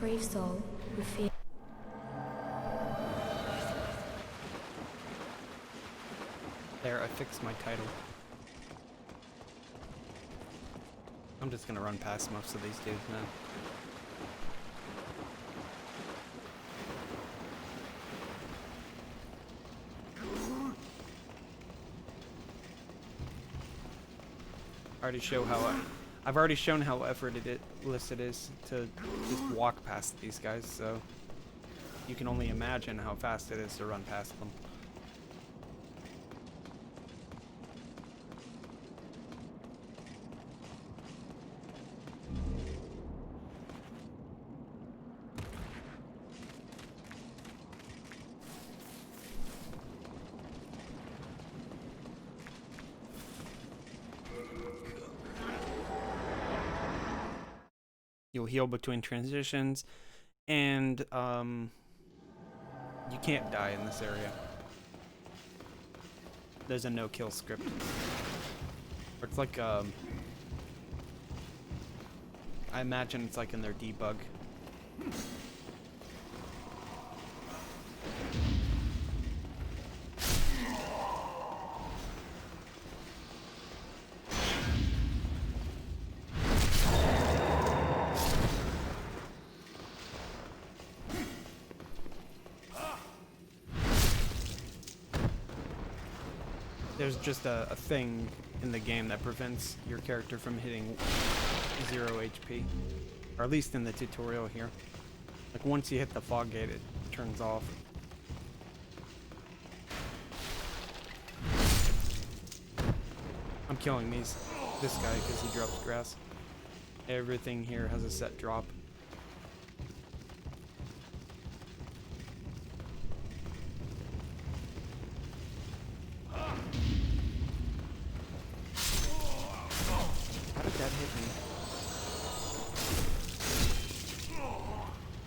brave soul who fears. There, I fixed my title. I'm just gonna run past most of these dudes now. I've already shown how effortless it is to just walk past these guys, so you can only imagine how fast it is to run past them. You'll heal between transitions, and you can't die in this area. There's a no-kill script. Or it's like, I imagine it's like in their debug. There's just a thing in the game that prevents your character from hitting 0 HP. Or at least in the tutorial here. Like once you hit the fog gate, it turns off. I'm killing this guy because he drops grass. Everything here has a set drop.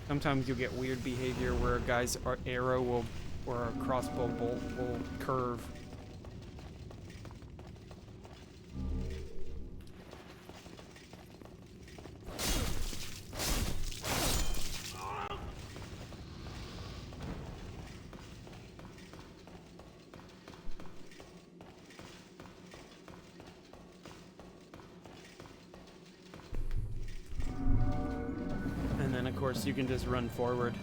Sometimes you'll get weird behavior where a guy's arrow will, or a crossbow bolt will curve. Of course, you can just run forward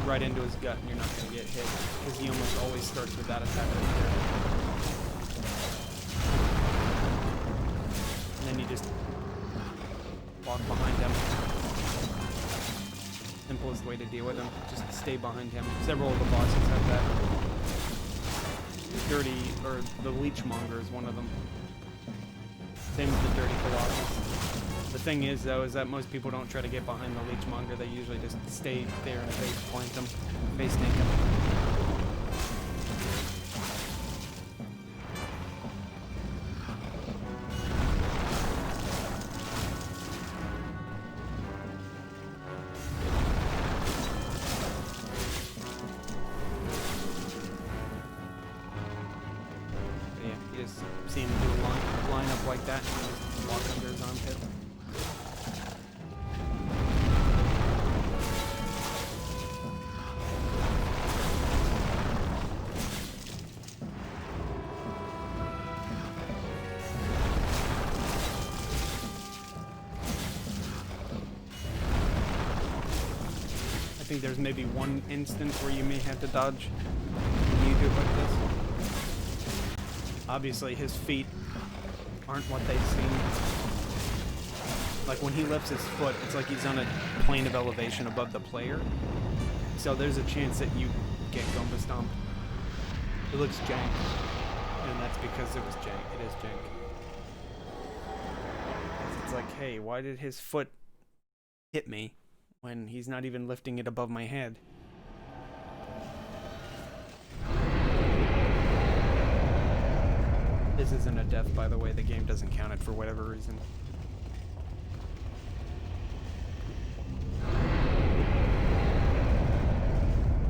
right into his gut and you're not going to get hit because he almost always starts with that attack right there. And then you just walk behind him. Simplest way to deal with him, just stay behind him. Several of the bosses have that. The Leechmonger is one of them. Same with the Dirty Colossus. The thing is, though, is that most people don't try to get behind the Leechmonger. They usually just stay there and face plant them, face tank them. But yeah, you just see him do a line up like that and just walk under his armpit. I think there's maybe one instance where you may have to dodge when you do it like this. Obviously, his feet aren't what they seem. Like when he lifts his foot, it's like he's on a plane of elevation above the player. So there's a chance that you get Goomba stomped. It looks jank, and that's because it was jank. It is jank. It's like, hey, why did his foot hit me when he's not even lifting it above my head? This isn't a death, by the way. The game doesn't count it for whatever reason.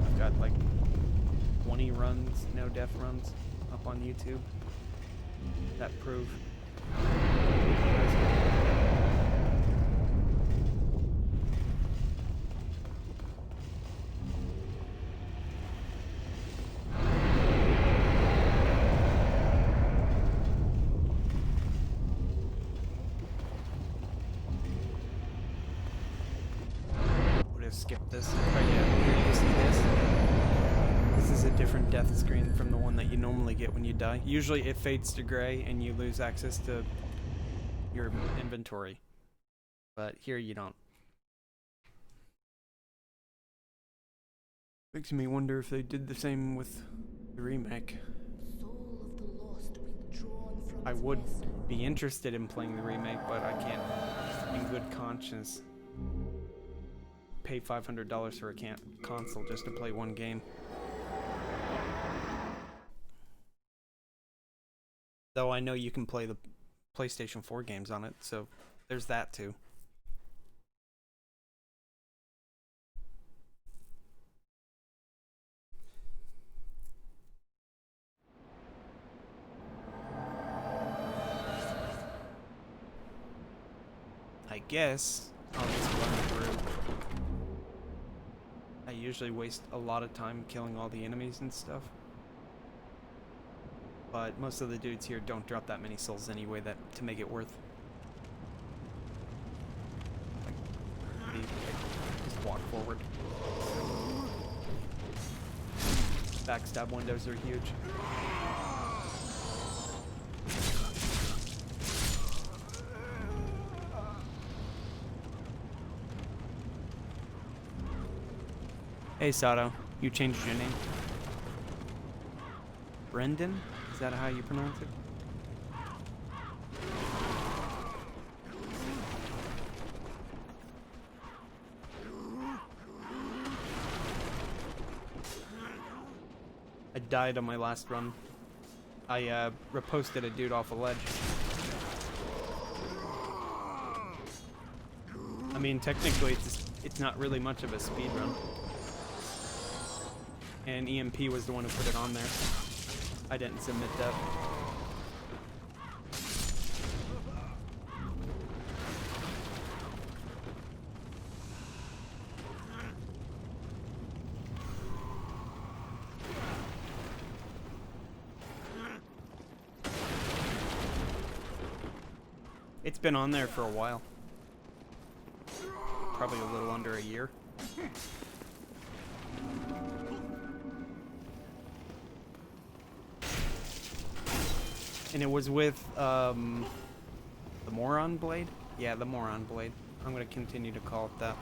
I've got like 20 runs, no death runs, up on YouTube that prove. to skip this. But yeah, here you see this. This is a different death screen from the one that you normally get when you die. Usually it fades to gray and you lose access to your inventory. But here you don't. Makes me wonder if they did the same with the remake. I would be interested in playing the remake, but I can't, in good conscience, pay $500 for a console just to play one game. Though I know you can play the PlayStation 4 games on it, so there's that too. I guess I'll just run through. I usually waste a lot of time killing all the enemies and stuff. But most of the dudes here don't drop that many souls anyway to make it worth. Like, just walk forward. Backstab windows are huge. Hey Sato, you changed your name. Brendan? Is that how you pronounce it? I died on my last run. I reposted a dude off a ledge. I mean, technically it's not really much of a speed run. And EMP was the one who put it on there. I didn't submit that. It's been on there for a while. Probably a little under a year. And it was with, the Moron Blade? Yeah, the Moron Blade. I'm gonna continue to call it that.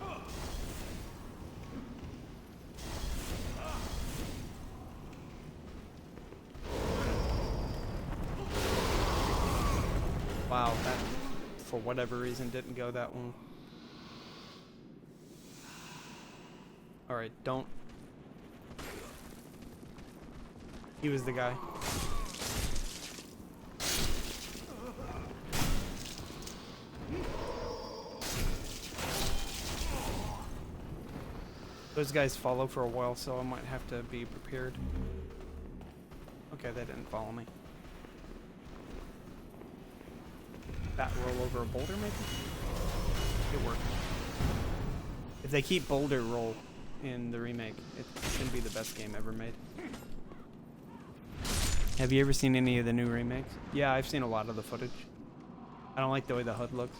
Wow, that, for whatever reason, didn't go that one. Alright, don't. He was the guy. Those guys follow for a while, so I might have to be prepared. Okay, they didn't follow me. That roll over a boulder, maybe? It worked. If they keep boulder roll in the remake, it's gonna be the best game ever made. Have you ever seen any of the new remakes? Yeah, I've seen a lot of the footage. I don't like the way the HUD looks.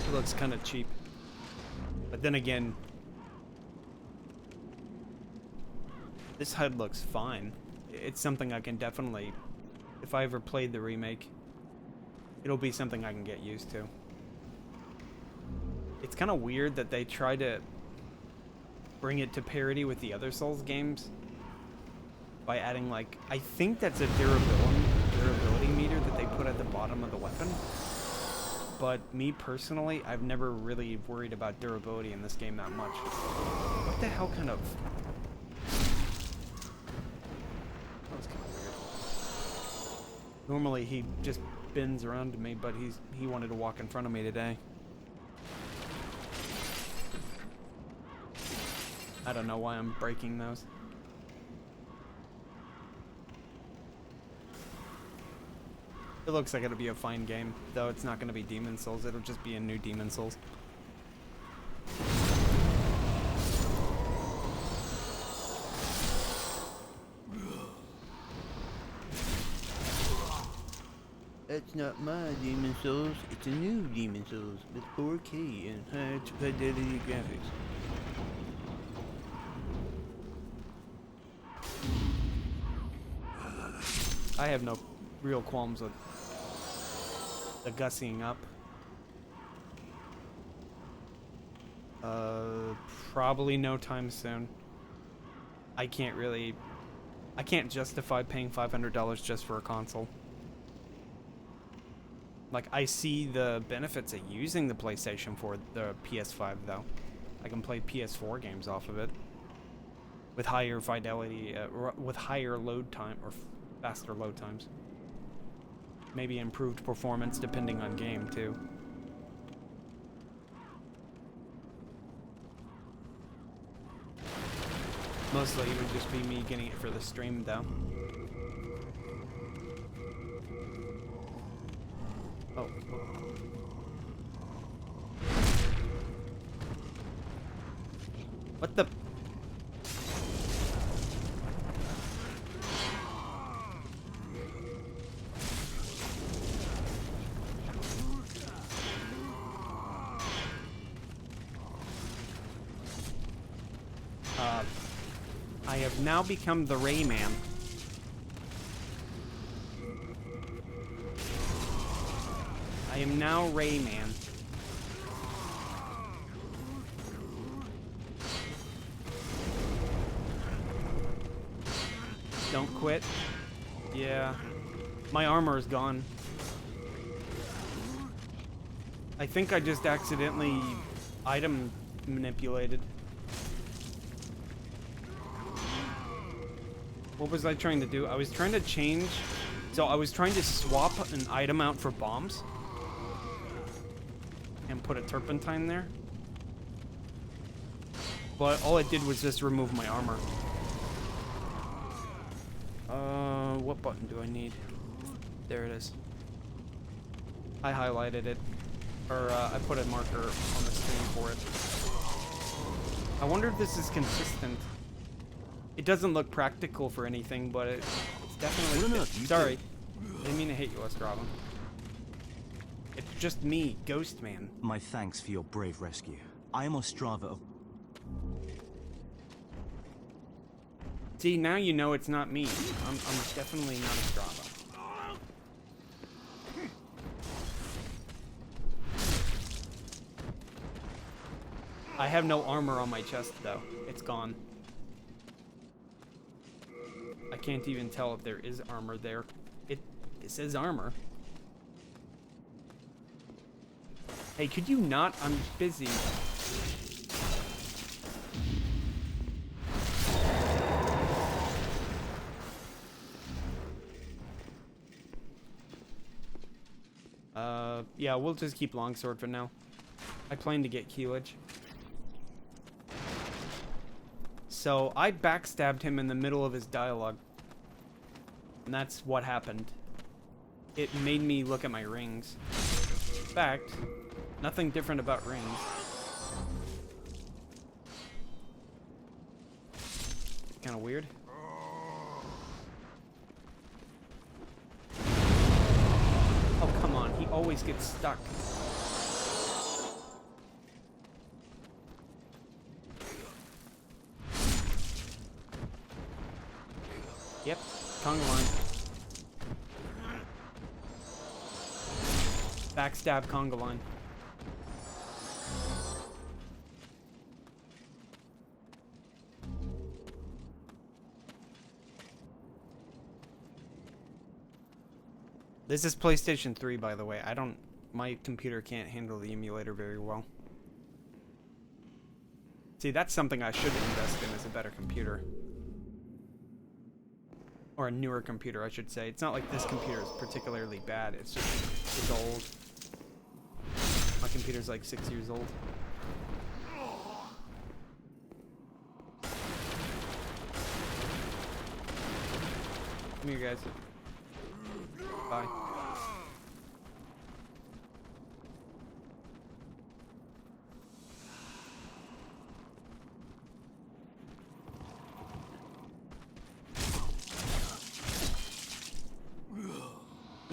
It looks kind of cheap. But then again, this HUD looks fine. It's something I can definitely, if I ever played the remake, it'll be something I can get used to. It's kind of weird that they try to bring it to parity with the other Souls games by adding, like, I think that's a durability meter that they put at the bottom of the weapon. But me personally, I've never really worried about durability in this game that much. What the hell kind of... That was kind of weird. Normally he just bends around to me, but he wanted to walk in front of me today. I don't know why I'm breaking those. It looks like it'll be a fine game, though it's not going to be Demon Souls, it'll just be a new Demon Souls. That's not my Demon Souls. It's a new Demon Souls with 4K and high fidelity graphics. I have no real qualms with the gussying up. Probably no time soon. I can't justify paying $500 just for a console. Like, I see the benefits of using the PlayStation for the PS5, though. I can play PS4 games off of it with higher fidelity, with higher load time, or faster load times. Maybe improved performance depending on game, too. Mostly it would just be me getting it for the stream, though. Oh. What the? I have now become the Rayman. I am now Rayman. Don't quit. Yeah. My armor is gone. I think I just accidentally item manipulated. What was I trying to do? I was trying to change... So I was trying to swap an item out for bombs. And put a turpentine there. But all it did was just remove my armor. What button do I need? There it is. I highlighted it. Or, I put a marker on the screen for it. I wonder if this is consistent. It doesn't look practical for anything, but it's definitely... Sorry. I didn't mean to hit you, Ostrava. It's just me, Ghost Man. My thanks for your brave rescue. I am Ostrava of... See, now you know it's not me. I'm definitely not Ostrava. I have no armor on my chest, though. It's gone. I can't even tell if there is armor there. It says armor. Hey, could you not? I'm busy. Yeah, we'll just keep longsword for now. I plan to get Keylage. So, I backstabbed him in the middle of his dialogue. And that's what happened. It made me look at my rings. In fact, nothing different about rings. Kinda weird. Oh, come on. He always gets stuck. Yep, conga line. Backstab conga line. This is PlayStation 3, by the way. My computer can't handle the emulator very well. See, that's something I should invest in, is a better computer. Or a newer computer, I should say. It's not like this computer is particularly bad. It's just, it's old. My computer's like 6 years old. Come here, guys. Bye.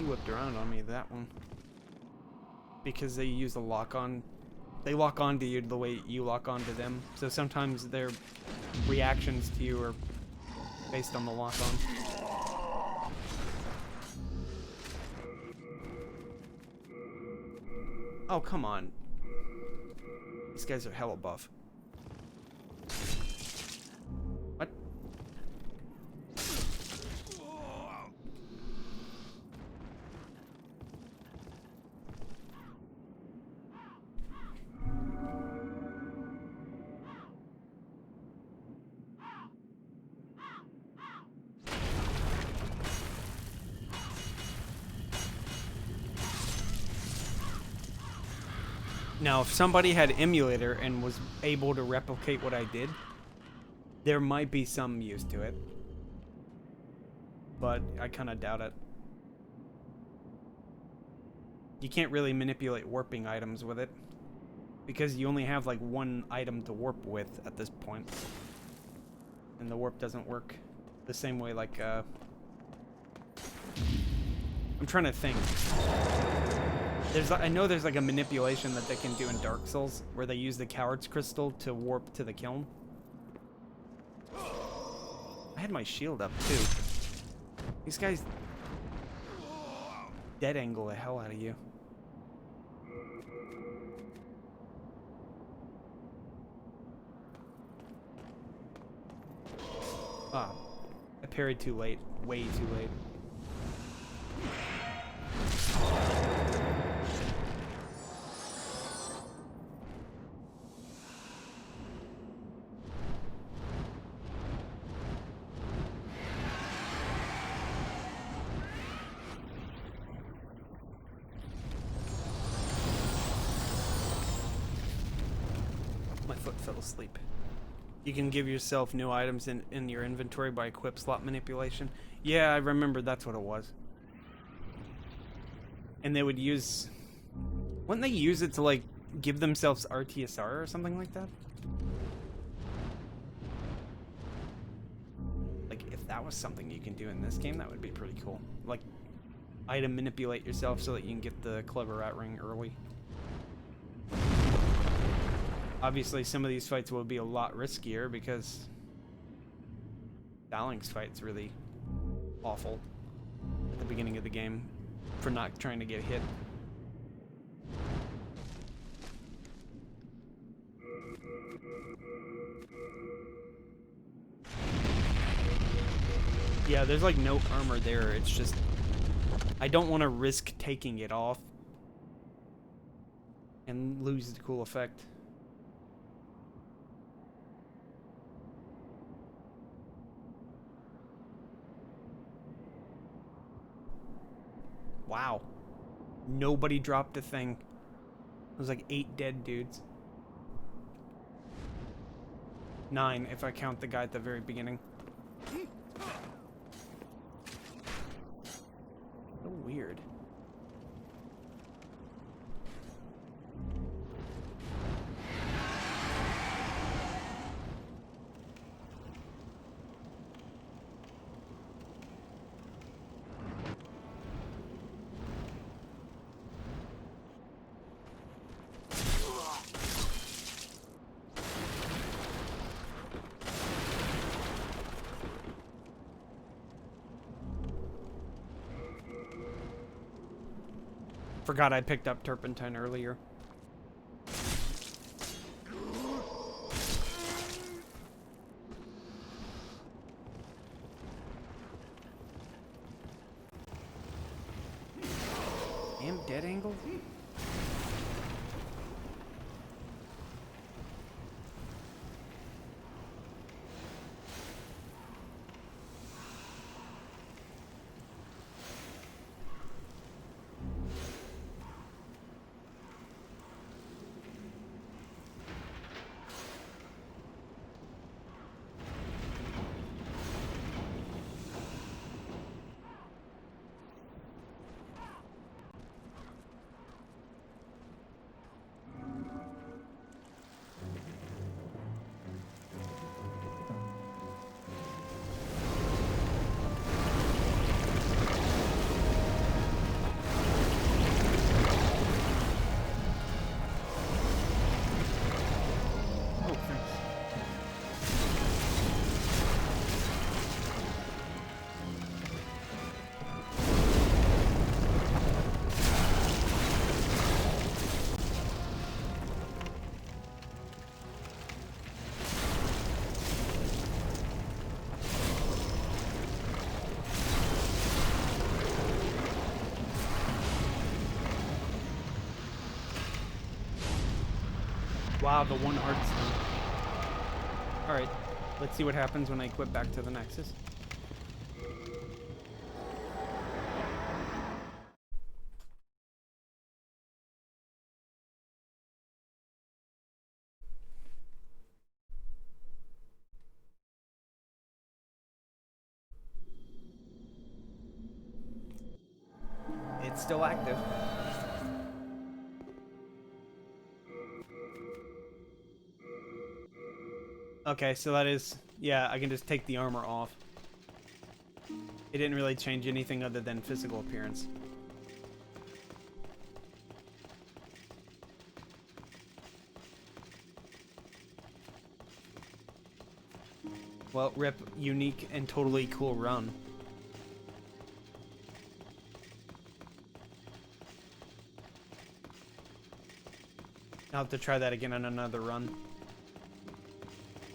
He whipped around on me, that one. Because they use a lock-on. They lock onto you the way you lock onto them. So sometimes their reactions to you are based on the lock-on. Oh, come on. These guys are hella buff. What? Now, if somebody had emulator and was able to replicate what I did, there might be some use to it. But I kind of doubt it. You can't really manipulate warping items with it, because you only have like one item to warp with at this point. And the warp doesn't work the same way like, I'm trying to think. I know there's like a manipulation that they can do in Dark Souls where they use the Coward's Crystal to warp to the kiln. I had my shield up too. These guys dead angle the hell out of you. Ah, I parried too late. Way too late. My foot fell asleep. You can give yourself new items in your inventory by equip slot manipulation. Yeah, I remember that's what it was. And they would use... Wouldn't they use it to, like, give themselves RTSR or something like that? Like, if that was something you can do in this game, that would be pretty cool. Like, item manipulate yourself so that you can get the clever rat ring early. Obviously, some of these fights will be a lot riskier because Dowling's fight's really awful at the beginning of the game for not trying to get hit. Yeah, there's like no armor there. It's just I don't want to risk taking it off and lose the cool effect. Wow. Nobody dropped a thing. It was like 8 dead dudes. 9 if I count the guy at the very beginning. So weird. Forgot I picked up turpentine earlier. Damn dead angle? Wow, the one art stone. Alright, let's see what happens when I equip back to the Nexus. It's still active. Okay, so that is... Yeah, I can just take the armor off. It didn't really change anything other than physical appearance. Well, rip, unique and totally cool run. I'll have to try that again on another run.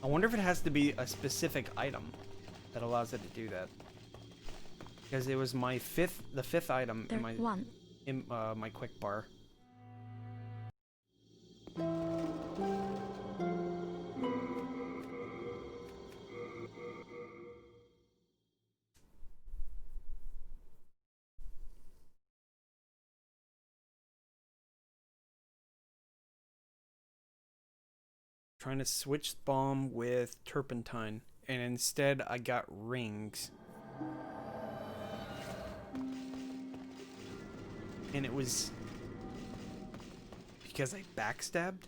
I wonder if it has to be a specific item that allows it to do that. Because it was the fifth item in my quick bar. Trying to switch bomb with turpentine, and instead I got rings. And it was because I backstabbed.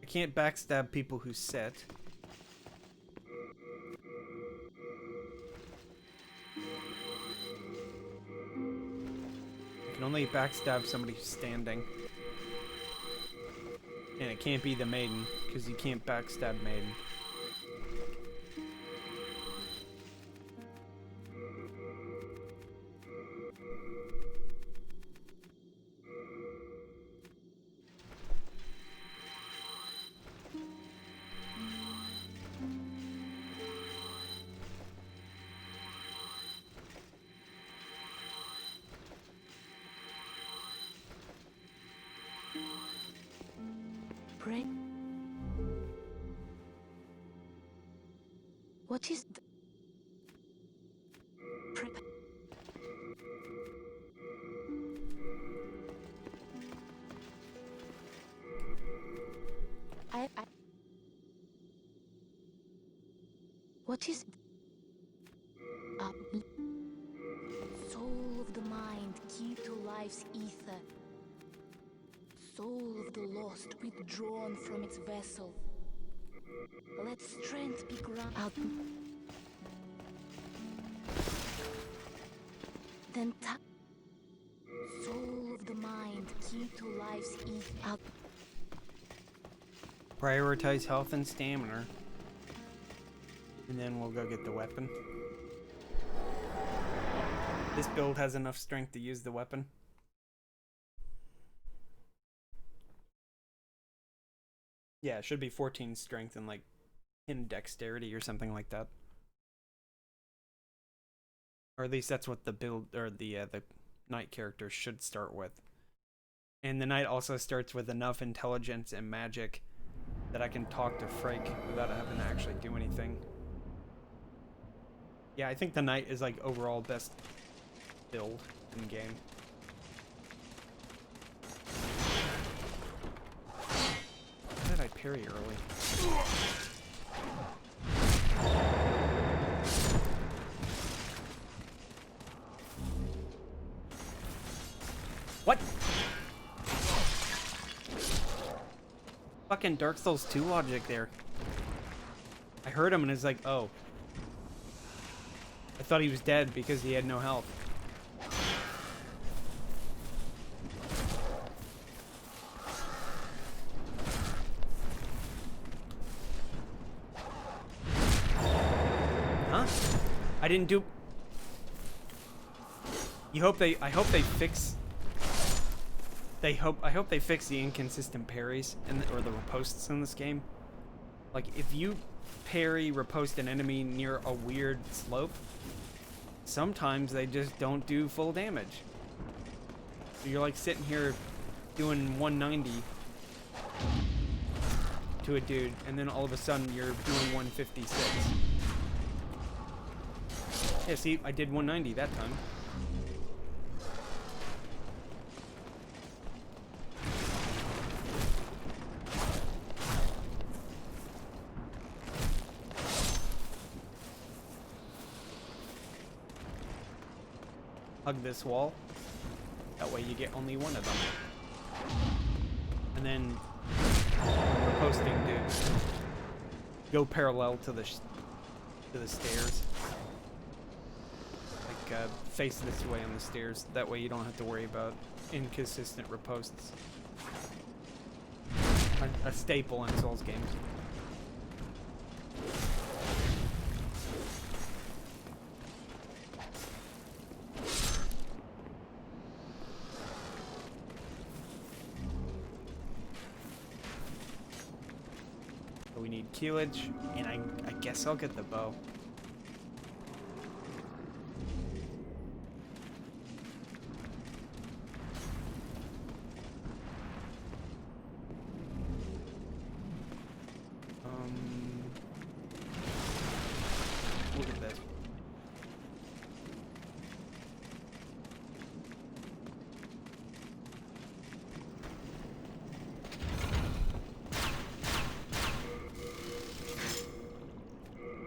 I can't backstab people who set. I can only backstab somebody who's standing. And it can't be the maiden, because you can't backstab maiden. What is the... What is... Soul of the mind, key to life's ether. Soul of the lost, withdrawn from its vessel. Let strength be granted. Then soul of the mind, key to life's ether. Prioritize health and stamina. And then we'll go get the weapon. This build has enough strength to use the weapon. Yeah, it should be 14 strength and like 10 dexterity or something like that. Or at least that's what the build or the knight character should start with. And the knight also starts with enough intelligence and magic that I can talk to Frake without having to actually do anything. Yeah, I think the knight is like overall best build in game. How did I parry early? What? Fucking Dark Souls 2 logic there. I heard him and it's like, oh. I thought he was dead because he had no health. Huh? I didn't do... I hope they fix... I hope they fix the inconsistent parries or the ripostes in this game. Like, if you parry riposte an enemy near a weird slope, sometimes they just don't do full damage. So you're like sitting here doing 190 to a dude, and then all of a sudden you're doing 156. Yeah, see, I did 190 that time. Hug this wall. That way you get only one of them. And then posting dudes go parallel to the stairs. Like face this way on the stairs. That way you don't have to worry about inconsistent riposts. A staple in Souls games. We need keylage, and I guess I'll get the bow. Look at this.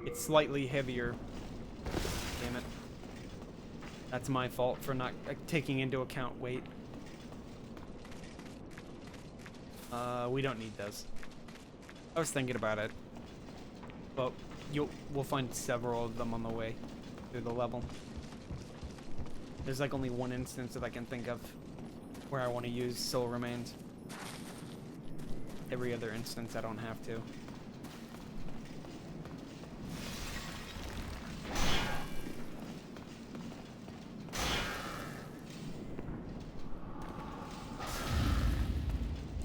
It's slightly heavier. Damn it. That's my fault for not taking into account weight. We don't need those. I was thinking about it. But we'll find several of them on the way through the level. There's like only one instance that I can think of where I want to use soul remains. Every other instance I don't have to.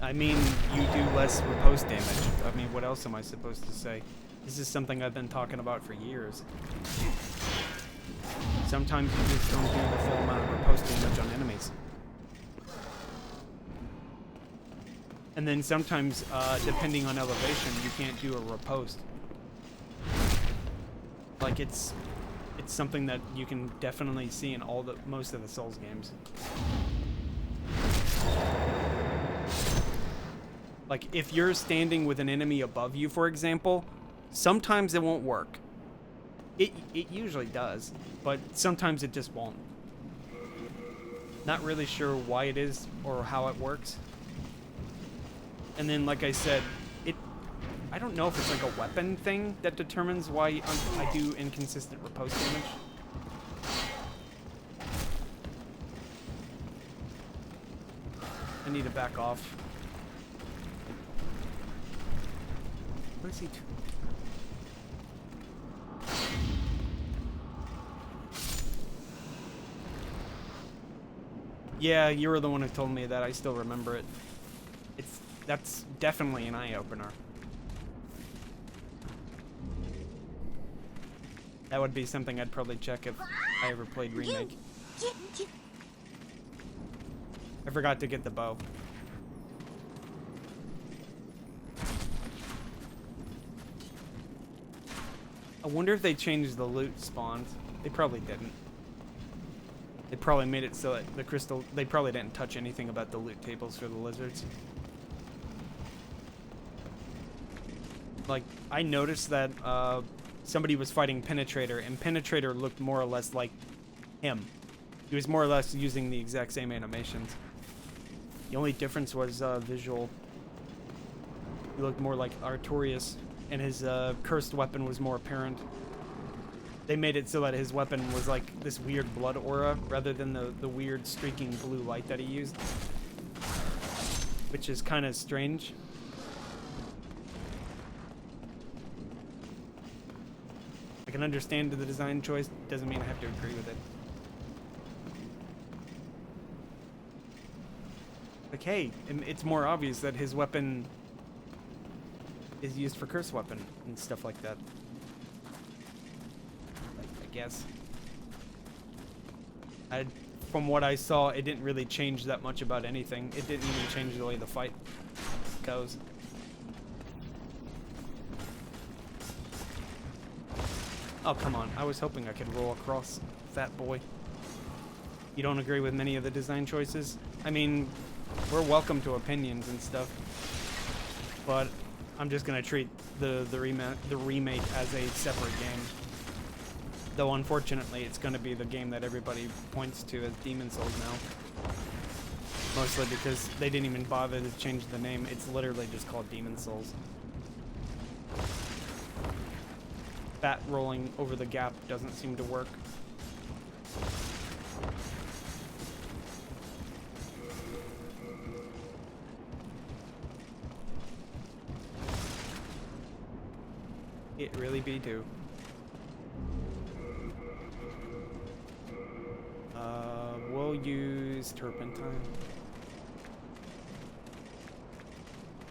I mean, you do less riposte damage. I mean, what else am I supposed to say? This is something I've been talking about for years. Sometimes you just don't do the full amount of riposte damage on enemies. And then sometimes, depending on elevation, you can't do a riposte. Like, it's something that you can definitely see in most of the Souls games. Like, if you're standing with an enemy above you, for example, sometimes it won't work. It usually does, but sometimes it just won't. Not really sure why it is or how it works. And then, like I said, I don't know if it's like a weapon thing that determines why I do inconsistent riposte damage. I need to back off. What is he doing? Yeah, you were the one who told me that. I still remember it. That's definitely an eye-opener. That would be something I'd probably check if I ever played Remake. I forgot to get the bow. I wonder if they changed the loot spawns. They probably didn't. They probably made it so that the crystal... They probably didn't touch anything about the loot tables for the lizards. Like, I noticed that somebody was fighting Penetrator, and Penetrator looked more or less like him. He was more or less using the exact same animations. The only difference was visual. He looked more like Artorias, and his cursed weapon was more apparent. They made it so that his weapon was like this weird blood aura, rather than the weird streaking blue light that he used. Which is kind of strange. I can understand the design choice, doesn't mean I have to agree with it. Like, hey, it's more obvious that his weapon is used for curse weapon and stuff like that. I guess. From what I saw, it didn't really change that much about anything. It didn't even change the way the fight goes. Oh, come on. I was hoping I could roll across Fat Boy. You don't agree with many of the design choices? I mean, we're welcome to opinions and stuff. But I'm just going to treat the remake as a separate game. Though, unfortunately, it's going to be the game that everybody points to as Demon Souls now. Mostly because they didn't even bother to change the name. It's literally just called Demon Souls. Fat rolling over the gap doesn't seem to work. It really be too. We'll use turpentine.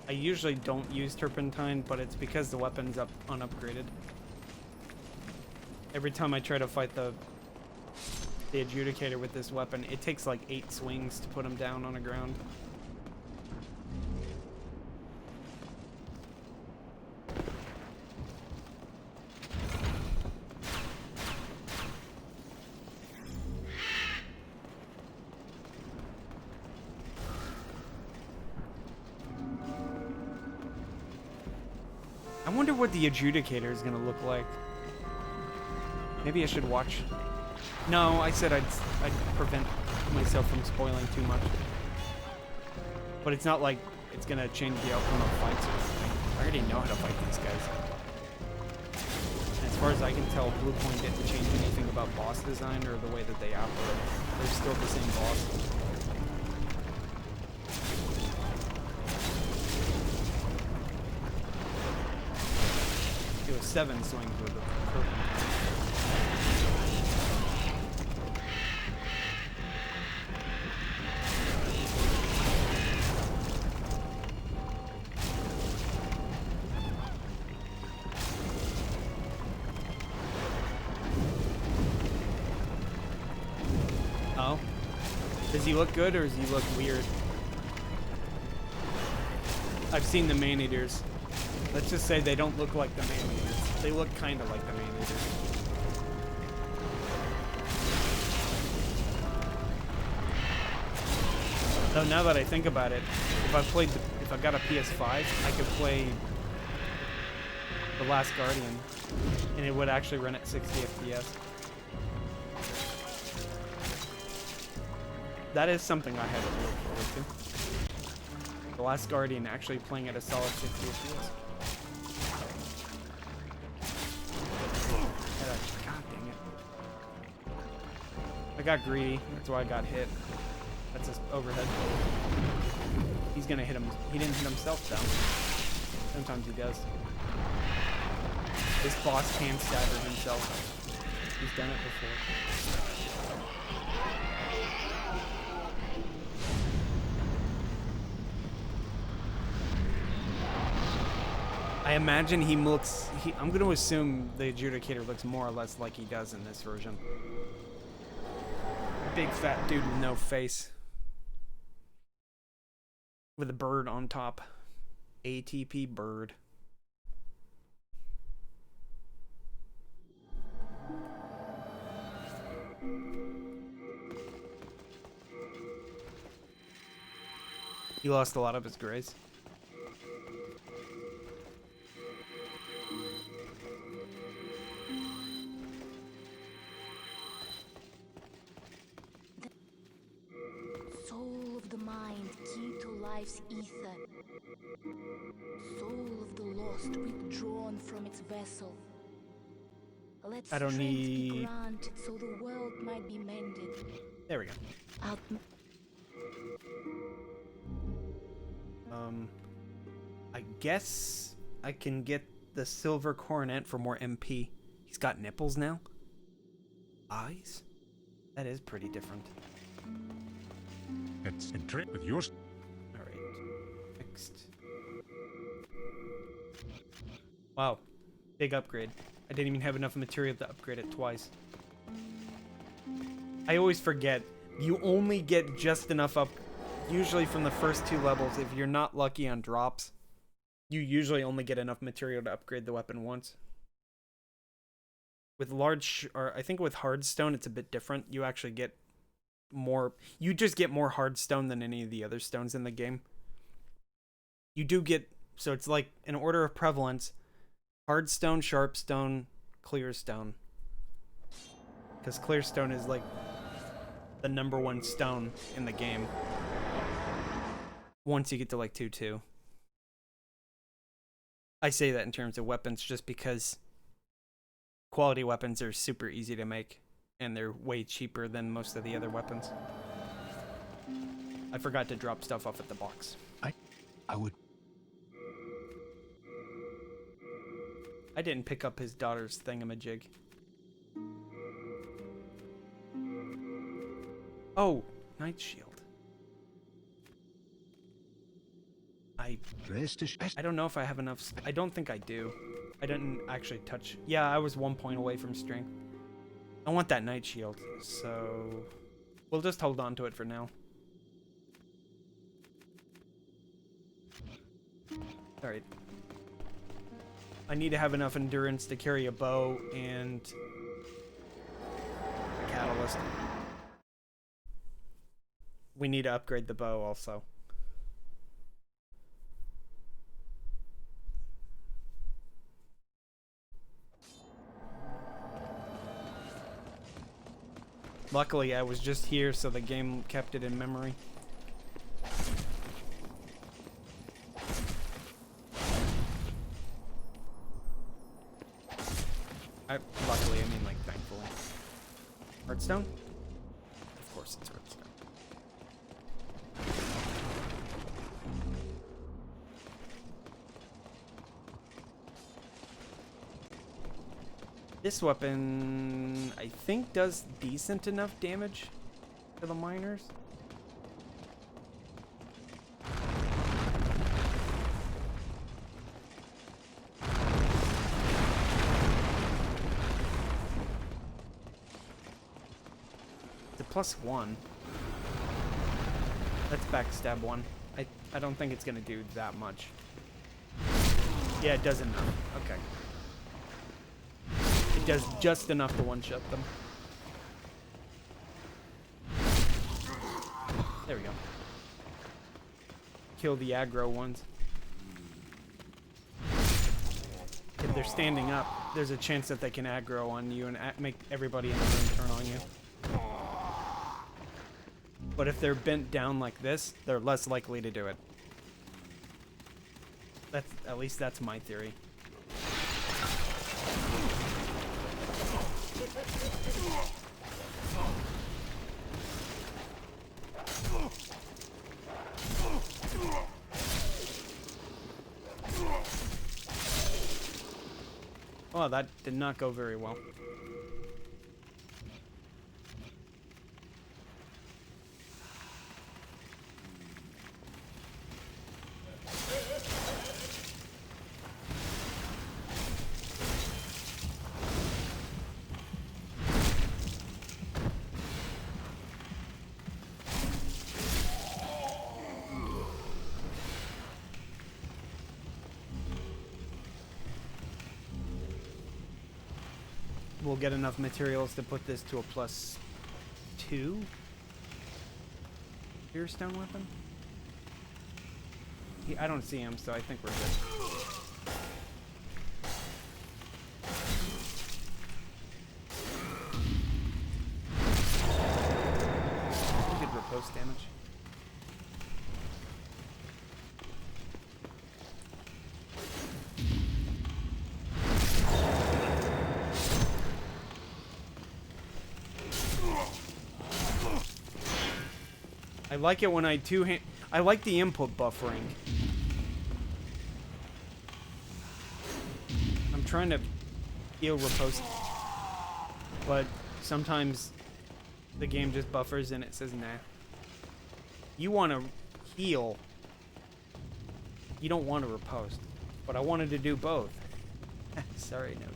I usually don't use turpentine, but it's because the weapon's unupgraded. Every time I try to fight the adjudicator with this weapon, it takes like 8 swings to put him down on the ground. I wonder what the adjudicator is gonna look like. Maybe I should watch. No, I said I'd prevent myself from spoiling too much. But it's not like it's gonna change the outcome of fights or anything. I already know how to fight these guys. And as far as I can tell, Bluepoint didn't change anything about boss design or the way that they operate. They're still the same boss. It was 7 swings with a purple. Oh? Does he look good or does he look weird? I've seen the man-eaters. Let's just say they don't look like the man-eaters. They look kind of like the man-eaters. Though now that I think about it, if I got a PS5, I could play The Last Guardian, and it would actually run at 60 FPS. That is something I had to look forward to. The Last Guardian actually playing at a solid 60 FPS. God dang it. I got greedy, that's why I got hit. That's his overhead. He's gonna hit him. He didn't hit himself though. Sometimes he does. This boss can stagger himself. He's done it before. I imagine he looks... I'm going to assume the adjudicator looks more or less like he does in this version. Big fat dude with no face. With a bird on top. ATP bird. He lost a lot of his grace. Soul of the mind, key to life's ether. Soul of the lost, withdrawn from its vessel. Let I don't strength need... be granted so the world might be mended. There we go. Out... I guess I can get the silver coronet for more MP. He's got nipples now? Eyes? That is pretty different. It's a trick with yours. Alright. Next. Wow. Big upgrade. I didn't even have enough material to upgrade it twice. I always forget. You only get just enough up, usually from the first 2 levels. If you're not lucky on drops, you usually only get enough material to upgrade the weapon once. With or I think with hardstone, it's a bit different. You actually get more. You just get more hardstone than any of the other stones in the game. You do get, so it's like an order of prevalence: hardstone, sharpstone, clearstone. Because clearstone is like the #1 stone in the game. Once you get to like 2-2. I say that in terms of weapons just because quality weapons are super easy to make, and they're way cheaper than most of the other weapons. I forgot to drop stuff off at the box. I would... I didn't pick up his daughter's thingamajig. Oh, Night Shield. I don't know if I have enough. I don't think I do. I didn't actually touch. Yeah, I was 1 point away from strength. I want that Night Shield, so we'll just hold on to it for now. Alright. I need to have enough endurance to carry a bow and a catalyst. We need to upgrade the bow also. Luckily, I was just here, so the game kept it in memory. Luckily, I mean like thankfully. Heartstone? Of course it's Heartstone. This weapon, I think, does decent enough damage to the miners. It's a +1. That's backstab 1. I don't think it's gonna do that much. Yeah, it does enough. Okay. It does just enough to one-shot them. There we go. Kill the aggro ones. If they're standing up, there's a chance that they can aggro on you and make everybody in the room turn on you. But if they're bent down like this, they're less likely to do it. At least that's my theory. Oh, that did not go very well. We'll get enough materials to put this to a +2 Spearstone weapon. I don't see him, so I think we're good. We could riposte damage. I like it when I two-hand. I like the input buffering. I'm trying to heal riposte, but sometimes the game just buffers and it says nah. You want to heal. You don't want to riposte, but I wanted to do both. Sorry, no doubt.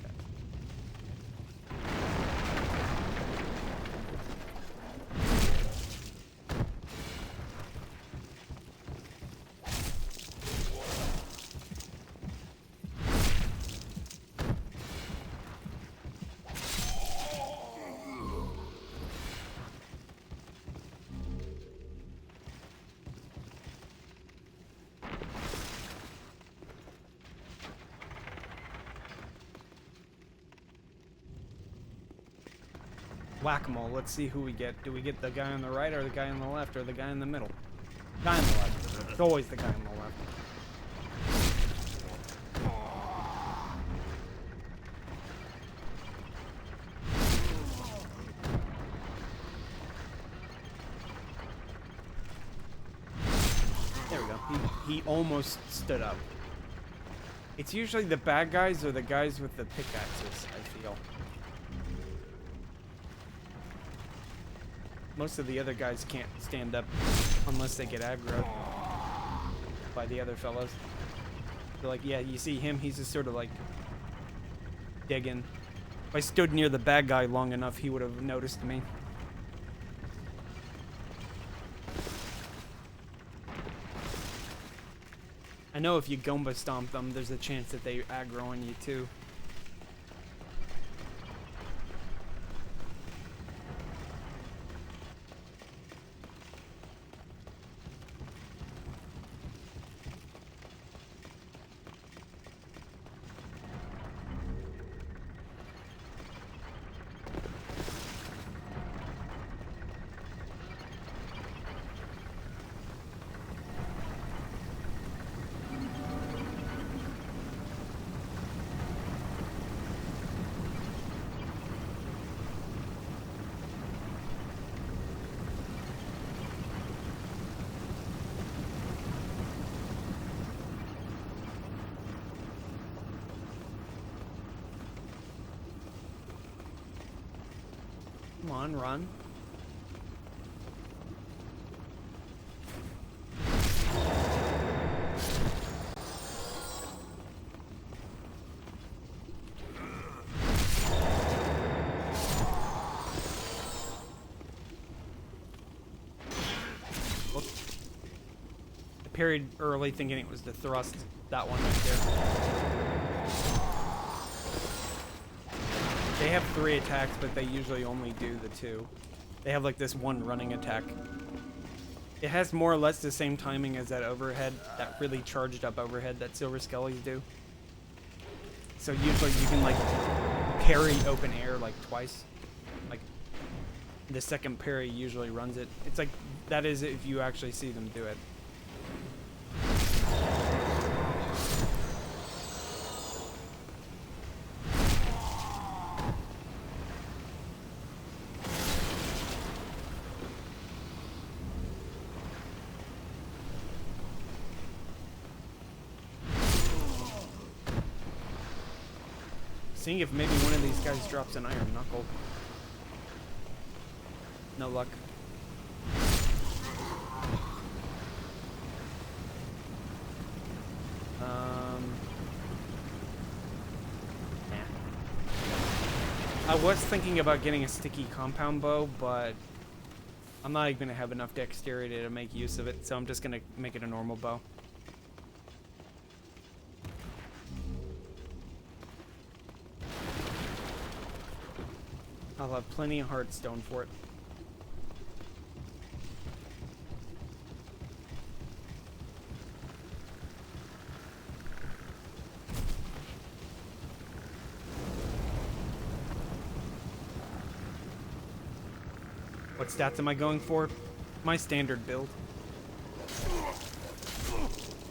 Whack-a-mole. Let's see who we get. Do we get the guy on the right or the guy on the left or the guy in the middle? Guy on the left. It's always the guy on the left. There we go. He almost stood up. It's usually the bad guys or the guys with the pickaxes, I feel. Most of the other guys can't stand up unless they get aggroed by the other fellows. They're like, yeah, you see him, he's just sort of like digging. If I stood near the bad guy long enough, he would have noticed me. I know if you Goomba stomp them, there's a chance that they aggro on you too. Come on, run. I parried early thinking it was the thrust. That one right there. They have 3 attacks, but they usually only do the 2. They have like this one running attack. It has more or less the same timing as that overhead, that really charged up overhead that Silver Skellies do. So usually you can like parry open air like twice. Like the second parry usually runs it. It's like, that is if you actually see them do it. Seeing if maybe one of these guys drops an iron knuckle. No luck. Nah. I was thinking about getting a sticky compound bow, but I'm not even gonna have enough dexterity to make use of it, so I'm just gonna make it a normal bow. I'll have plenty of hardstone for it. What stats am I going for? My standard build.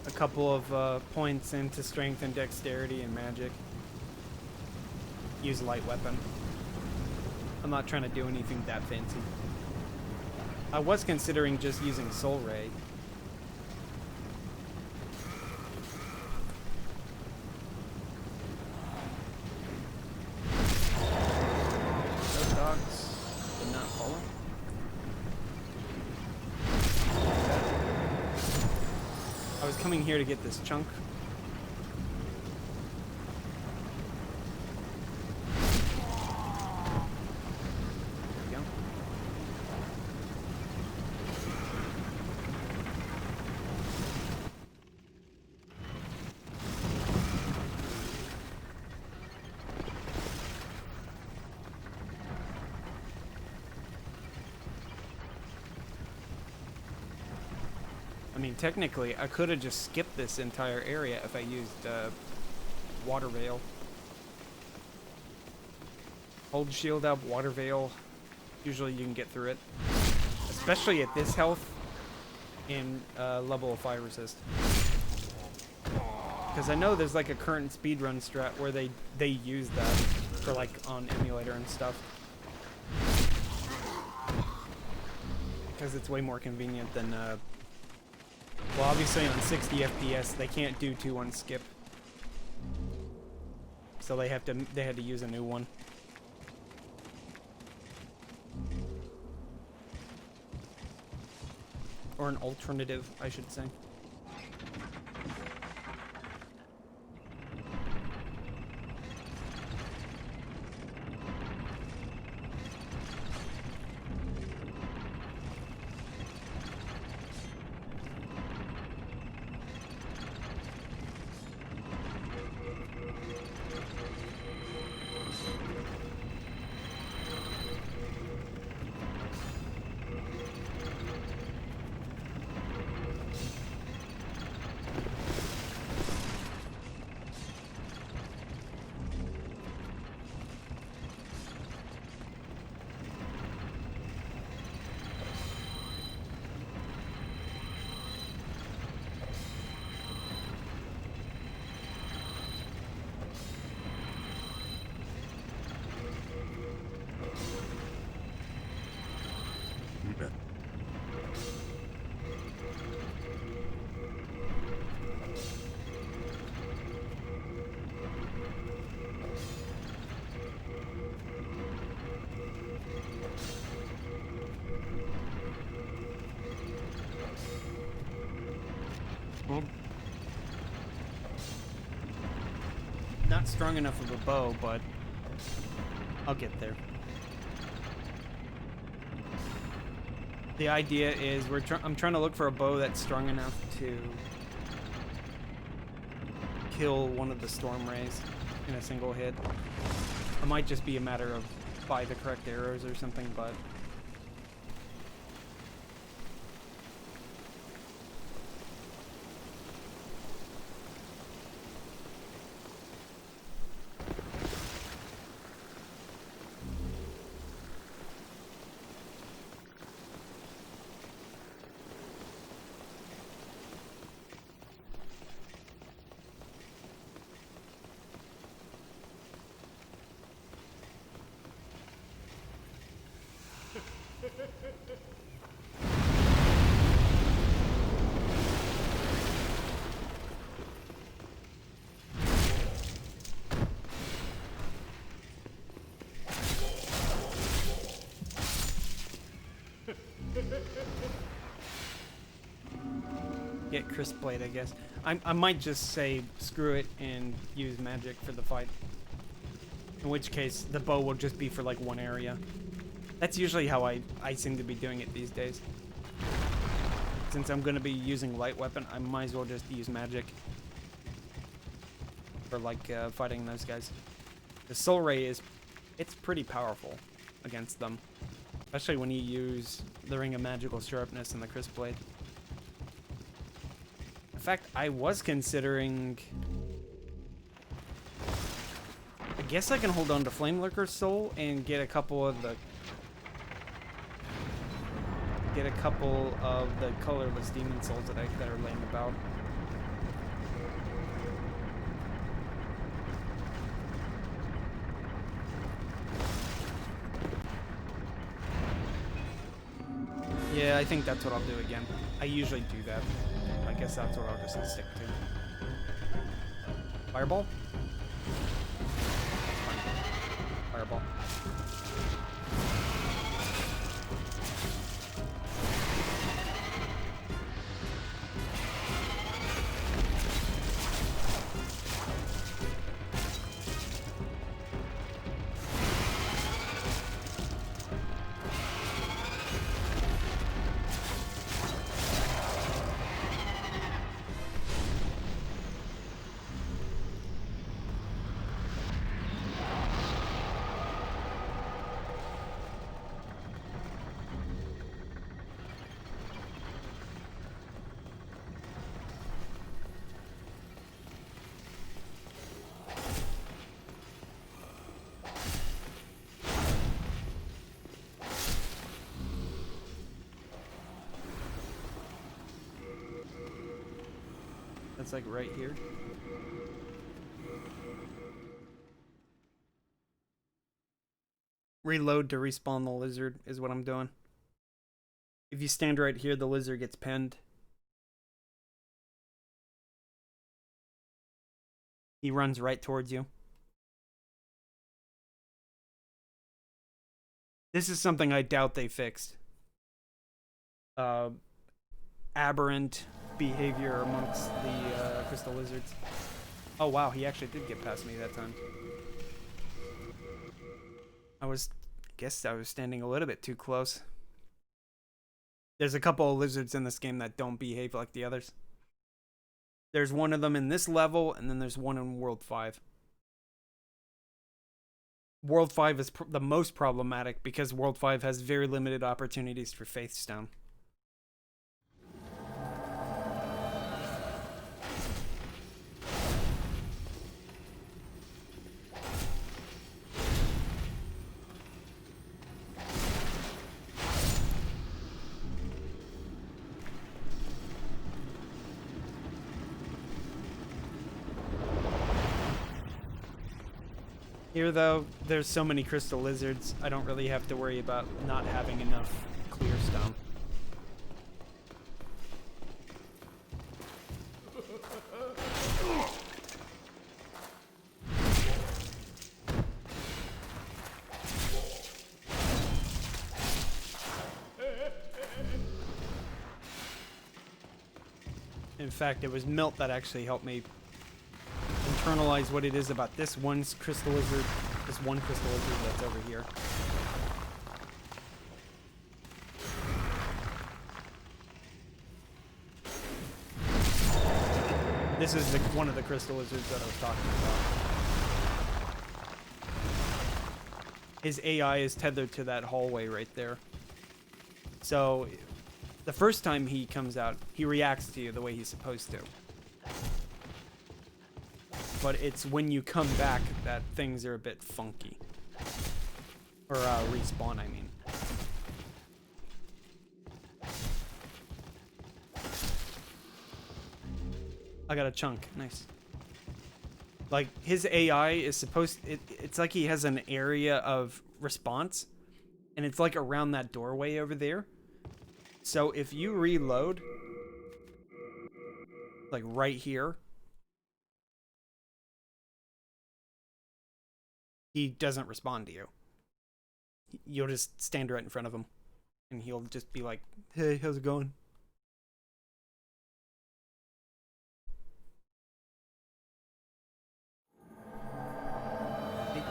A couple of points into strength and dexterity and magic. Use light weapon. I'm not trying to do anything that fancy. I was considering just using Soul Ray. Those dogs did not follow. I was coming here to get this chunk. I mean, technically, I could have just skipped this entire area if I used Water Veil. Hold shield up, Water Veil, Usually you can get through it. Especially at this health in level of fire resist. Because I know there's like a current speedrun strat where they use that for like on emulator and stuff. Because it's way more convenient than well, obviously on 60 FPS they can't do 2-1 skip. So they had to use a new one. Or an alternative, I should say. Not strong enough of a bow, but I'll get there. The idea is I'm trying to look for a bow that's strong enough to kill one of the storm rays in a single hit. It might just be a matter of buy the correct arrows or something, but get crisp blade, I guess. I might just say screw it and use magic for the fight. In which case, the bow will just be for like one area. That's usually how I seem to be doing it these days. Since I'm going to be using light weapon, I might as well just use magic for like fighting those guys. The soul ray it's pretty powerful against them, especially when you use the ring of magical sharpness and the crisp blade. In fact, I was considering, I guess I can hold on to Flame Lurker's soul and get a couple of the colorless demon souls that are laying about. Yeah, I think that's what I'll do again. I usually do that. I guess that's what I'll just stick to. Fireball? Fireball. It's like right here. Reload to respawn the lizard is what I'm doing. If you stand right here, the lizard gets pinned. He runs right towards you. This is something I doubt they fixed. Aberrant behavior amongst the crystal lizards. Oh wow, he actually did get past me that time. Guess I was standing a little bit too close. There's a couple of lizards in this game that don't behave like the others. There's one of them in this level, and then there's one in World 5. World 5 is the most problematic because World 5 has very limited opportunities for Faith Stone. Here, though, there's so many crystal lizards, I don't really have to worry about not having enough clear stone. In fact, it was Milt that actually helped me internalize what it is about this one crystal lizard that's over here. This is one of the crystal lizards that I was talking about. His AI is tethered to that hallway right there. So the first time he comes out, he reacts to you the way he's supposed to. But it's when you come back that things are a bit funky. Or respawn, I mean. I got a chunk. Nice. Like, his AI is supposed... It's like he has an area of response. And it's like around that doorway over there. So if you reload... Like right here... He doesn't respond to you. You'll just stand right in front of him. And he'll just be like, hey, how's it going? Hey.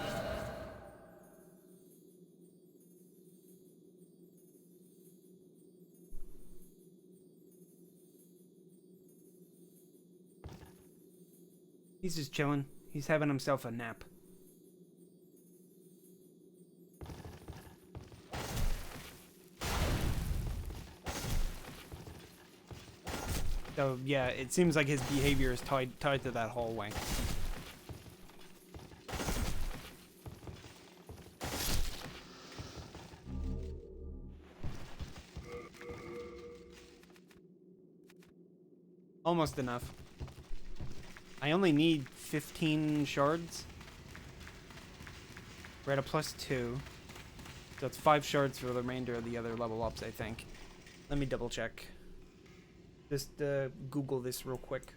He's just chilling. He's having himself a nap. So yeah, it seems like his behavior is tied to that hallway. Almost enough. I only need 15 shards. We're at a +2. So it's 5 shards for the remainder of the other level ups, I think. Let me double check. Just Google this real quick.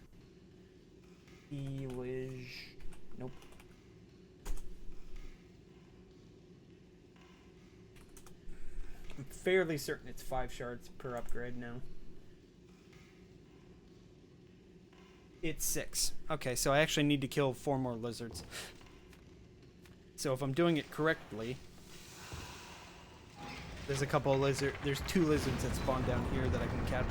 Nope. I'm fairly certain it's 5 shards per upgrade now. It's 6. Okay, so I actually need to kill 4 more lizards. So if I'm doing it correctly, there's a couple of there's 2 lizards that spawn down here that I can catch.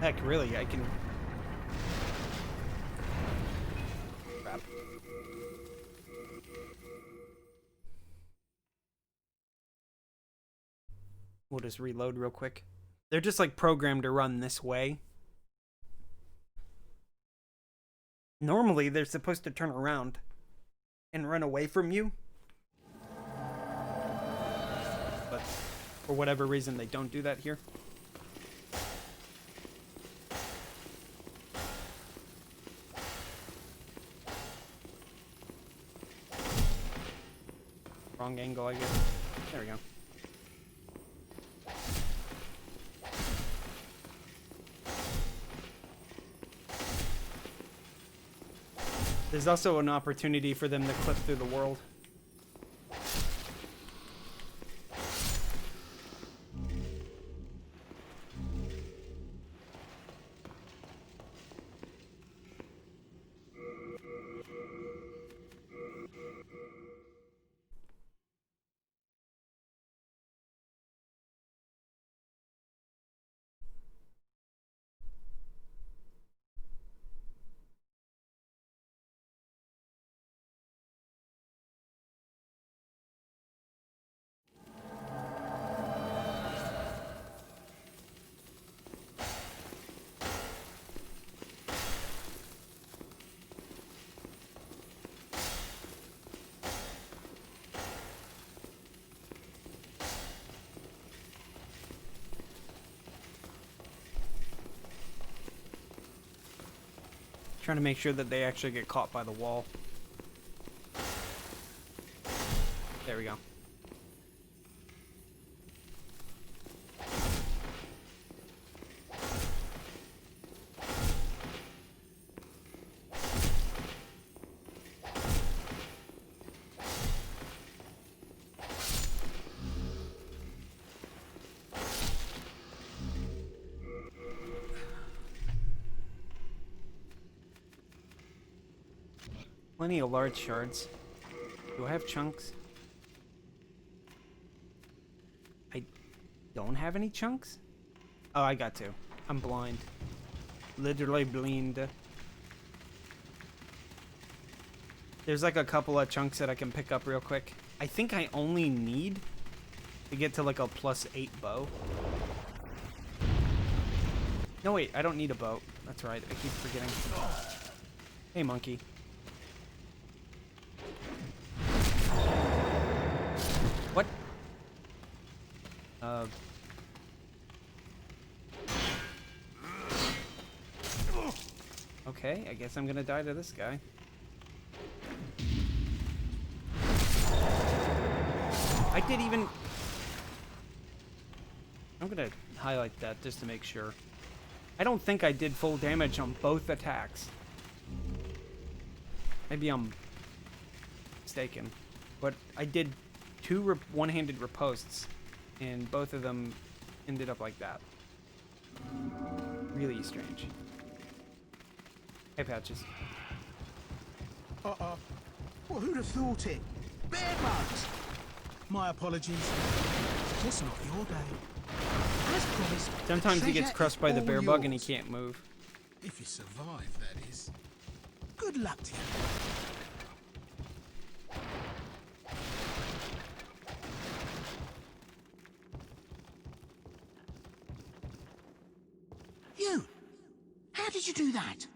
Heck, really, I can... Crap. We'll just reload real quick. They're just like programmed to run this way. Normally, they're supposed to turn around and run away from you. For whatever reason, they don't do that here. Wrong angle, I guess. There we go. There's also an opportunity for them to clip through the world. Trying to make sure that they actually get caught by the wall. There we go. Plenty of large shards. Do I have chunks? I don't have any chunks? Oh, I got to. I'm blind. Literally blind. There's like a couple of chunks that I can pick up real quick. I think I only need to get to like a +8 bow. No, wait, I don't need a bow. That's right, I keep forgetting. Hey, monkey. What? Okay, I guess I'm gonna die to this guy. I did even... I'm gonna highlight that just to make sure. I don't think I did full damage on both attacks. Maybe I'm mistaken. But I did 2 one-handed ripostes, and both of them ended up like that. Really strange. Hey, Patches. Uh-oh. Well, who'd have thought it? Bear bugs! My apologies. Just not your day. As promised, Sometimes he gets crushed by the bear bug and he can't move. If you survive, that is. Good luck to you. You! How did you do that?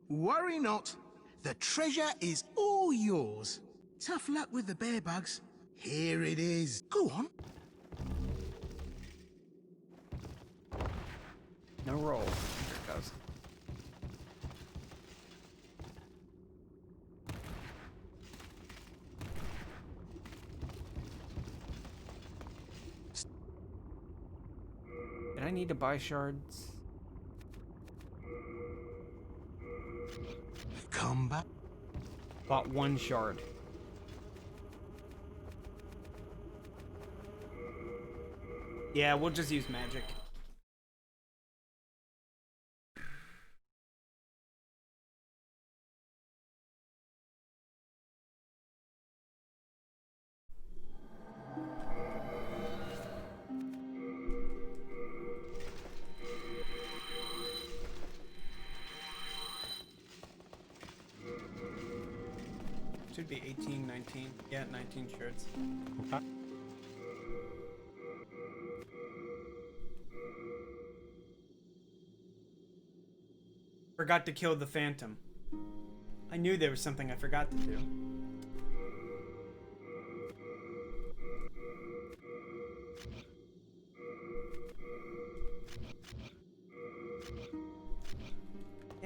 Worry not. The treasure is all yours. Tough luck with the bear bugs. Here it is. Go on. No roll. Here it goes. Did I need to buy shards? Come back. Bought 1 shard. Yeah, we'll just use magic. Should be 18, 19. Yeah, 19 shards. Okay. Forgot to kill the phantom. I knew there was something I forgot to do.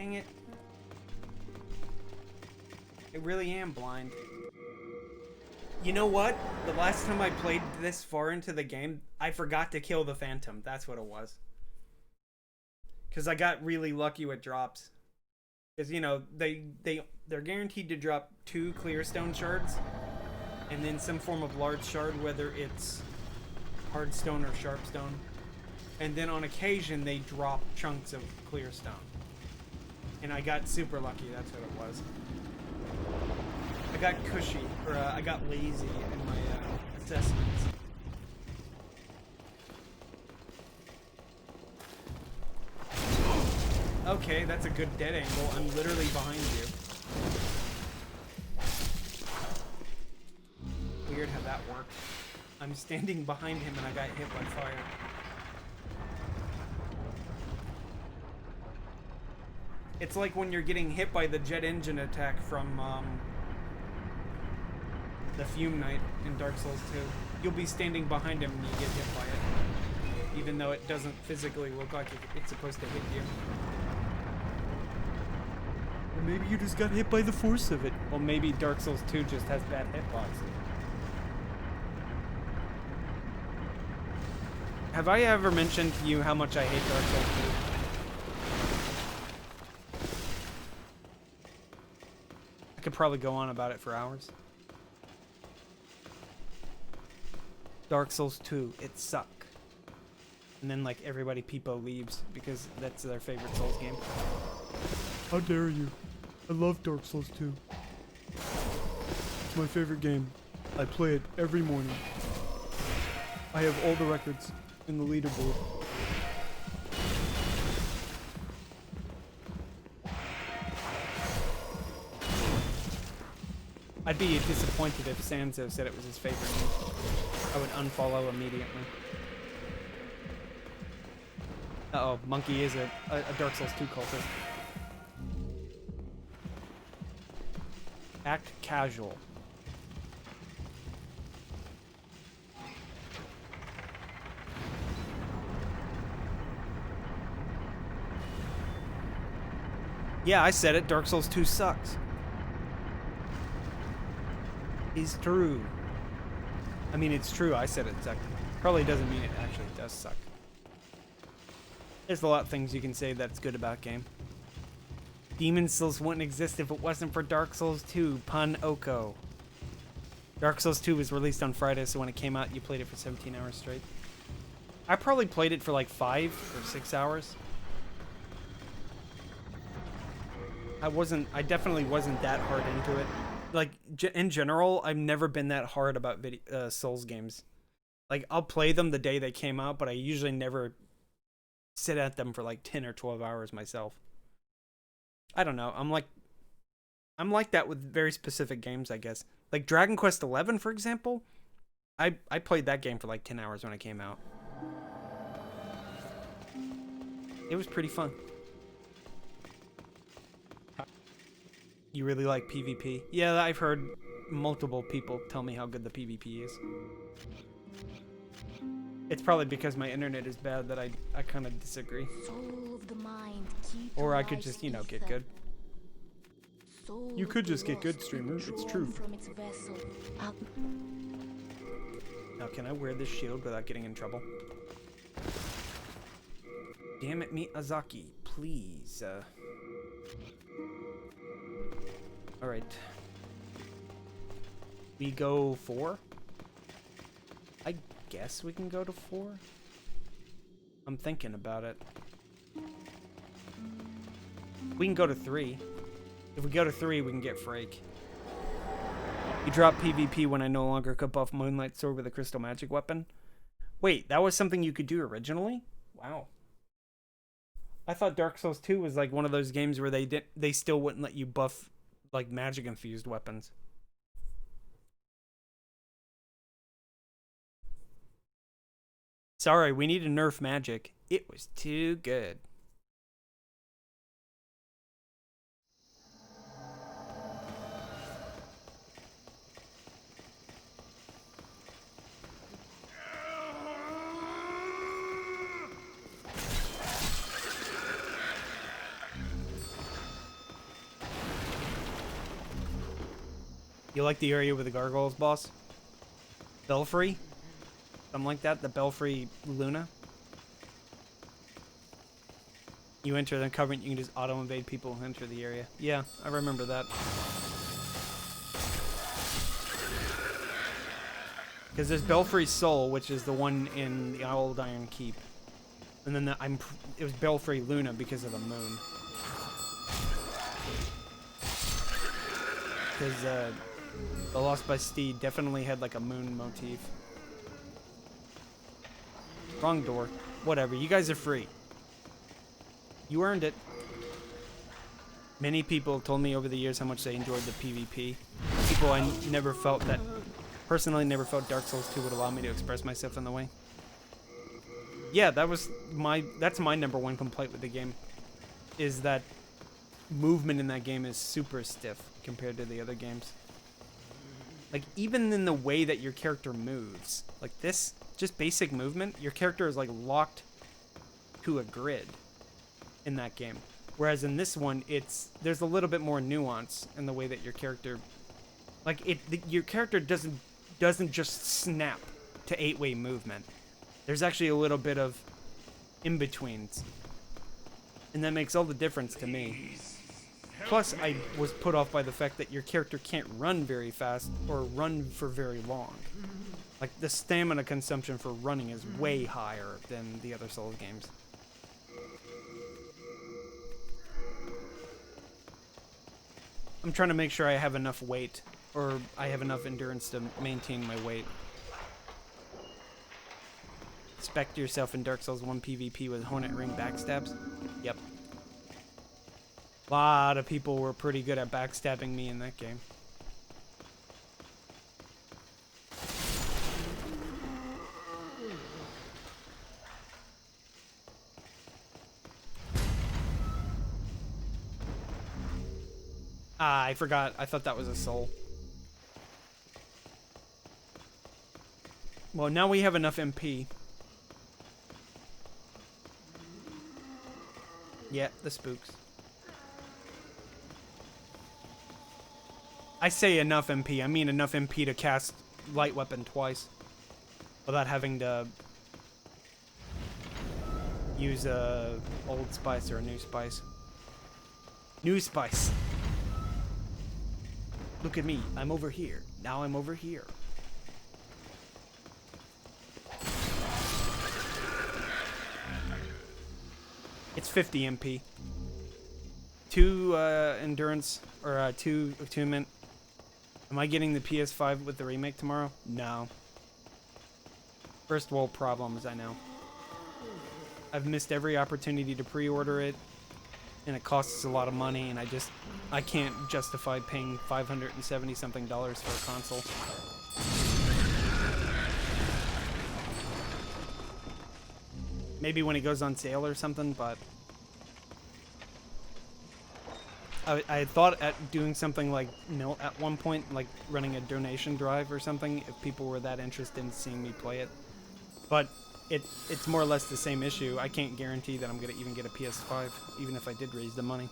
Dang it. I really am blind. You know what? The last time I played this far into the game, I forgot to kill the Phantom. That's what it was. Because I got really lucky with drops. Because, you know, they're guaranteed to drop 2 clear stone shards. And then some form of large shard, whether it's hard stone or sharp stone. And then on occasion, they drop chunks of clear stone. And I got super lucky, that's what it was. I got cushy, or I got lazy in my assessments. Okay, that's a good dead angle. I'm literally behind you. Weird how that worked. I'm standing behind him and I got hit by fire. It's like when you're getting hit by the jet engine attack from the Fume Knight in Dark Souls 2. You'll be standing behind him and you get hit by it. Even though it doesn't physically look like it's supposed to hit you. Or maybe you just got hit by the force of it. Well, maybe Dark Souls 2 just has bad hitboxes. Have I ever mentioned to you how much I hate Dark Souls 2? I could probably go on about it for hours. Dark Souls 2, it suck. And then like everybody peepo leaves because that's their favorite Souls game. How dare you? I love Dark Souls 2. It's my favorite game. I play it every morning. I have all the records in the leaderboard. I'd be disappointed if Sanzo said it was his favorite game. I would unfollow immediately. Uh-oh, Monkey is a Dark Souls 2 cultist. Act casual. Yeah, I said it. Dark Souls 2 sucks. It's true. I mean, it's true. I said it sucked. Probably doesn't mean it actually does suck. There's a lot of things you can say that's good about game. Demon Souls wouldn't exist if it wasn't for Dark Souls 2. Pun Oko. Dark Souls 2 was released on Friday, so when it came out, you played it for 17 hours straight. I probably played it for like 5 or 6 hours. I definitely wasn't that hard into it. Like, in general, I've never been that hard about Souls games. Like, I'll play them the day they came out, but I usually never sit at them for like 10 or 12 hours myself. I don't know. I'm like that with very specific games, I guess. Like Dragon Quest XI, for example. I played that game for like 10 hours when it came out. It was pretty fun. You really like PvP? Yeah, I've heard multiple people tell me how good the PvP is. It's probably because my internet is bad that I kind of disagree. Soul of the mind, Or I could just, you know, get good. You could just get good, streamer. It's true. Now, can I wear this shield without getting in trouble? Damn it, Miyazaki, please. Alright. We go 4? I guess we can go to 4? I'm thinking about it. We can go to 3. If we go to 3, we can get Frake. You drop PvP when I no longer could buff Moonlight Sword with a Crystal Magic weapon. Wait, that was something you could do originally? Wow. I thought Dark Souls 2 was like one of those games where they still wouldn't let you buff like magic infused weapons. Sorry, we need to nerf magic. It was too good. You like the area with the gargoyles, boss? Belfry? Something like that? The Belfry Luna? You enter the covenant, you can just auto-invade people who enter the area. Yeah, I remember that. Because there's Belfry Soul, which is the one in the Old Iron Keep. And then it was Belfry Luna because of the moon. Because the Lost by Steed definitely had like a moon motif. Wrong door. Whatever, you guys are free. You earned it. Many people told me over the years how much they enjoyed the PvP. People I never felt that... Personally, never felt Dark Souls 2 would allow me to express myself in the way. Yeah, that's my #1 complaint with the game. Is that movement in that game is super stiff compared to the other games. Like, even in the way that your character moves. Like this, just basic movement, your character is like locked to a grid in that game. Whereas in this one, there's a little bit more nuance in the way that your character... Like, your character doesn't just snap to 8-way movement. There's actually a little bit of in-betweens. And that makes all the difference to me. Plus, I was put off by the fact that your character can't run very fast or run for very long. Like, the stamina consumption for running is way higher than the other Souls games. I'm trying to make sure I have enough weight, or I have enough endurance to maintain my weight. Expect yourself in Dark Souls 1 PvP with Hornet Ring backstabs? Yep. A lot of people were pretty good at backstabbing me in that game. Ah, I forgot. I thought that was a soul. Well, now we have enough MP. Yeah, the spooks. I say enough MP. I mean enough MP to cast Light Weapon twice. Without having to use a old spice or a new spice. New spice. Look at me. I'm over here. Now I'm over here. It's 50 MP. 2 endurance, or 2 attunement. Am I getting the PS5 with the remake tomorrow? No. First world problems, I know. I've missed every opportunity to pre-order it, and it costs a lot of money, and I can't justify paying $570 something for a console. Maybe when it goes on sale or something, but I thought at doing something like, at one point, like running a donation drive or something, if people were that interested in seeing me play it. But it's more or less the same issue. I can't guarantee that I'm going to even get a PS5, even if I did raise the money.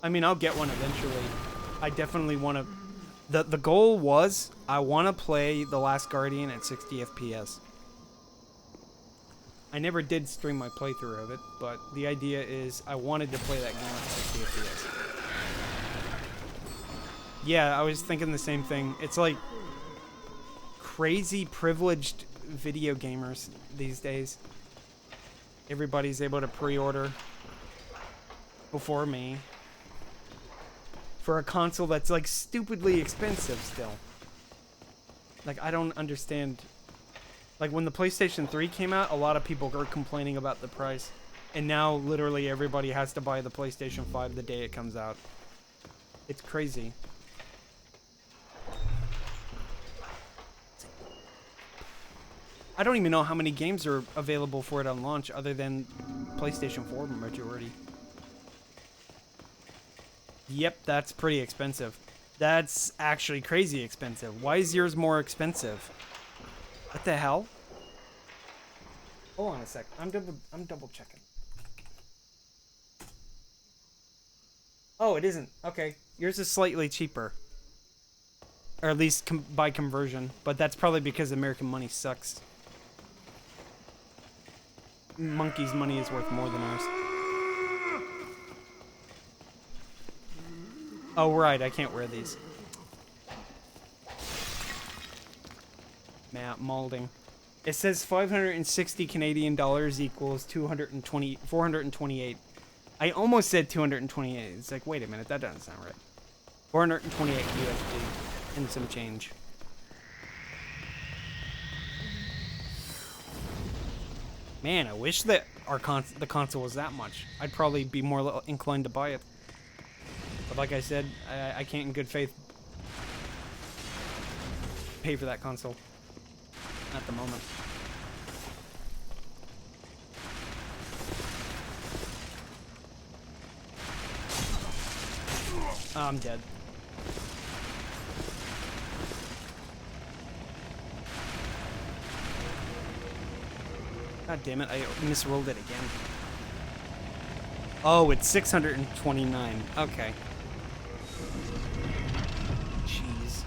I mean, I'll get one eventually. I definitely want to... The goal was, I want to play The Last Guardian at 60 FPS. I never did stream my playthrough of it, but the idea is I wanted to play that game at 60 FPS. Yeah, I was thinking the same thing. It's like crazy privileged video gamers these days. Everybody's able to pre-order before me for a console that's like stupidly expensive still. Like, I don't understand. Like, when the PlayStation 3 came out, a lot of people were complaining about the price. And now, literally, everybody has to buy the PlayStation 5 the day it comes out. It's crazy. I don't even know how many games are available for it on launch other than PlayStation 4 majority. Yep, that's pretty expensive. That's actually crazy expensive. Why is yours more expensive? What the hell? Hold on a sec. I'm double checking. Oh, it isn't. Okay. Yours is slightly cheaper. Or at least by conversion. But that's probably because American money sucks. Monkey's money is worth more than ours. Oh, right. I can't wear these. Matte molding. It says 560 Canadian dollars equals 428. I almost said 228. It's like, wait a minute, that doesn't sound right. 428 USD and some change. Man, I wish that the console was that much. I'd probably be more inclined to buy it. But like I said, I can't in good faith pay for that console at the moment. I'm dead. God damn it, I misrolled it again. Oh, it's 629. Okay. Jeez.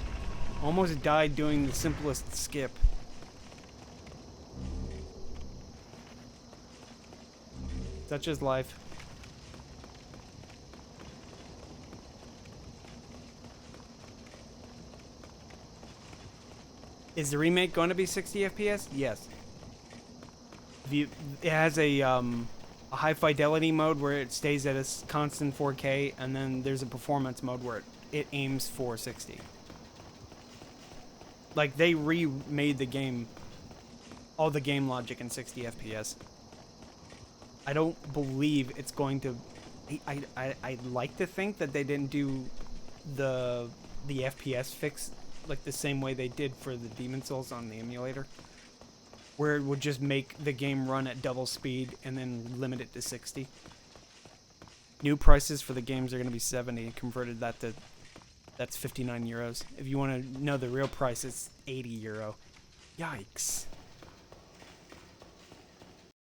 Almost died doing the simplest skip. Such is life. Is the remake going to be 60 FPS? Yes. It has a high fidelity mode where it stays at a constant 4K, and then there's a performance mode where it aims for 60. Like, they remade the game, all the game logic in 60 FPS. I don't believe it's going to... I'd like to think that they didn't do the FPS fix like the same way they did for the Demon Souls on the emulator, where it would just make the game run at double speed and then limit it to 60. New prices for the games are going to be 70. Converted that to... That's 59 euros. If you want to know the real price, it's 80 euro. Yikes.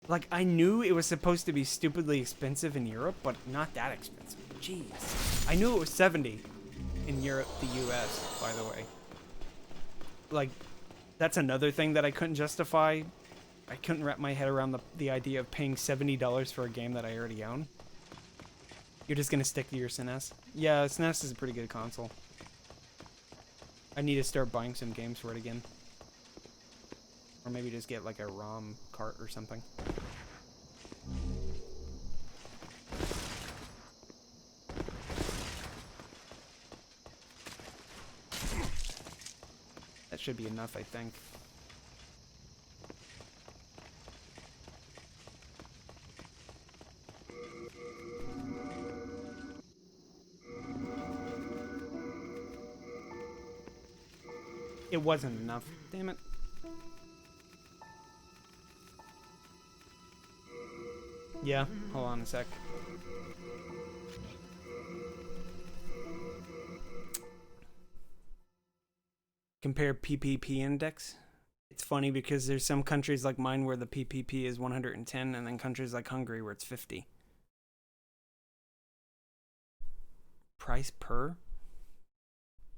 Like, I knew it was supposed to be stupidly expensive in Europe, but not that expensive. Jeez. I knew it was 70 in Europe, the US, by the way. Like, that's another thing that I couldn't justify. I couldn't wrap my head around the idea of paying $70 for a game that I already own. You're just gonna stick to your SNES? Yeah, SNES is a pretty good console. I need to start buying some games for it again. Or maybe just get like a ROM cart or something. That should be enough, I think. It wasn't enough. Damn it. Yeah, hold on a sec. Compare PPP index. It's funny because there's some countries like mine where the PPP is 110, and then countries like Hungary where it's 50. Price per?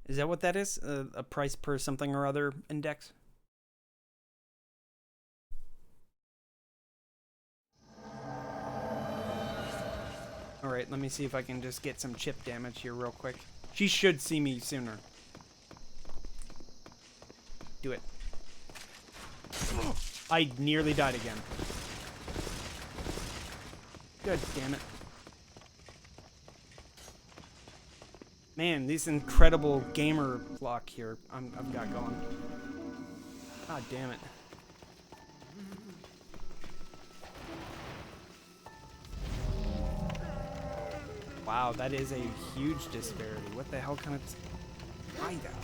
Is that what that is? A price per something or other index? Alright, let me see if I can just get some chip damage here real quick. She should see me sooner. Do it. I nearly died again. God damn it. Man, this incredible gamer block here I've got going. God damn it. Wow, that is a huge disparity. What the hell kind of... Why that?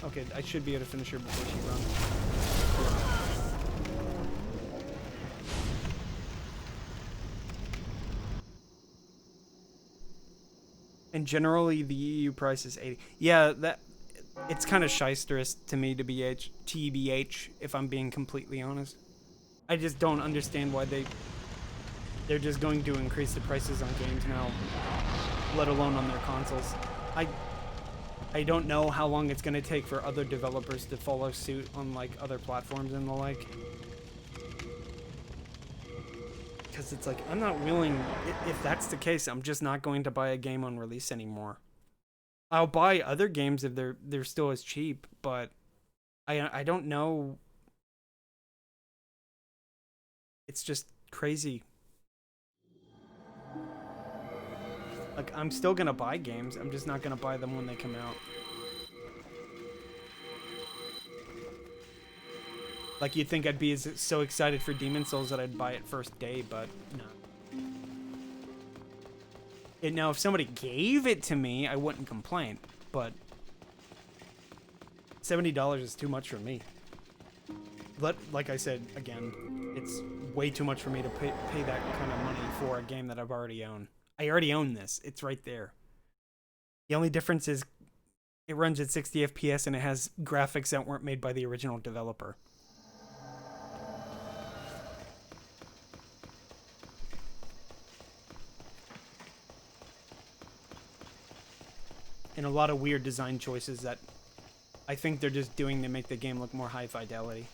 Okay, I should be able to finish her before she runs. And generally, the EU price is 80. Yeah, that... It's kind of shysterous to me to be TBH, if I'm being completely honest. I just don't understand why they... they're just going to increase the prices on games now, let alone on their consoles. I don't know how long it's going to take for other developers to follow suit on like other platforms and the like. Because it's like, I'm not willing, if that's the case, I'm just not going to buy a game on release anymore. I'll buy other games if they're still as cheap, but I don't know. It's just crazy. Like, I'm still gonna buy games, I'm just not gonna buy them when they come out. Like, you'd think I'd be so excited for Demon's Souls that I'd buy it first day, but no. Now, if somebody gave it to me, I wouldn't complain, but $70 is too much for me. Like I said, again, it's way too much for me to pay that kind of money for a game that I've already owned. I already own this. It's right there. The only difference is it runs at 60 FPS and it has graphics that weren't made by the original developer. And a lot of weird design choices that I think they're just doing to make the game look more high fidelity.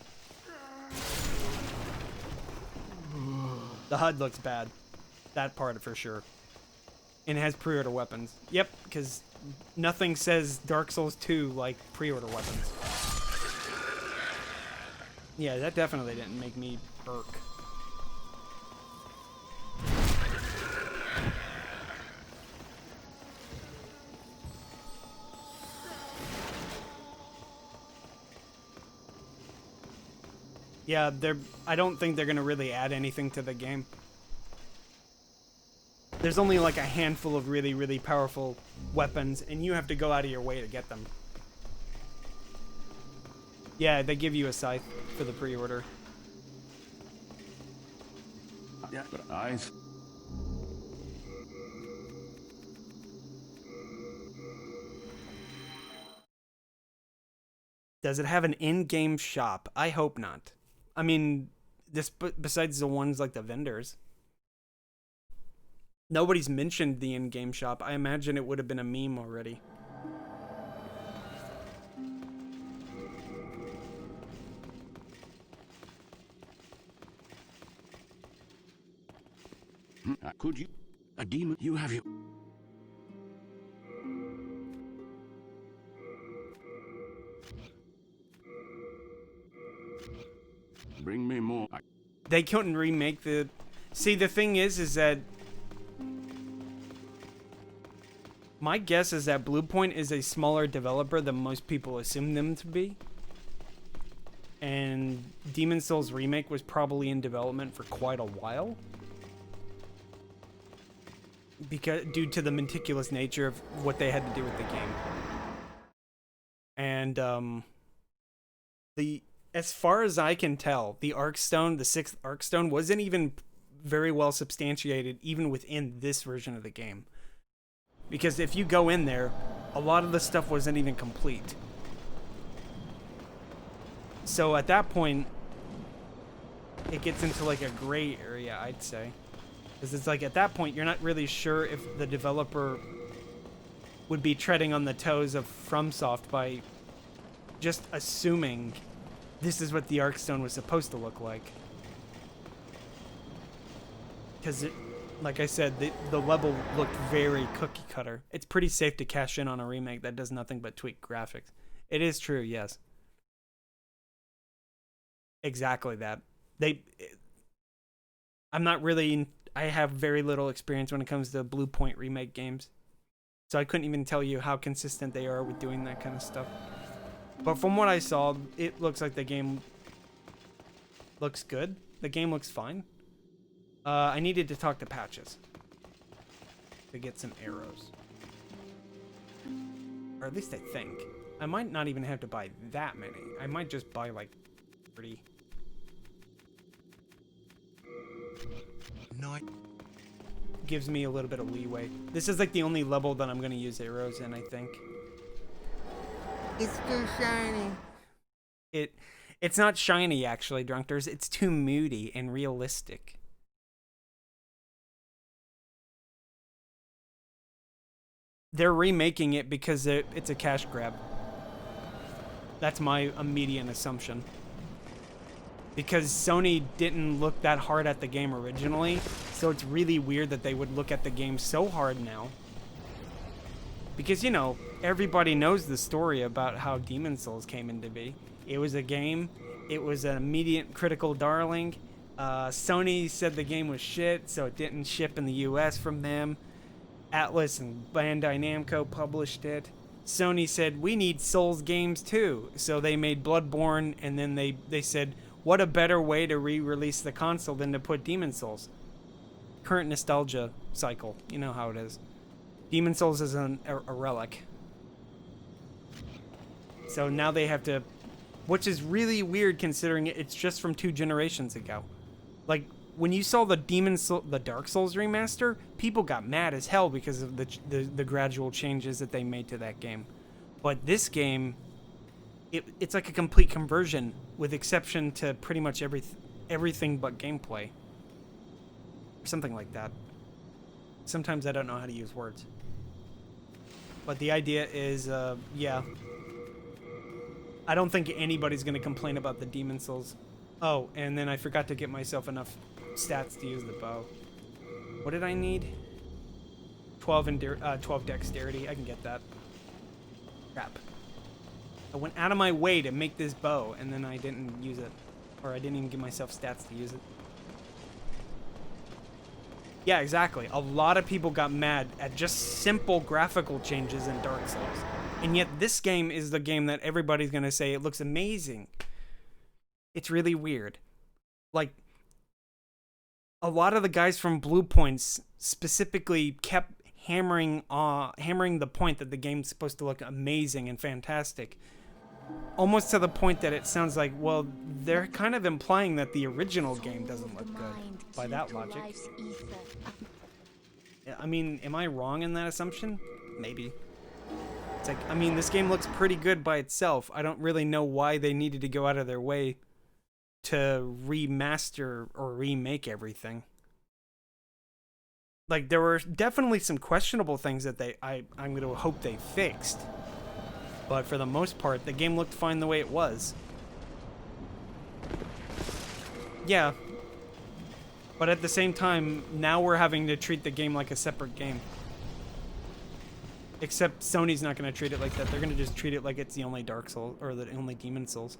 The HUD looks bad. That part for sure. And it has pre-order weapons. Yep, because nothing says Dark Souls 2 like pre-order weapons. Yeah, that definitely didn't make me irk. Yeah, I don't think they're gonna really add anything to the game. There's only like a handful of really, really powerful weapons, and you have to go out of your way to get them. Yeah, they give you a scythe for the pre-order. Yeah, but Does it have an in-game shop? I hope not. I mean, besides the ones like the vendors. Nobody's mentioned the in-game shop. I imagine it would have been a meme already. Could you? A demon? You have you. Bring me more. They couldn't remake the... See, the thing is that... My guess is that Bluepoint is a smaller developer than most people assume them to be. And Demon's Souls Remake was probably in development for quite a while. Due to the meticulous nature of what they had to do with the game. And, as far as I can tell, the Arkstone, the 6th Arkstone, wasn't even very well substantiated even within this version of the game. Because if you go in there, a lot of the stuff wasn't even complete. So at that point, it gets into like a gray area, I'd say. Because it's like at that point, you're not really sure if the developer would be treading on the toes of FromSoft by just assuming this is what the Arkstone was supposed to look like. Because like I said, the level looked very cookie cutter. It's pretty safe to cash in on a remake that does nothing but tweak graphics. It is true, yes. Exactly that. I'm not really... I have very little experience when it comes to Bluepoint remake games. So I couldn't even tell you how consistent they are with doing that kind of stuff. But from what I saw, it looks like the game looks good. The game looks fine. I needed to talk to Patches to get some arrows. Or at least I think. I might not even have to buy that many. I might just buy like 30. No. Gives me a little bit of leeway. This is like the only level that I'm going to use arrows in, I think. It's too shiny. It's not shiny, actually, Drunkters. It's too moody and realistic. they're remaking it because it's a cash grab. That's my immediate assumption. Because Sony didn't look that hard at the game originally, so it's really weird that they would look at the game so hard now. Because, you know, everybody knows the story about how Demon's Souls came into be. It was a game, it was an immediate critical darling. Sony said the game was shit, so it didn't ship in the US from them. Atlas and Bandai Namco published it. Sony said, we need Souls games too. So they made Bloodborne, and then they said, what a better way to re-release the console than to put Demon's Souls. Current nostalgia cycle. You know how it is. Demon's Souls is a relic. So now they have to... Which is really weird considering it's just from 2 generations ago. Like, when you saw the the Dark Souls remaster, people got mad as hell because of the gradual changes that they made to that game. But this game, it's like a complete conversion, with exception to pretty much everything but gameplay. Or something like that. Sometimes I don't know how to use words. But the idea is, yeah. I don't think anybody's going to complain about the Demon's Souls. Oh, and then I forgot to get myself enough stats to use the bow. What did I need? 12 dexterity. I can get that. Crap. I went out of my way to make this bow, and then I didn't use it. Or I didn't even give myself stats to use it. Yeah, exactly. A lot of people got mad at just simple graphical changes in Dark Souls. And yet this game is the game that everybody's going to say it looks amazing. It's really weird. Like, a lot of the guys from Blue Points specifically kept hammering the point that the game's supposed to look amazing and fantastic. Almost to the point that it sounds like, well, they're kind of implying that the original game doesn't look good by that logic. I mean, am I wrong in that assumption? Maybe. It's like, I mean, this game looks pretty good by itself. I don't really know why they needed to go out of their way to remaster or remake everything. Like, there were definitely some questionable things that I'm going to hope they fixed. But for the most part, the game looked fine the way it was. Yeah. But at the same time, now we're having to treat the game like a separate game. Except Sony's not going to treat it like that. They're going to just treat it like it's the only Dark Souls, or the only Demon's Souls.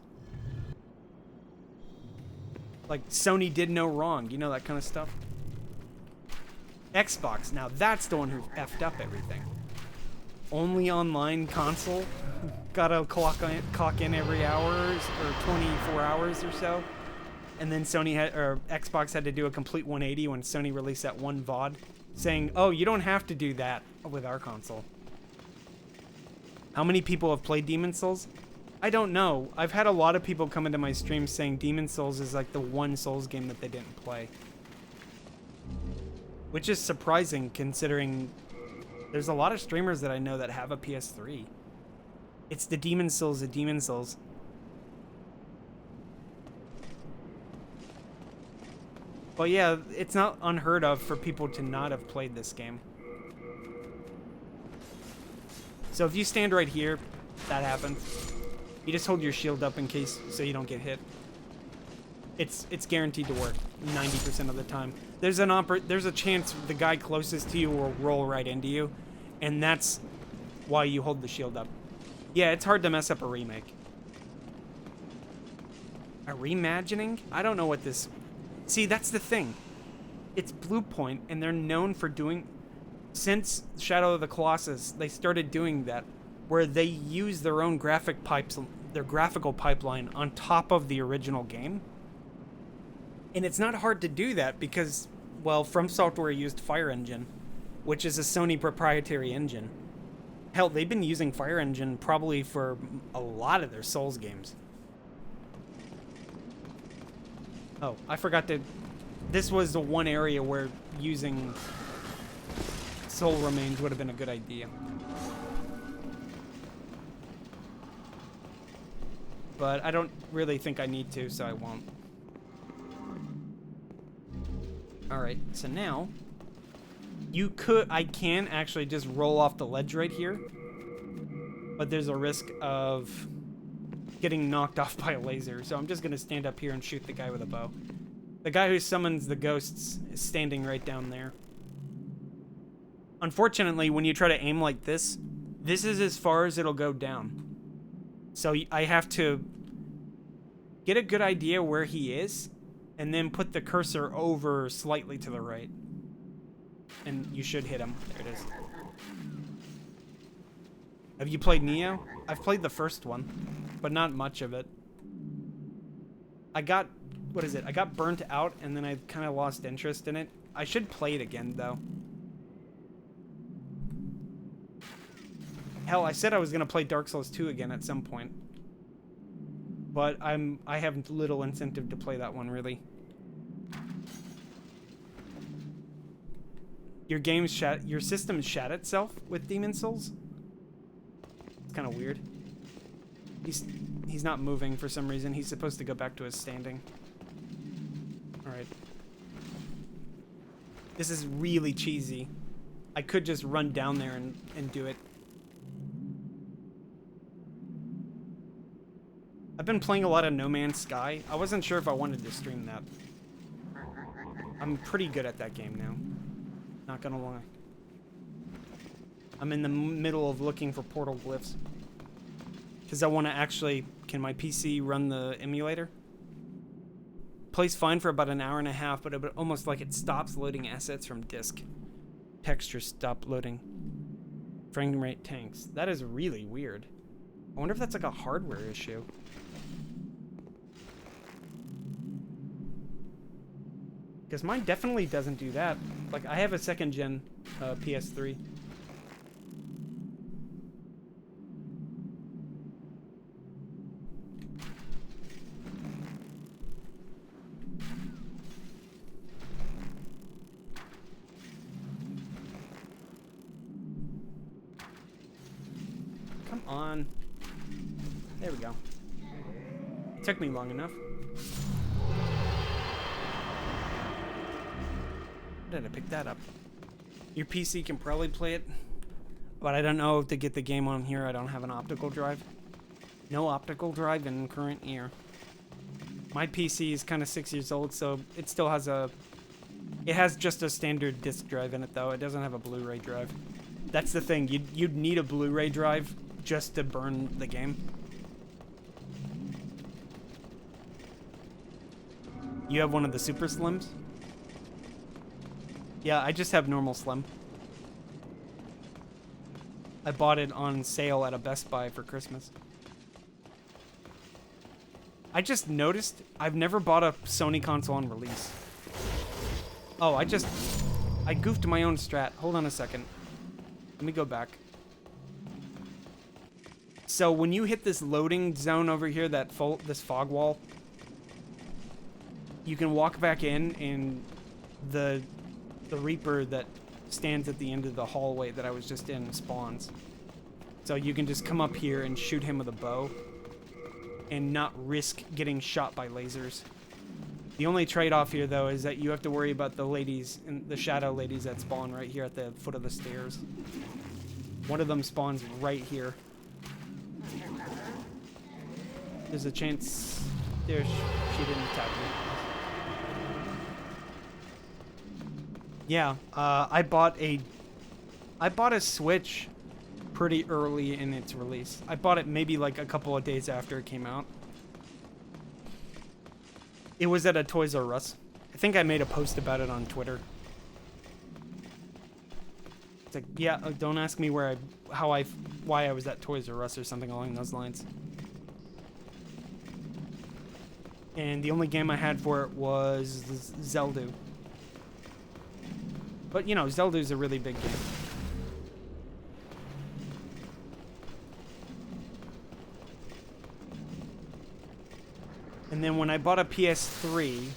Like, Sony did no wrong. You know, that kind of stuff. Xbox, now that's the one who effed up everything. Only online console. Gotta clock in every hour or 24 hours or so. And then Xbox had to do a complete 180 when Sony released that one VOD saying, oh, you don't have to do that with our console. How many people have played Demon's Souls? I don't know. I've had a lot of people come into my stream saying Demon's Souls is like the one Souls game that they didn't play. Which is surprising considering there's a lot of streamers that I know that have a PS3. It's the Demon's Souls of Demon's Souls. But yeah, it's not unheard of for people to not have played this game. So if you stand right here, that happens. You just hold your shield up in case so you don't get hit. It's guaranteed to work 90% of the time. There's a chance the guy closest to you will roll right into you, and that's why you hold the shield up. Yeah, it's hard to mess up a remake. A reimagining? I don't know what this... See, that's the thing. It's Blue Point, and they're known for doing... Since Shadow of the Colossus, they started doing that, where they use their own their graphical pipeline on top of the original game. And it's not hard to do that because, well, From Software used Fire Engine, which is a Sony proprietary engine. Hell, they've been using Fire Engine probably for a lot of their Souls games. Oh, I forgot to... This was the one area where using Soul Remains would have been a good idea. But I don't really think I need to, so I won't. Alright, so now... I can actually just roll off the ledge right here, but there's a risk of getting knocked off by a laser, so I'm just gonna stand up here and shoot the guy with a bow. The guy who summons the ghosts is standing right down there. Unfortunately, when you try to aim like this is as far as it'll go down. So I have to get a good idea where he is, and then put the cursor over slightly to the right. And you should hit him. There it is. Have you played Neo? I've played the first one, but not much of it. I got burnt out, and then I kind of lost interest in it. I should play it again, though. Hell, I said I was gonna play Dark Souls 2 again at some point. But I have little incentive to play that one, really. Your system shat itself with Demon Souls? It's kind of weird. He's not moving for some reason. He's supposed to go back to his standing. Alright. This is really cheesy. I could just run down there and do it. I've been playing a lot of No Man's Sky. I wasn't sure if I wanted to stream that. I'm pretty good at that game now. Not gonna lie. I'm in the middle of looking for portal glyphs. Because I want to actually... Can my PC run the emulator? Plays fine for about an hour and a half, but it almost like it stops loading assets from disk. Textures stop loading. Frame rate tanks. That is really weird. I wonder if that's like a hardware issue. Because mine definitely doesn't do that. Like, I have a second gen PS3. Come on. There we go. It took me long enough. How did I pick that up? Your PC can probably play it, but I don't know if to get the game on here I don't have an optical drive. No optical drive in current year. My PC is kind of 6 years old, so it still has it has just a standard disk drive in it though. It doesn't have a Blu-ray drive. That's the thing, you'd need a Blu-ray drive just to burn the game. You have one of the Super Slims? Yeah, I just have normal Slim. I bought it on sale at a Best Buy for Christmas. I just noticed I've never bought a Sony console on release. Oh, I goofed my own strat. Hold on a second. Let me go back. So when you hit this loading zone over here, this fog wall, you can walk back in and the Reaper that stands at the end of the hallway that I was just in spawns. So you can just come up here and shoot him with a bow and not risk getting shot by lasers. The only trade-off here, though, is that you have to worry about the ladies, and the shadow ladies that spawn right here at the foot of the stairs. One of them spawns right here. There's a chance... There, she didn't attack me. Yeah, I bought a Switch pretty early in its release. I bought it maybe like a couple of days after it came out. It was at a Toys R Us. I think I made a post about it on Twitter. It's like, yeah, don't ask me why I was at Toys R Us or something along those lines. And the only game I had for it was Zelda. But, you know, Zelda's a really big game. And then when I bought a PS3,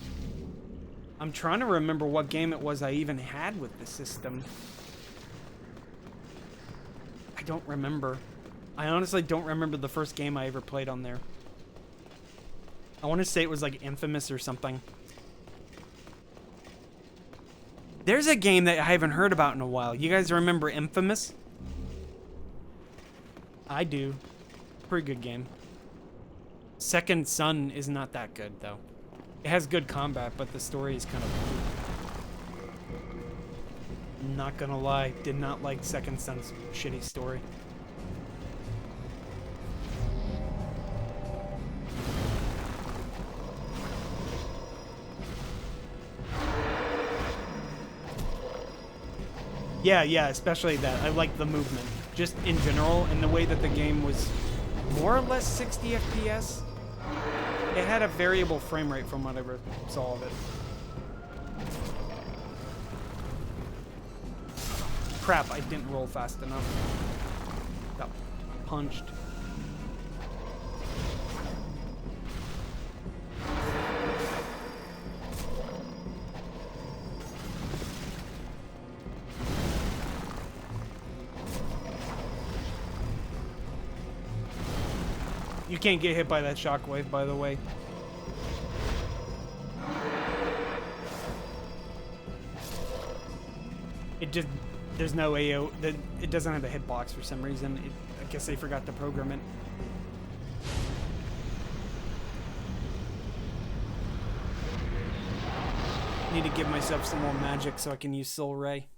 I'm trying to remember what game it was I even had with the system. I don't remember. I honestly don't remember the first game I ever played on there. I want to say it was like Infamous or something. There's a game that I haven't heard about in a while. You guys remember Infamous? I do. Pretty good game. Second Son is not that good, though. It has good combat, but the story is kind of weak. Not gonna lie, did not like Second Son's shitty story. Yeah, especially that. I like the movement. Just in general, and the way that the game was more or less 60 FPS. It had a variable frame rate from what I ever saw of it. Crap, I didn't roll fast enough. Got punched. You can't get hit by that shockwave, by the way. It just, there's no AO, it doesn't have a hitbox for some reason. I guess they forgot to program it. Need to give myself some more magic so I can use Soul Ray.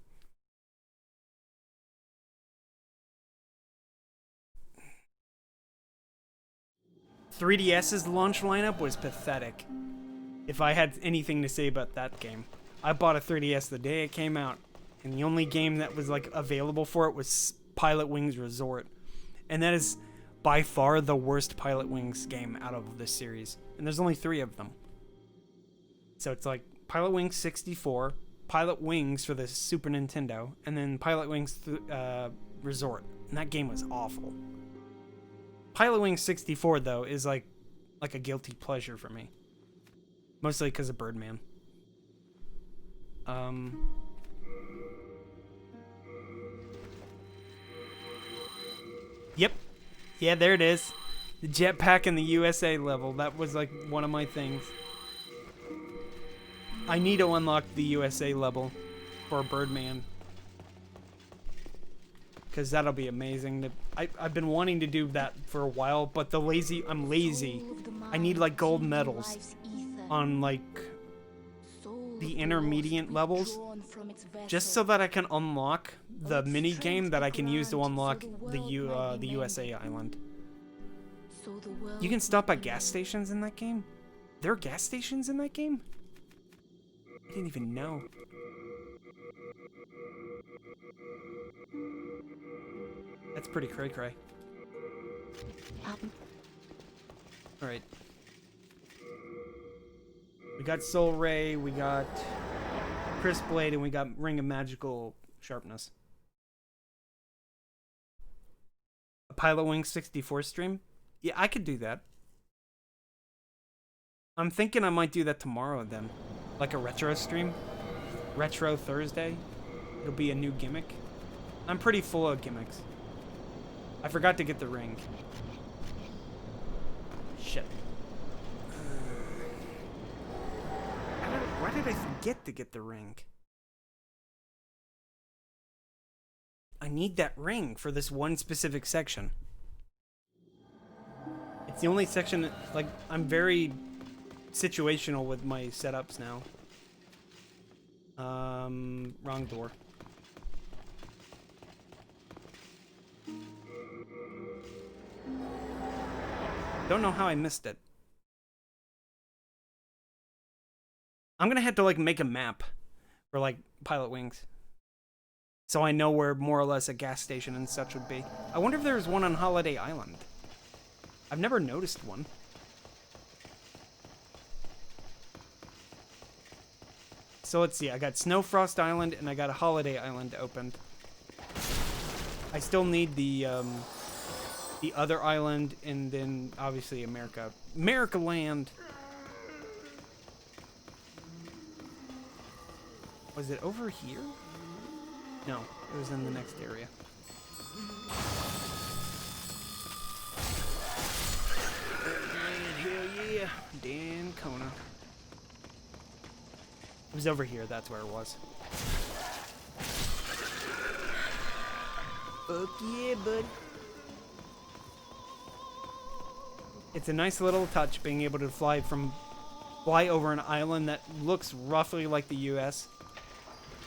.3DS's launch lineup was pathetic. If I had anything to say about that game. I bought a 3DS the day it came out, and the only game that was like available for it was Pilot Wings Resort. And that is by far the worst Pilot Wings game out of this series. And there's only 3 of them. So it's like Pilot Wings 64, Pilot Wings for the Super Nintendo, and then Pilot Wings Resort. And that game was awful. Pilot Wings 64, though, is like a guilty pleasure for me. Mostly because of Birdman. Yep. Yeah, there it is. The jetpack in the USA level. That was like one of my things. I need to unlock the USA level for Birdman. Because that'll be amazing. I've been wanting to do that for a while, but I'm lazy. I need like gold medals on like the intermediate levels, just so that I can unlock the mini game that I can use to unlock the USA island. You can stop at gas stations in that game? There are gas stations in that game? I didn't even know. That's pretty cray-cray. Alright. We got Soul Ray, we got Crisp Blade, and we got Ring of Magical Sharpness. A Pilot Wings 64 stream? Yeah, I could do that. I'm thinking I might do that tomorrow then. Like a retro stream. Retro Thursday. It'll be a new gimmick. I'm pretty full of gimmicks. I forgot to get the ring. Shit. Why did I forget to get the ring? I need that ring for this one specific section. It's the only section that, like, I'm very situational with my setups now. Wrong door. Don't know how I missed it. I'm gonna have to like make a map for like Pilot Wings, so I know where more or less a gas station and such would be. I wonder if there's one on Holiday Island. I've never noticed one. So let's see, I got Snowfrost Island and I got a Holiday Island opened. I still need the other island, and then obviously America Land. Was it over here? No, it was in the next area. Hell yeah, Dan Kona. It was over here, that's where it was. Fuck yeah, bud. It's a nice little touch being able to fly over an island that looks roughly like the U.S.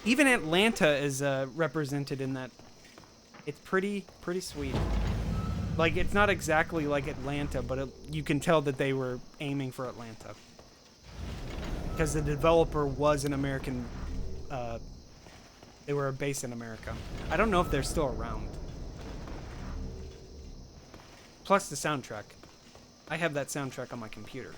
Even Atlanta is represented in that. It's pretty sweet. Like, it's not exactly like Atlanta, but you can tell that they were aiming for Atlanta. Because the developer was an American, they were based in America. I don't know if they're still around. Plus the soundtrack. I have that soundtrack on my computer.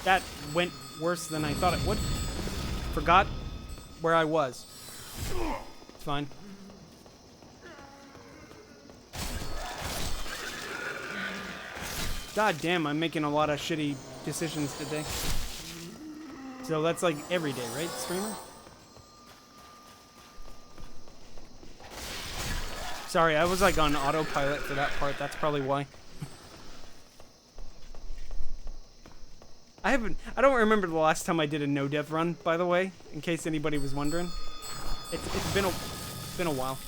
That went worse than I thought it would. Forgot where I was. It's fine. God damn, I'm making a lot of shitty decisions today. So that's like every day, right, streamer? Sorry, I was like on autopilot for that part. That's probably why. I don't remember the last time I did a no-dev run, by the way, in case anybody was wondering. It's been a while.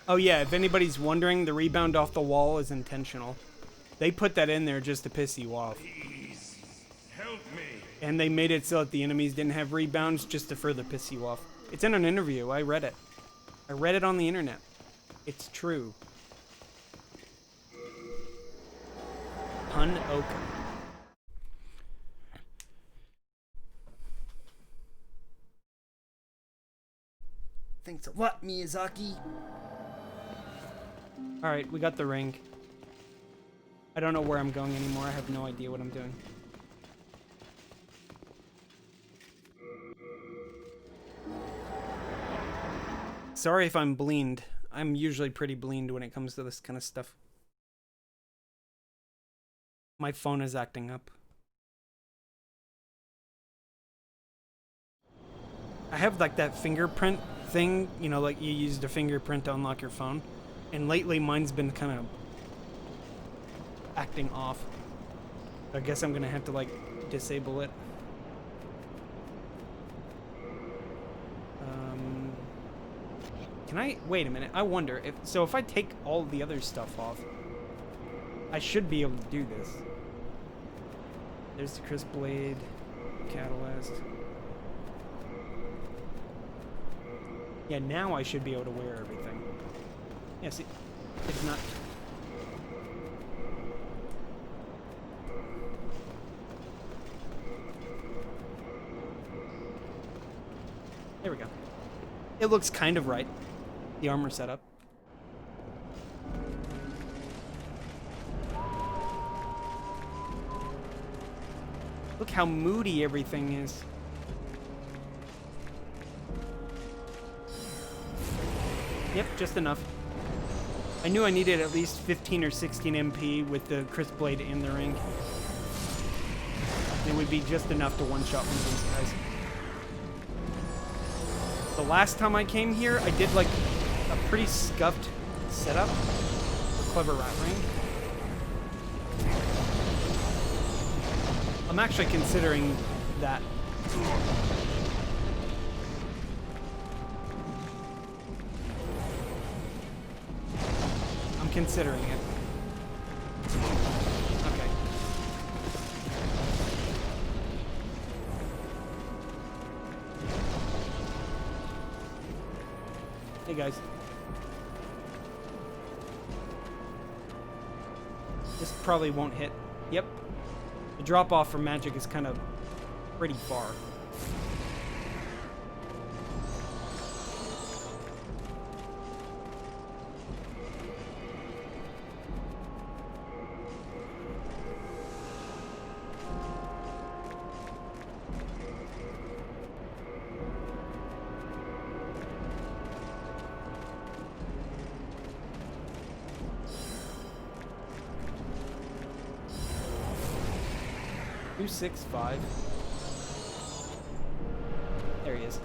Oh yeah, if anybody's wondering, the rebound off the wall is intentional. They put that in there just to piss you off. Please, help me. And they made it so that the enemies didn't have rebounds just to further piss you off. It's in an interview, I read it. I read it on the internet. It's true. Pun Oka. Thanks a lot, Miyazaki. Alright, we got the ring. I don't know where I'm going anymore. I have no idea what I'm doing. Sorry if I'm bleed. I'm usually pretty bleed when it comes to this kind of stuff. My phone is acting up. I have like that fingerprint thing, you know, like you used a fingerprint to unlock your phone. And lately mine's been kind of acting off. I guess I'm gonna have to like disable it. Can I wait a minute? I wonder if I take all the other stuff off, I should be able to do this. There's the crisp blade, catalyst. Yeah, now I should be able to wear everything. Yeah, see, it's not. There we go. It looks kind of right. The armor setup. Look how moody everything is. Yep, just enough. I knew I needed at least 15 or 16 MP with the crisp blade in the ring. It would be just enough to one-shot one of these guys. The last time I came here, I did like a pretty scuffed setup. A clever rat ring. I'm actually considering that. I'm considering it. Okay. Hey guys. This probably won't hit. Yep. The drop off for magic is kind of pretty far. 265. There he is.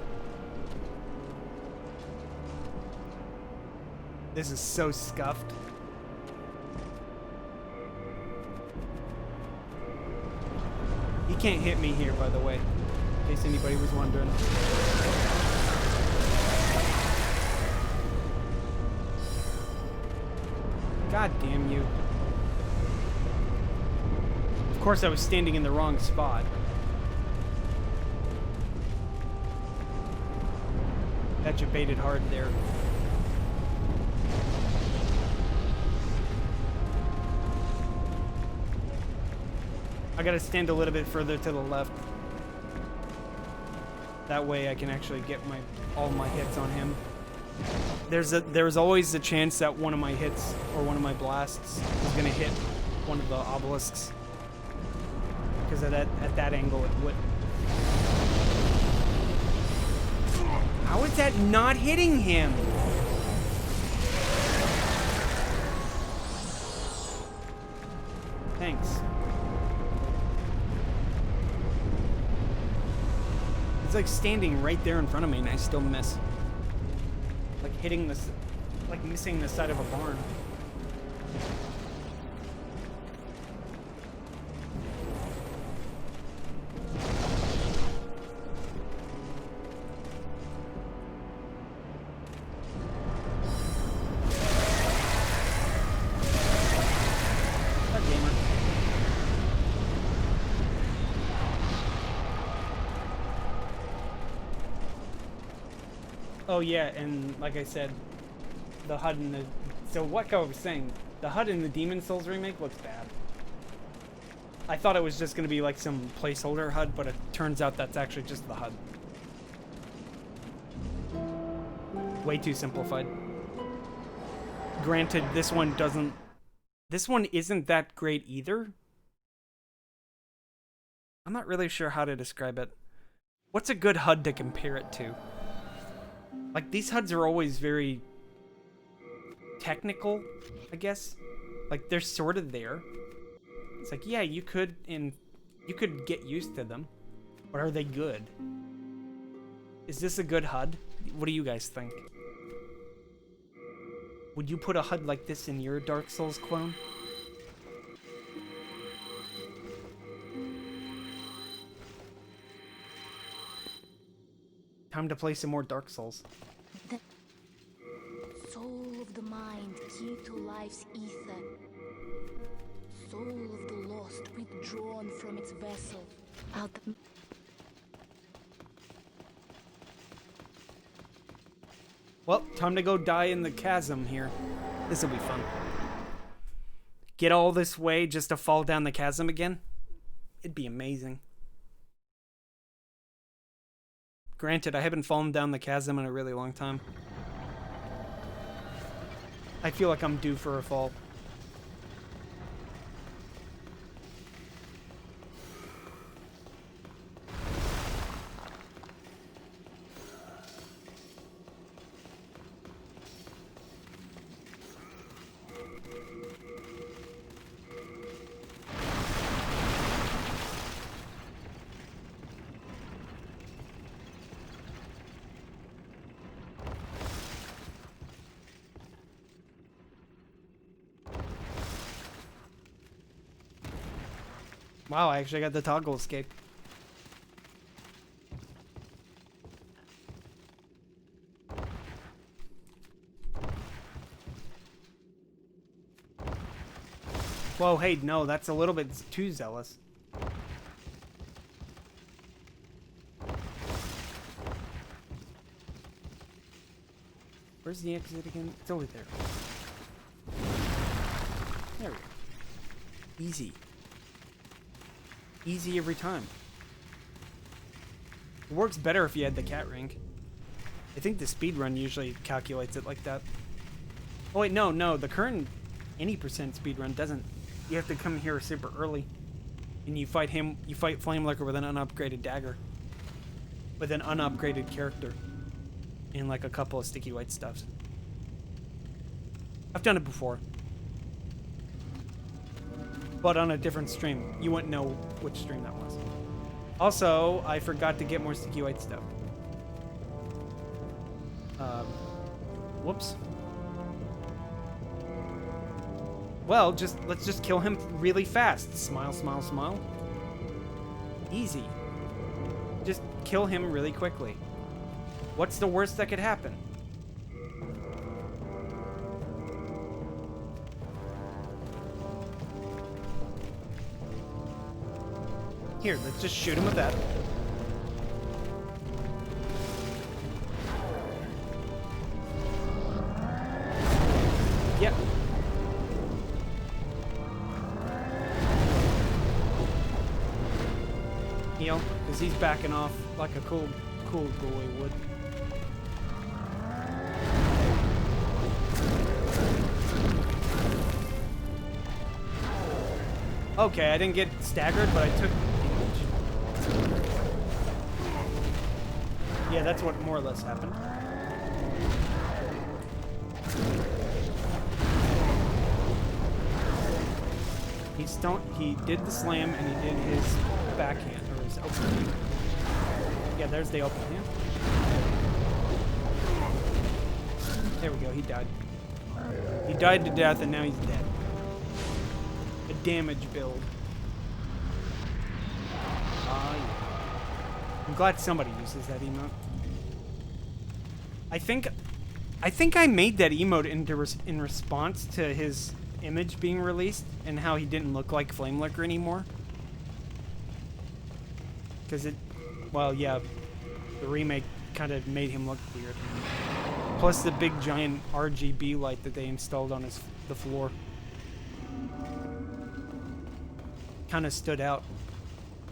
This is so scuffed. He can't hit me here, by the way, in case anybody was wondering. God damn you. Of course I was standing in the wrong spot. That you baited hard there. I gotta stand a little bit further to the left. That way I can actually get all my hits on him. There's always a chance that one of my hits or one of my blasts is gonna hit one of the obelisks. Because at that angle it would. How is that not hitting him? Thanks. He's like standing right there in front of me and I still miss. Like hitting this, like missing the side of a barn. Oh yeah, and like I said, the HUD in the... So what I was saying, the HUD in the Demon Souls remake looks bad. I thought it was just going to be like some placeholder HUD, but it turns out that's actually just the HUD. Way too simplified. Granted, this one doesn't... This one isn't that great either. I'm not really sure how to describe it. What's a good HUD to compare it to? Like, these HUDs are always very technical, I guess. Like, they're sort of there. It's like, yeah, you could get used to them. But are they good? Is this a good HUD? What do you guys think? Would you put a HUD like this in your Dark Souls clone? Time to play some more Dark Souls. The soul of the mind, key to life's ether. Soul of the lost, withdrawn from its vessel. Out the... Well, time to go die in the chasm here. This'll be fun. Get all this way just to fall down the chasm again? It'd be amazing. Granted, I haven't fallen down the chasm in a really long time. I feel like I'm due for a fall. Wow, I actually got the toggle escape. Whoa, hey, no, that's a little bit too zealous. Where's the exit again? It's over there. There we go. Easy. Easy every time. It works better if you had the cat ring. I think the speedrun usually calculates it like that. Oh wait, no, the current any percent speedrun doesn't. You have to come here super early. And you fight Flame Lurker with an unupgraded dagger. With an unupgraded character. And like a couple of sticky white stuffs. I've done it before. but on a different stream. You wouldn't know which stream that was. Also, I forgot to get more sticky white stuff. Whoops. Well, let's just kill him really fast. Smile, smile, smile. Easy. Just kill him really quickly. What's the worst that could happen? Here, let's just shoot him with that. Yep. Heal, because he's backing off like a cool boy would. Okay, I didn't get staggered, but I took damage. Yeah, that's what more or less happened. He did the slam and he did his backhand, or his open hand. Yeah, there's the open hand. There we go, he died. He died to death and now he's dead. A damage build. Yeah. I'm glad somebody uses that emote. I think I made that emote in response to his image being released and how he didn't look like Flame Lurker anymore. Because well, yeah, the remake kind of made him look weird. Plus the big giant RGB light that they installed on the floor kind of stood out.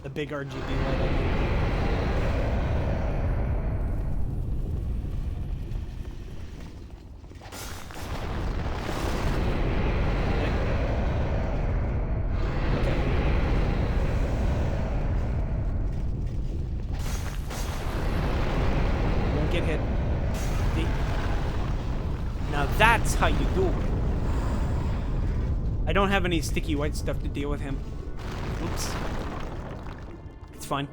The big RGB light. I mean. That's how you do it. I don't have any sticky white stuff to deal with him. Oops. It's fine.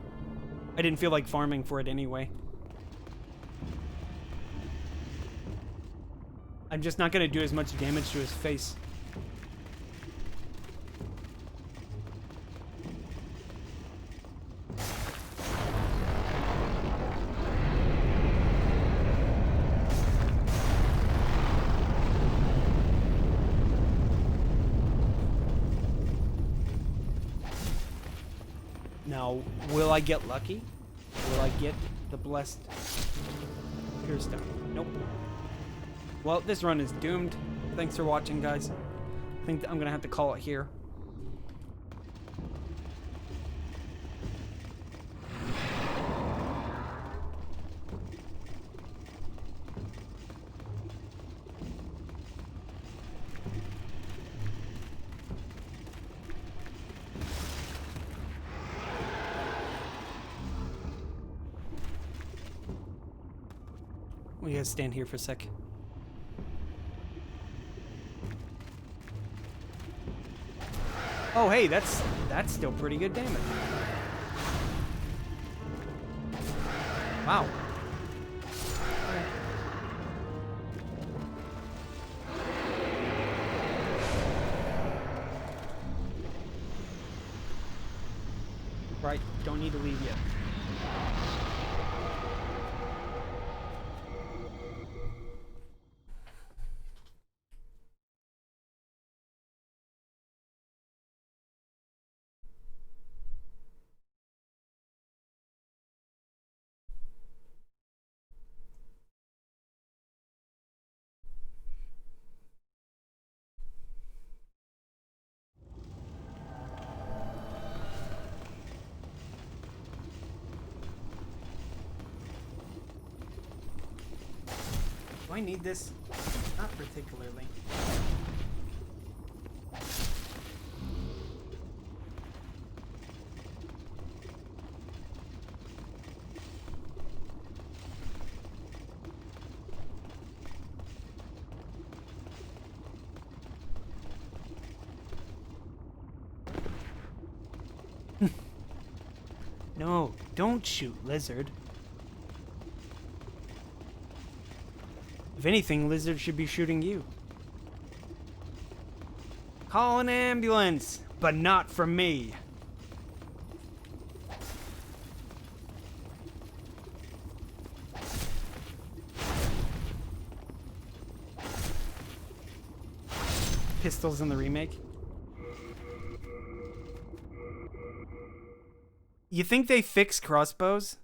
I didn't feel like farming for it anyway. I'm just not gonna do as much damage to his face. Now, will I get lucky? Will I get the blessed Pure Stone? Nope. Well, this run is doomed. Thanks for watching, guys. I think I'm gonna have to call it here. We gotta stand here for a sec. Oh, hey, that's still pretty good damage. Wow. Right, don't need to leave yet. Do I need this? Not particularly. No, don't shoot Lizard. If anything, Lizard should be shooting you. Call an ambulance, but not from me. Pistols in the remake. You think they fixed crossbows?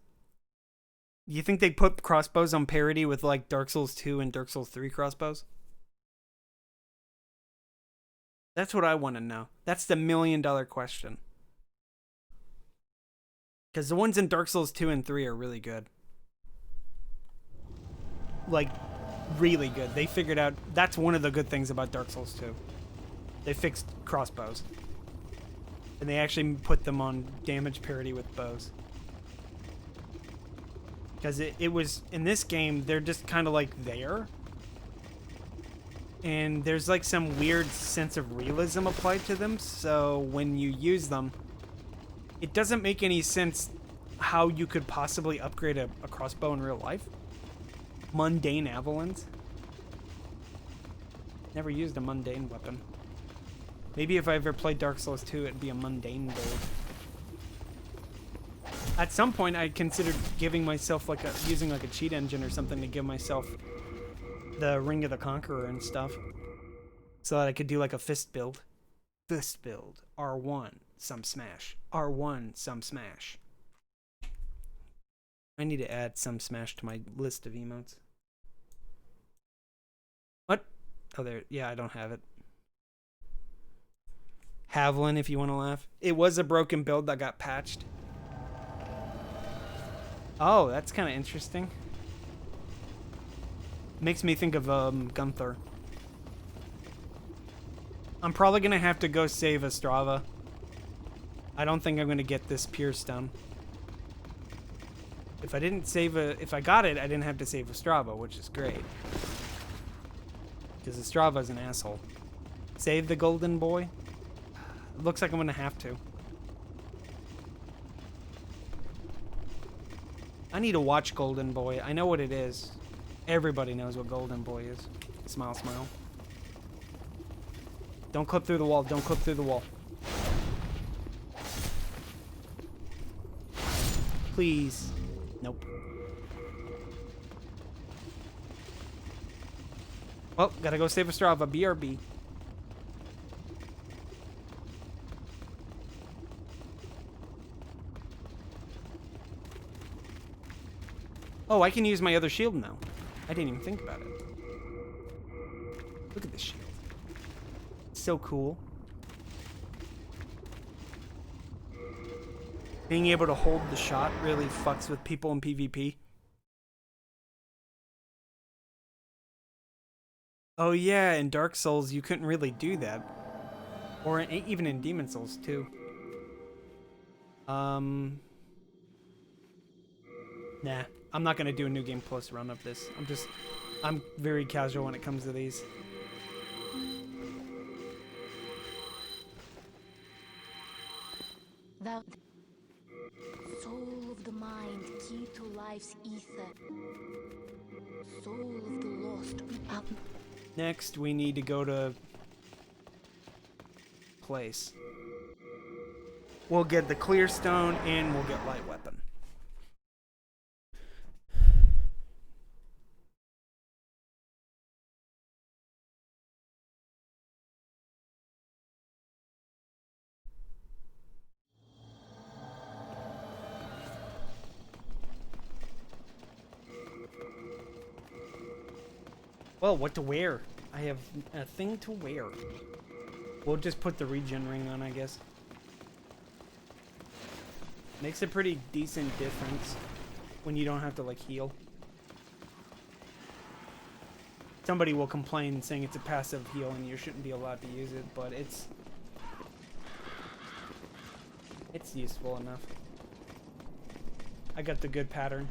You think they put crossbows on parity with like Dark Souls 2 and Dark Souls 3 crossbows? That's what I want to know. That's the $1 million question. Because the ones in Dark Souls 2 and 3 are really good. Like, really good. They figured out... That's one of the good things about Dark Souls 2. They fixed crossbows. And they actually put them on damage parity with bows. Because it was... In this game, they're just kind of like there. And there's like some weird sense of realism applied to them. So when you use them, it doesn't make any sense how you could possibly upgrade a crossbow in real life. Mundane javelins. Never used a mundane weapon. Maybe if I ever played Dark Souls 2, it'd be a mundane build. At some point, I considered giving myself like using like a cheat engine or something to give myself the Ring of the Conqueror and stuff, so that I could do like a fist build. Fist build. R1, some smash. R1, some smash. I need to add some smash to my list of emotes. What? Oh, there. Yeah, I don't have it. Javelin, if you want to laugh. It was a broken build that got patched. Oh, that's kind of interesting. Makes me think of Gunther. I'm probably gonna have to go save Ostrava. I don't think I'm gonna get this Pierce done. If I didn't save if I got it, I didn't have to save Ostrava, which is great. Because Ostrava's an asshole. Save the golden boy? It looks like I'm gonna have to. I need to watch Golden Boy. I know what it is. Everybody knows what Golden Boy is. Smile, smile. Don't clip through the wall. Don't clip through the wall. Please. Nope. Well, gotta go save Ostrava. BRB. Oh, I can use my other shield now. I didn't even think about it. Look at this shield. It's so cool. Being able to hold the shot really fucks with people in PvP. Oh yeah, in Dark Souls you couldn't really do that. Or even in Demon Souls too. Nah, I'm not gonna do a New Game Plus run of this. I'm very casual when it comes to these. Thou soul of the mind, key to life's ether. Soul of the lost. Next, we need to go to place. We'll get the clear stone and we'll get light weapon. Well, what to wear? I have a thing to wear. We'll just put the regen ring on, I guess. Makes a pretty decent difference when you don't have to, like, heal. Somebody will complain saying it's a passive heal and you shouldn't be allowed to use it, but it's useful enough. I got the good pattern.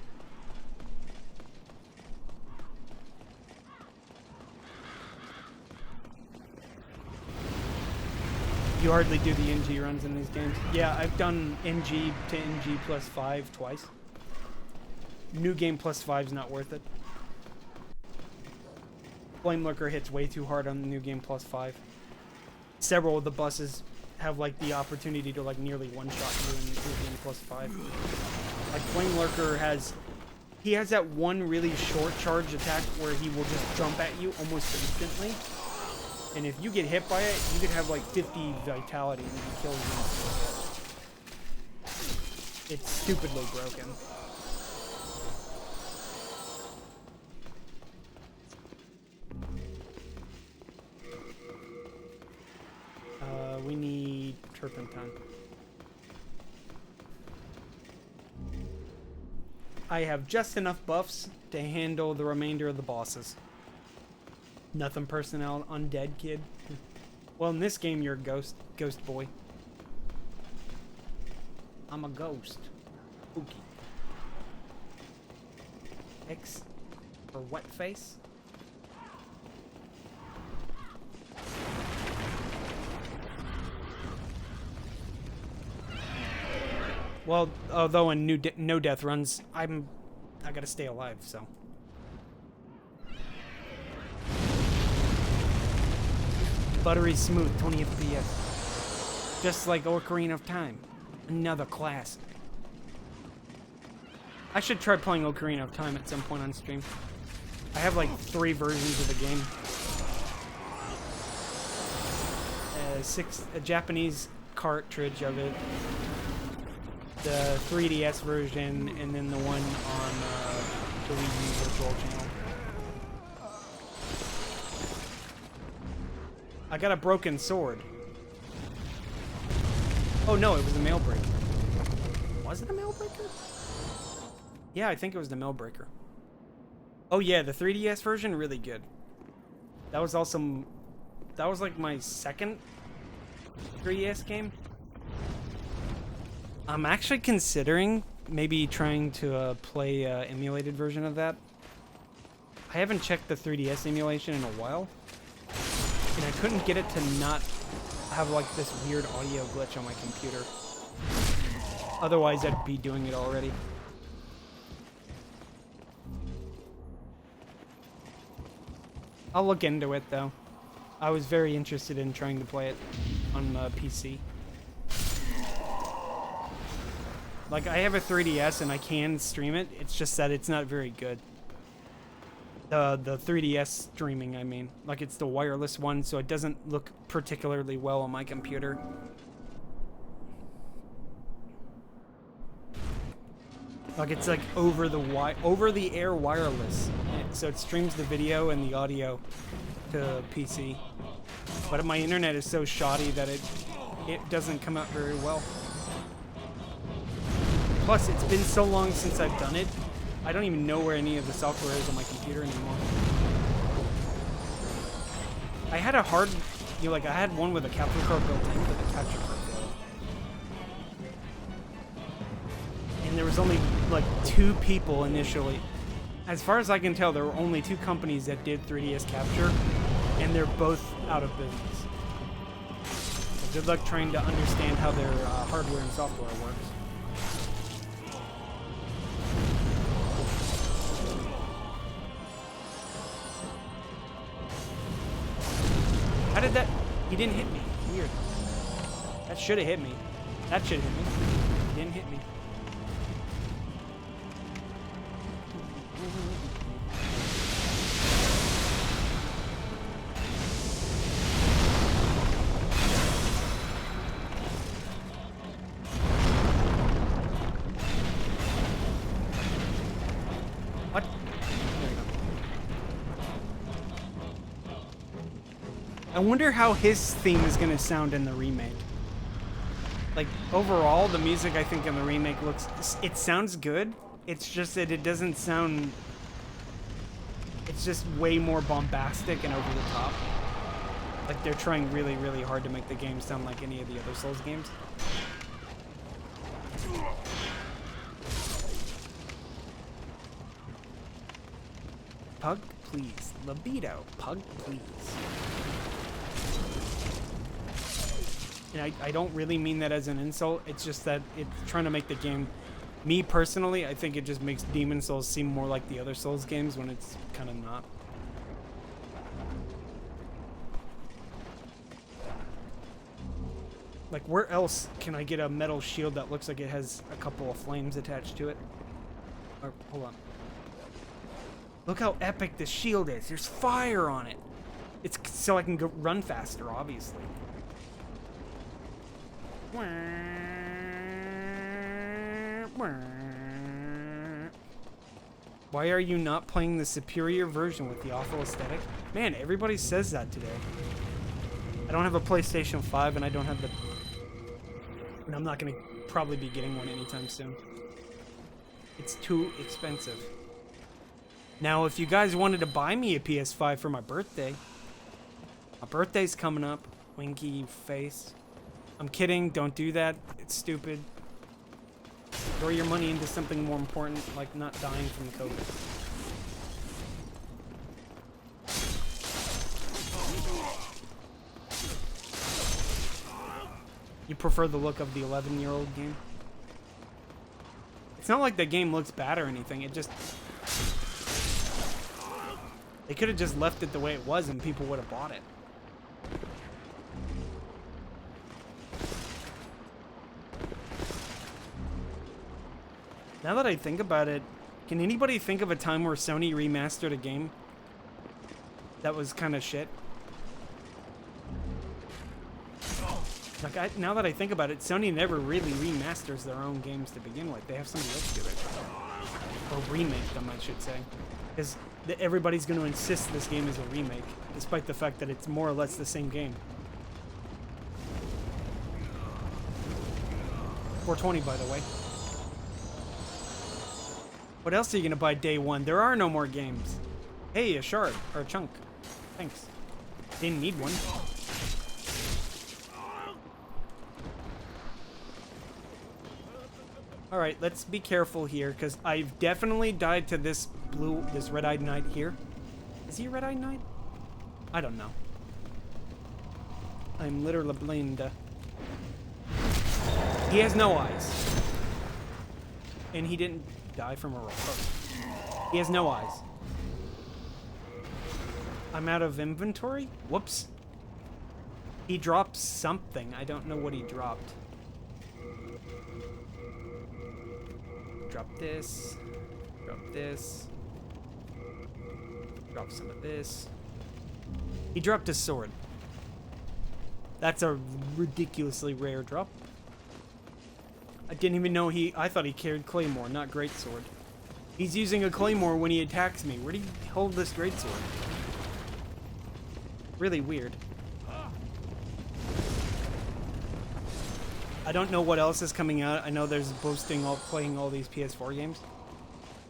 You hardly do the NG runs in these games. Yeah, I've done NG to NG plus 5 twice. New game plus 5's not worth it. Flame Lurker hits way too hard on the new game plus 5. Several of the buses have like the opportunity to like nearly one-shot you in new game plus 5. Like Flame Lurker has that one really short charge attack where he will just jump at you almost instantly. And if you get hit by it, you could have like 50 vitality and he kills you. It's stupidly broken. We need turpentine. I have just enough buffs to handle the remainder of the bosses. Nothing personal, undead kid. Well, in this game, you're a ghost boy. I'm a ghost. Spooky. X for wet face. Well, although in no death runs, I gotta stay alive, so. Buttery smooth, 20 FPS. Just like Ocarina of Time. Another classic. I should try playing Ocarina of Time at some point on stream. I have like 3 versions of the game. A Japanese cartridge of it. The 3DS version, and then the one on the Wii U Virtual Channel. I got a broken sword. Oh no, it was a mail breaker. Was it a mail breaker? Yeah, I think it was the mail breaker. Oh yeah, the 3DS version, really good. That was like my second 3DS game. I'm actually considering maybe trying to play an emulated version of that. I haven't checked the 3DS emulation in a while, and I couldn't get it to not have like this weird audio glitch on my computer. Otherwise, I'd be doing it already. I'll look into it though. I was very interested in trying to play it on PC. Like, I have a 3DS and I can stream it. It's just that it's not very good. The 3DS streaming, I mean. Like, it's the wireless one, so it doesn't look particularly well on my computer. Like, it's like over the air wireless. So it streams the video and the audio to PC. But my internet is so shoddy that it doesn't come out very well. Plus, it's been so long since I've done it, I don't even know where any of the software is on my computer anymore. I had a hard, I had one with a capture card built in, but the capture card failed. And there was only, like, 2 people initially. As far as I can tell, there were only 2 companies that did 3DS capture, and they're both out of business. So good luck trying to understand how their hardware and software works. How did that? He didn't hit me. Weird. That should have hit me. That should have hit me. He didn't hit me. What? There we go. I wonder how his theme is going to sound in the remake. Like, overall, the music, I think, in the remake it sounds good. It's just that it doesn't sound... It's just way more bombastic and over the top. Like, they're trying really, really hard to make the game sound like any of the other Souls games. Pug, please. Libido. Pug, please. And I don't really mean that as an insult. It's just that it's trying to make the game... Me, personally, I think it just makes Demon Souls seem more like the other Souls games when it's kind of not. Like, where else can I get a metal shield that looks like it has a couple of flames attached to it? Or, hold on. Look how epic this shield is. There's fire on it. It's so I can go run faster, obviously. Why are you not playing the superior version with the awful aesthetic? Man, everybody says that today. I don't have a PlayStation 5 and I don't have the... And I'm not going to probably be getting one anytime soon. It's too expensive. Now, if you guys wanted to buy me a PS5 for my birthday coming up. Winky face. I'm kidding. Don't do that. It's stupid. Throw your money into something more important, like not dying from COVID. You prefer the look of the 11-year-old game? It's not like the game looks bad or anything. It just... They could have just left it the way it was and people would have bought it. Now that I think about it, can anybody think of a time where Sony remastered a game that was kind of shit? Like, now that I think about it, Sony never really remasters their own games to begin with. They have somebody else do it. Or remake them, I should say. Because everybody's going to insist this game is a remake, despite the fact that it's more or less the same game. 420, by the way. What else are you going to buy day one? There are no more games. Hey, a shard. Or a chunk. Thanks. Didn't need one. Alright, let's be careful here, because I've definitely died to this red-eyed knight here. Is he a red-eyed knight? I don't know. I'm literally blind. He has no eyes. And he didn't die from a roll. Oh. He has no eyes. I'm out of inventory? Whoops. He dropped something. I don't know what he dropped. Drop this. Drop this. Drop some of this. He dropped a sword. That's a ridiculously rare drop. I didn't even know I thought he carried Claymore, not Greatsword. He's using a Claymore when he attacks me. Where did he hold this Greatsword? Really weird. I don't know what else is coming out. I know there's boasting playing all these PS4 games.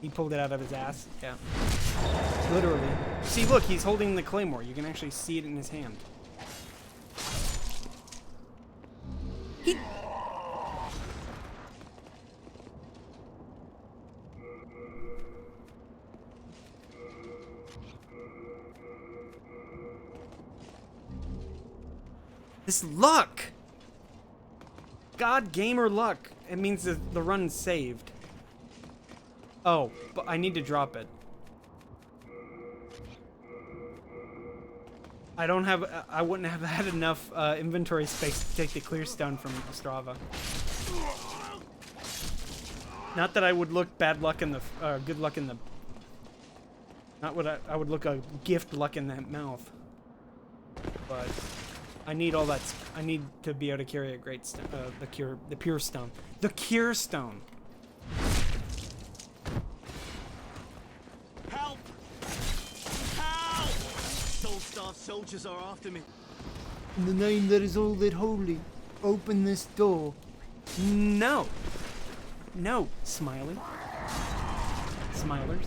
He pulled it out of his ass. Yeah. Literally. See, look, he's holding the Claymore. You can actually see it in his hand. This luck! God, gamer luck. It means the run's saved. Oh, but I need to drop it. I wouldn't have had enough inventory space to take the clear stone from Ostrava. Not that I would look bad luck in the, good luck in the... Not what I would look a gift luck in the mouth. But... I need all that. I need to be able to carry a great stone. The pure stone. The cure stone. Help! Help! Soul-starved soldiers are after me. In the name that is all that holy, open this door. No. No, Smiley. Smilers.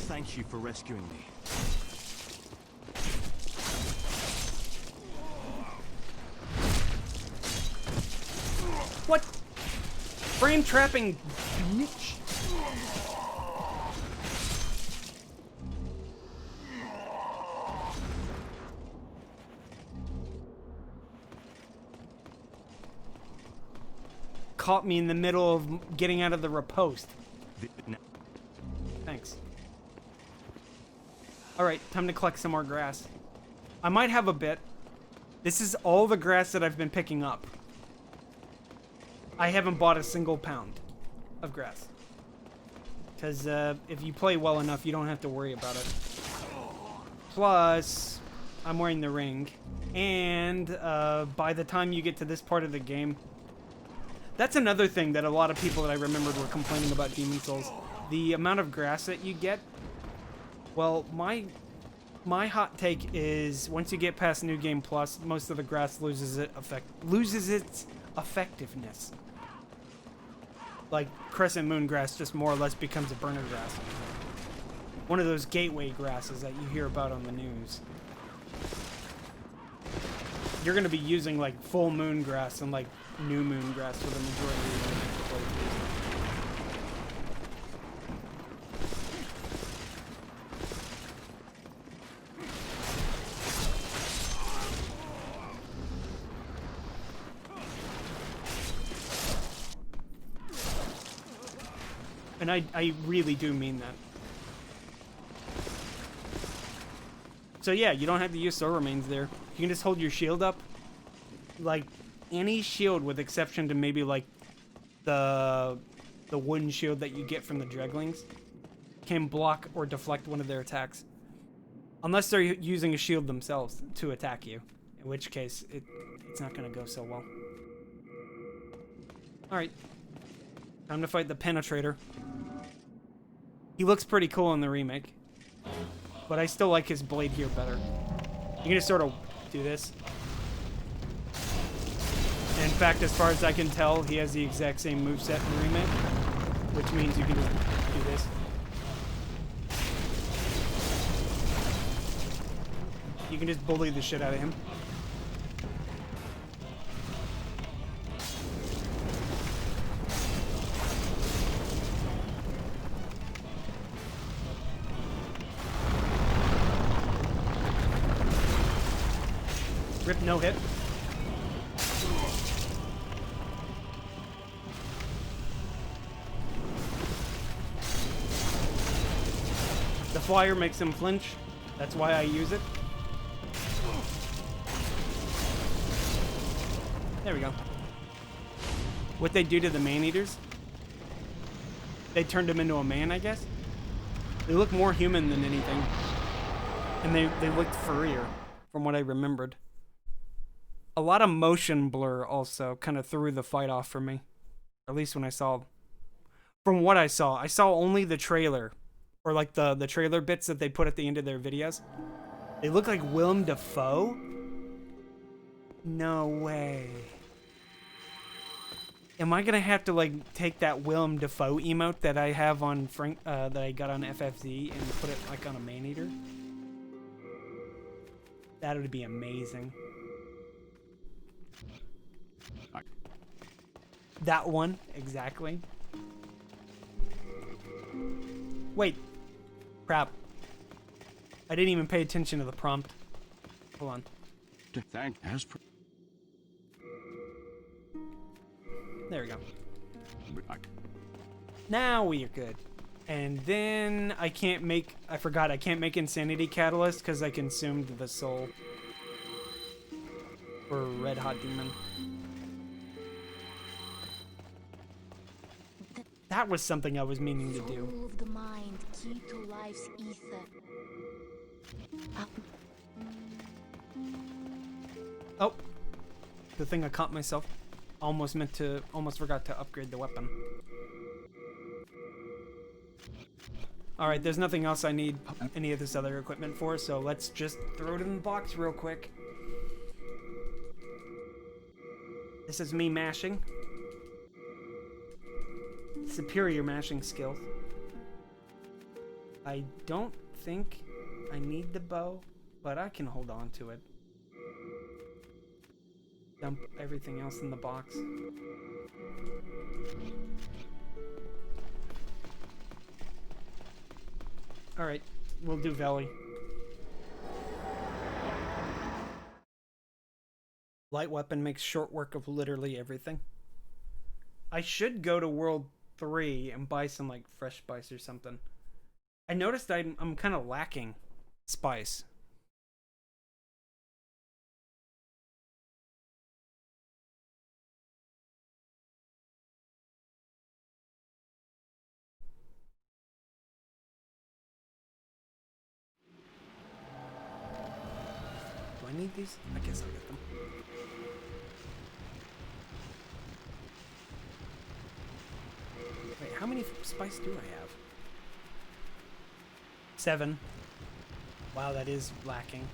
Thank you for rescuing me. What? Frame trapping, bitch. caught me in the middle of getting out of the riposte. Thanks. Alright, time to collect some more grass. I might have a bit. This is all the grass that I've been picking up. I haven't bought a single pound of grass. Because if you play well enough, you don't have to worry about it. Plus, I'm wearing the ring. And by the time you get to this part of the game... That's another thing that a lot of people that I remembered were complaining about Demon Souls. The amount of grass that you get. Well, my hot take is once you get past New Game Plus, most of the grass loses its effectiveness. Like Crescent Moon grass just more or less becomes a burner grass. One of those gateway grasses that you hear about on the news. You're going to be using like full moon grass and like new moon grass for the majority of your playthroughs. And I really do mean that. So yeah, you don't have to use soul remains there. You can just hold your shield up. Like, any shield with exception to maybe like the wooden shield that you get from the Dreglings can block or deflect one of their attacks. Unless they're using a shield themselves to attack you. In which case, it's not going to go so well. Alright. Time to fight the Penetrator. He looks pretty cool in the remake. But I still like his blade here better. You can just sort of do this. And in fact, as far as I can tell, he has the exact same moveset in the remake. Which means you can just do this. You can just bully the shit out of him. Rip, no hit. The flyer makes him flinch. That's why I use it. There we go. What they do to the man-eaters? They turned him into a man, I guess? They look more human than anything. And they looked furrier, from what I remembered. A lot of motion blur also kind of threw the fight off for me. At least when I saw... From what I saw only the trailer. Or like the trailer bits that they put at the end of their videos. They look like Willem Dafoe? No way. Am I gonna have to like take that Willem Dafoe emote that I have on that I got on FFZ and put it like on a man-eater? That would be amazing. That one, exactly. Wait. Crap. I didn't even pay attention to the prompt. Hold on. There we go. Now we are good. And then I can't make... I forgot, I can't make Insanity Catalyst because I consumed the soul. For Red Hot Demon. That was something I was meaning to do. Soul of the mind, key to life's ether. Oh. The thing I caught myself. Almost forgot to upgrade the weapon. Alright, there's nothing else I need any of this other equipment for, so let's just throw it in the box real quick. This is me mashing. Superior mashing skills. I don't think I need the bow, but I can hold on to it. Dump everything else in the box. Alright, we'll do Valley. Light weapon makes short work of literally everything. I should go to World 3 and buy some like fresh spice or something. I noticed I'm kind of lacking spice. Do I need these? I guess I'll get them. Wait, how many spice do I have? 7. Wow, that is lacking.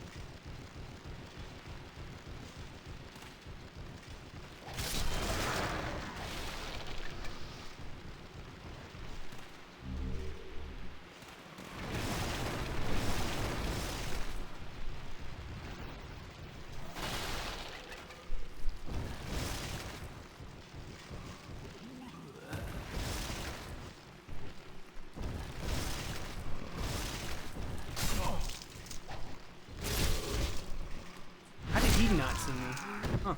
How did he not see me? Huh.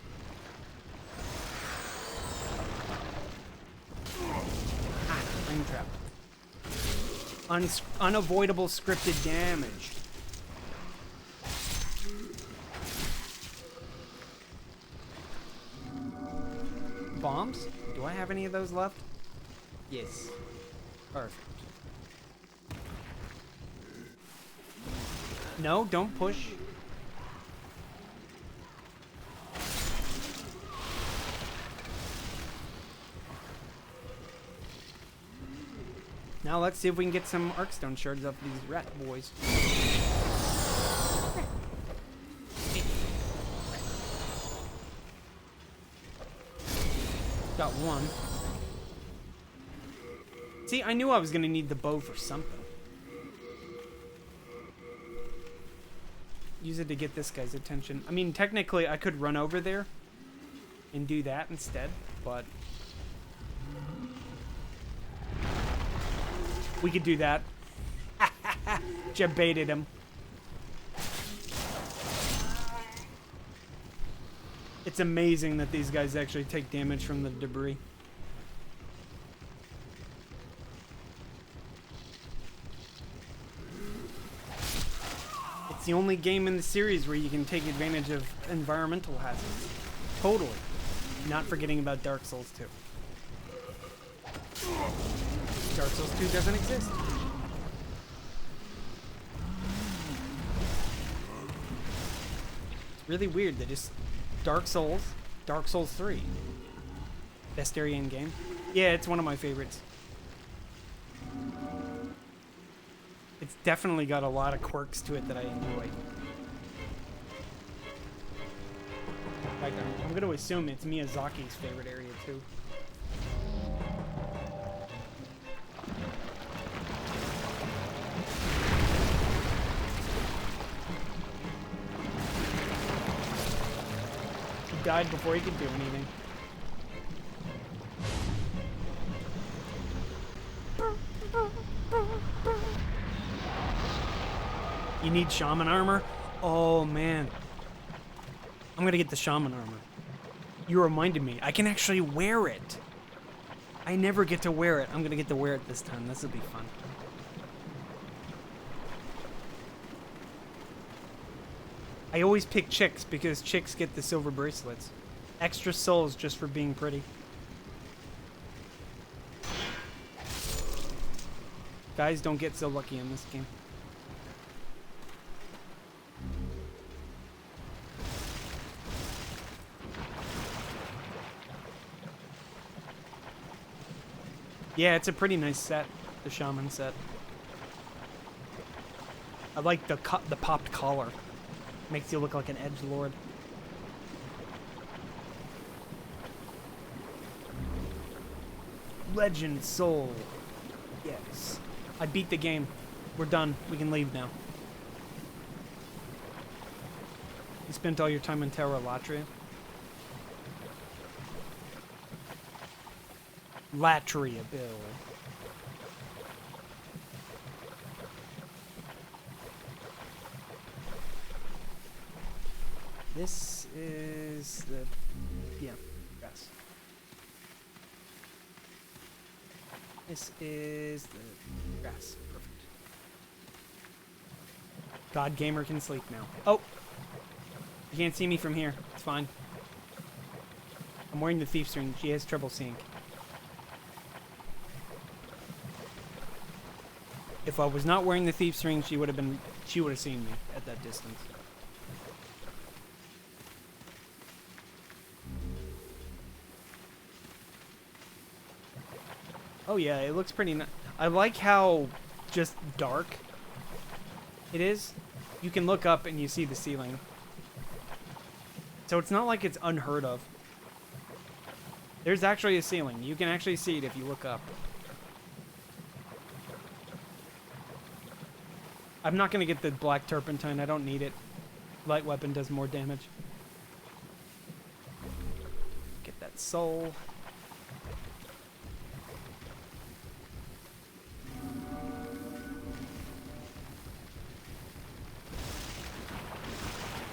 Ah, ring trap. Unavoidable scripted damage. Bombs? Do I have any of those left? Yes. Perfect. No, don't push. Now let's see if we can get some Arkstone shards off these rat boys. Got one. See, I knew I was gonna need the bow for something. Use it to get this guy's attention. I mean, technically I could run over there and do that instead, but we could do that. Just baited him. It's amazing that these guys actually take damage from the debris. It's the only game in the series where you can take advantage of environmental hazards. Totally. Not forgetting about Dark Souls 2. Dark Souls 2 doesn't exist. It's really weird that just Dark Souls 3. Best area in game. Yeah, it's one of my favorites. It's definitely got a lot of quirks to it that I enjoy. In fact, I'm going to assume it's Miyazaki's favorite area too. He died before he could do anything. You need shaman armor? Oh man. I'm gonna get the shaman armor. You reminded me. I can actually wear it. I never get to wear it. I'm gonna get to wear it this time. This will be fun. I always pick chicks because chicks get the silver bracelets. Extra souls just for being pretty. Guys don't get so lucky in this game. Yeah, it's a pretty nice set, the shaman set. I like the popped collar. Makes you look like an edgelord. Legend soul. Yes. I beat the game. We're done. We can leave now. You spent all your time in Terra Latria? Latria, Bill. This is the... yeah, yes. This is the grass. Perfect. God Gamer can sleep now. Oh! You can't see me from here. It's fine. I'm wearing the thief's ring. She has trouble seeing. If I was not wearing the thief's ring, she would have seen me at that distance. Oh yeah, it looks pretty nice. I like how just dark it is. You can look up and you see the ceiling. So it's not like it's unheard of. There's actually a ceiling. You can actually see it if you look up. I'm not going to get the black turpentine. I don't need it. Light weapon does more damage. Get that soul.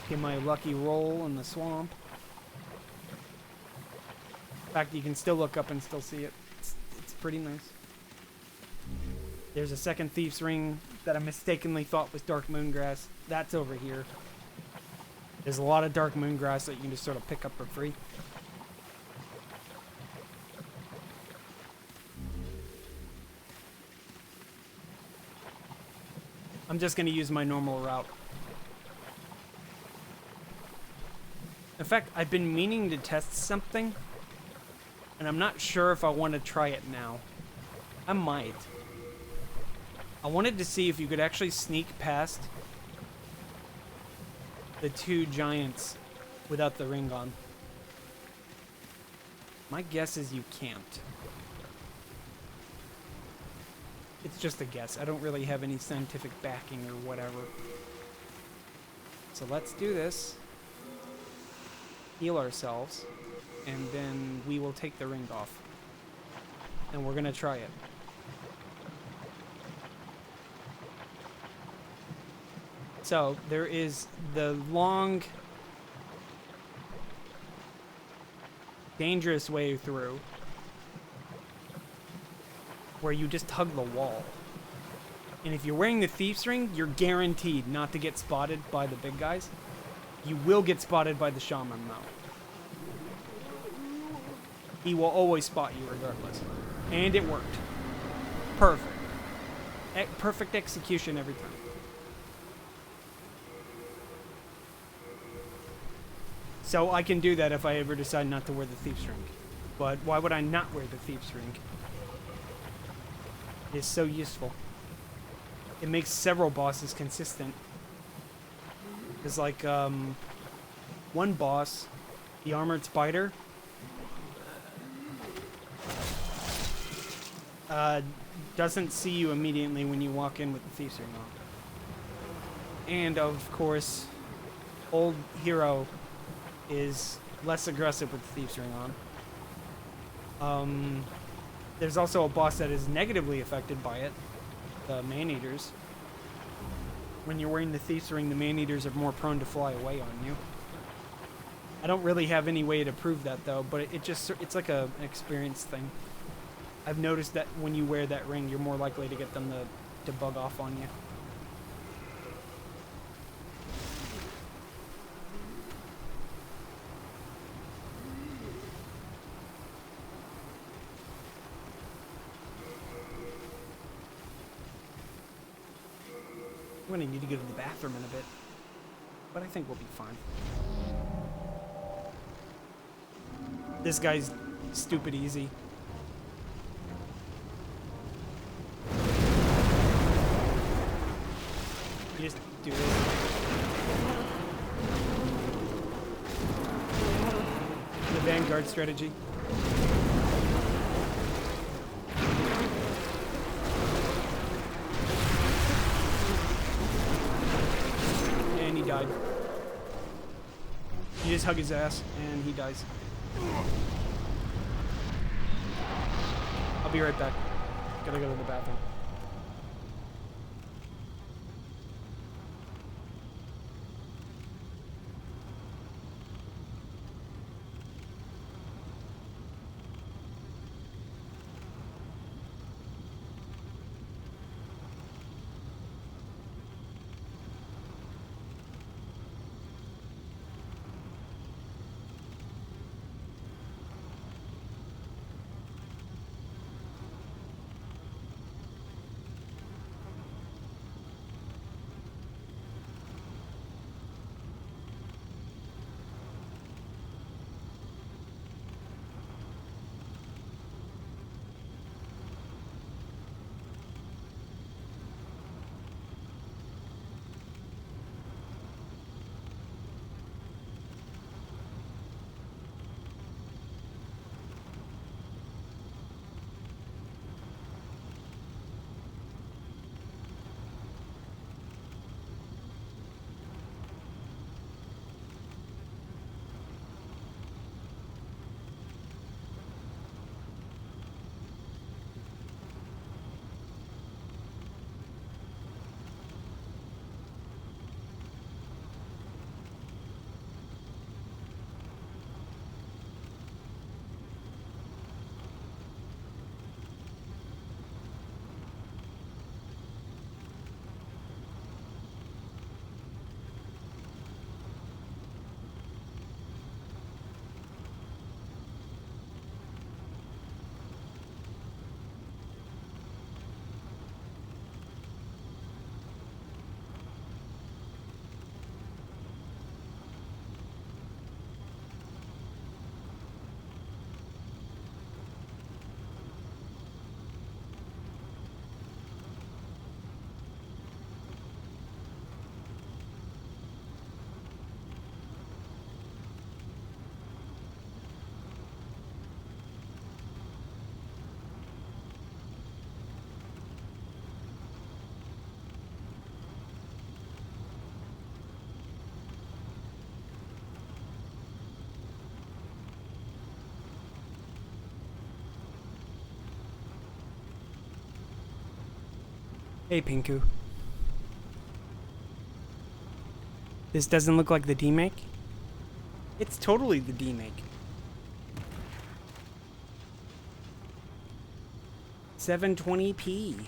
Get my lucky roll in the swamp. In fact, you can still look up and still see it. It's pretty nice. There's a second thief's ring that I mistakenly thought was dark moongrass. That's over here. There's a lot of dark moongrass that you can just sort of pick up for free. I'm just going to use my normal route. In fact, I've been meaning to test something, and I'm not sure if I want to try it now. I might. I wanted to see if you could actually sneak past the two giants without the ring on. My guess is you can't. It's just a guess. I don't really have any scientific backing or whatever. So let's do this. Heal ourselves, and then we will take the ring off. And we're gonna try it. So, there is the long, dangerous way through, where you just hug the wall. And if you're wearing the thief's ring, you're guaranteed not to get spotted by the big guys. You will get spotted by the shaman, though. He will always spot you regardless. And it worked. Perfect. Perfect execution every time. So I can do that if I ever decide not to wear the thief's ring. But why would I not wear the thief's ring? It is so useful. It makes several bosses consistent. There's like, one boss, the armored spider, doesn't see you immediately when you walk in with the thief's ring on. And, of course, old hero is less aggressive with the thief's ring on. There's also a boss that is negatively affected by it, the man-eaters. When you're wearing the thief's ring, the man-eaters are more prone to fly away on you. I don't really have any way to prove that, though, but it's like an experience thing. I've noticed that when you wear that ring, you're more likely to get them to bug off on you. I'm gonna need to go to the bathroom in a bit, but I think we'll be fine. This guy's stupid easy. You just do this. The Vanguard strategy. And he died. You just hug his ass, and he dies. I'll be right back. Gotta go to the bathroom. Hey, Pinku. This doesn't look like the demake? It's totally the demake. 720p.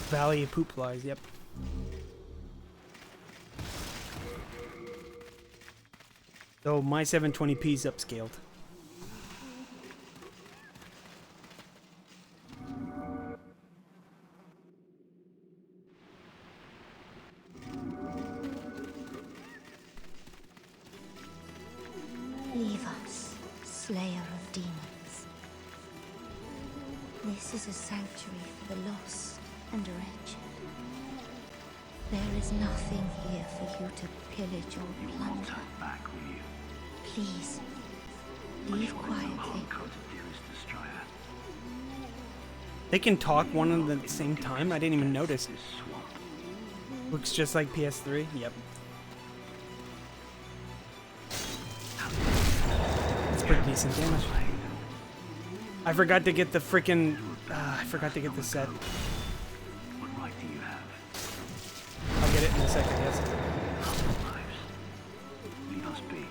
Valley of Poop Flies, yep. So my 720p is upscaled. Leave us, Slayer of Demons. This is a sanctuary for the lost and wretched. There is nothing here for you to pillage or plunder. Back, will you? Please, leave quietly. They can talk one at the same time? I didn't even notice. Looks just like PS3? Yep. It's pretty decent damage. I forgot to get the frickin'... I forgot to get the set. What right do you have? I'll get it in a second, yes. Lives. Leave us be.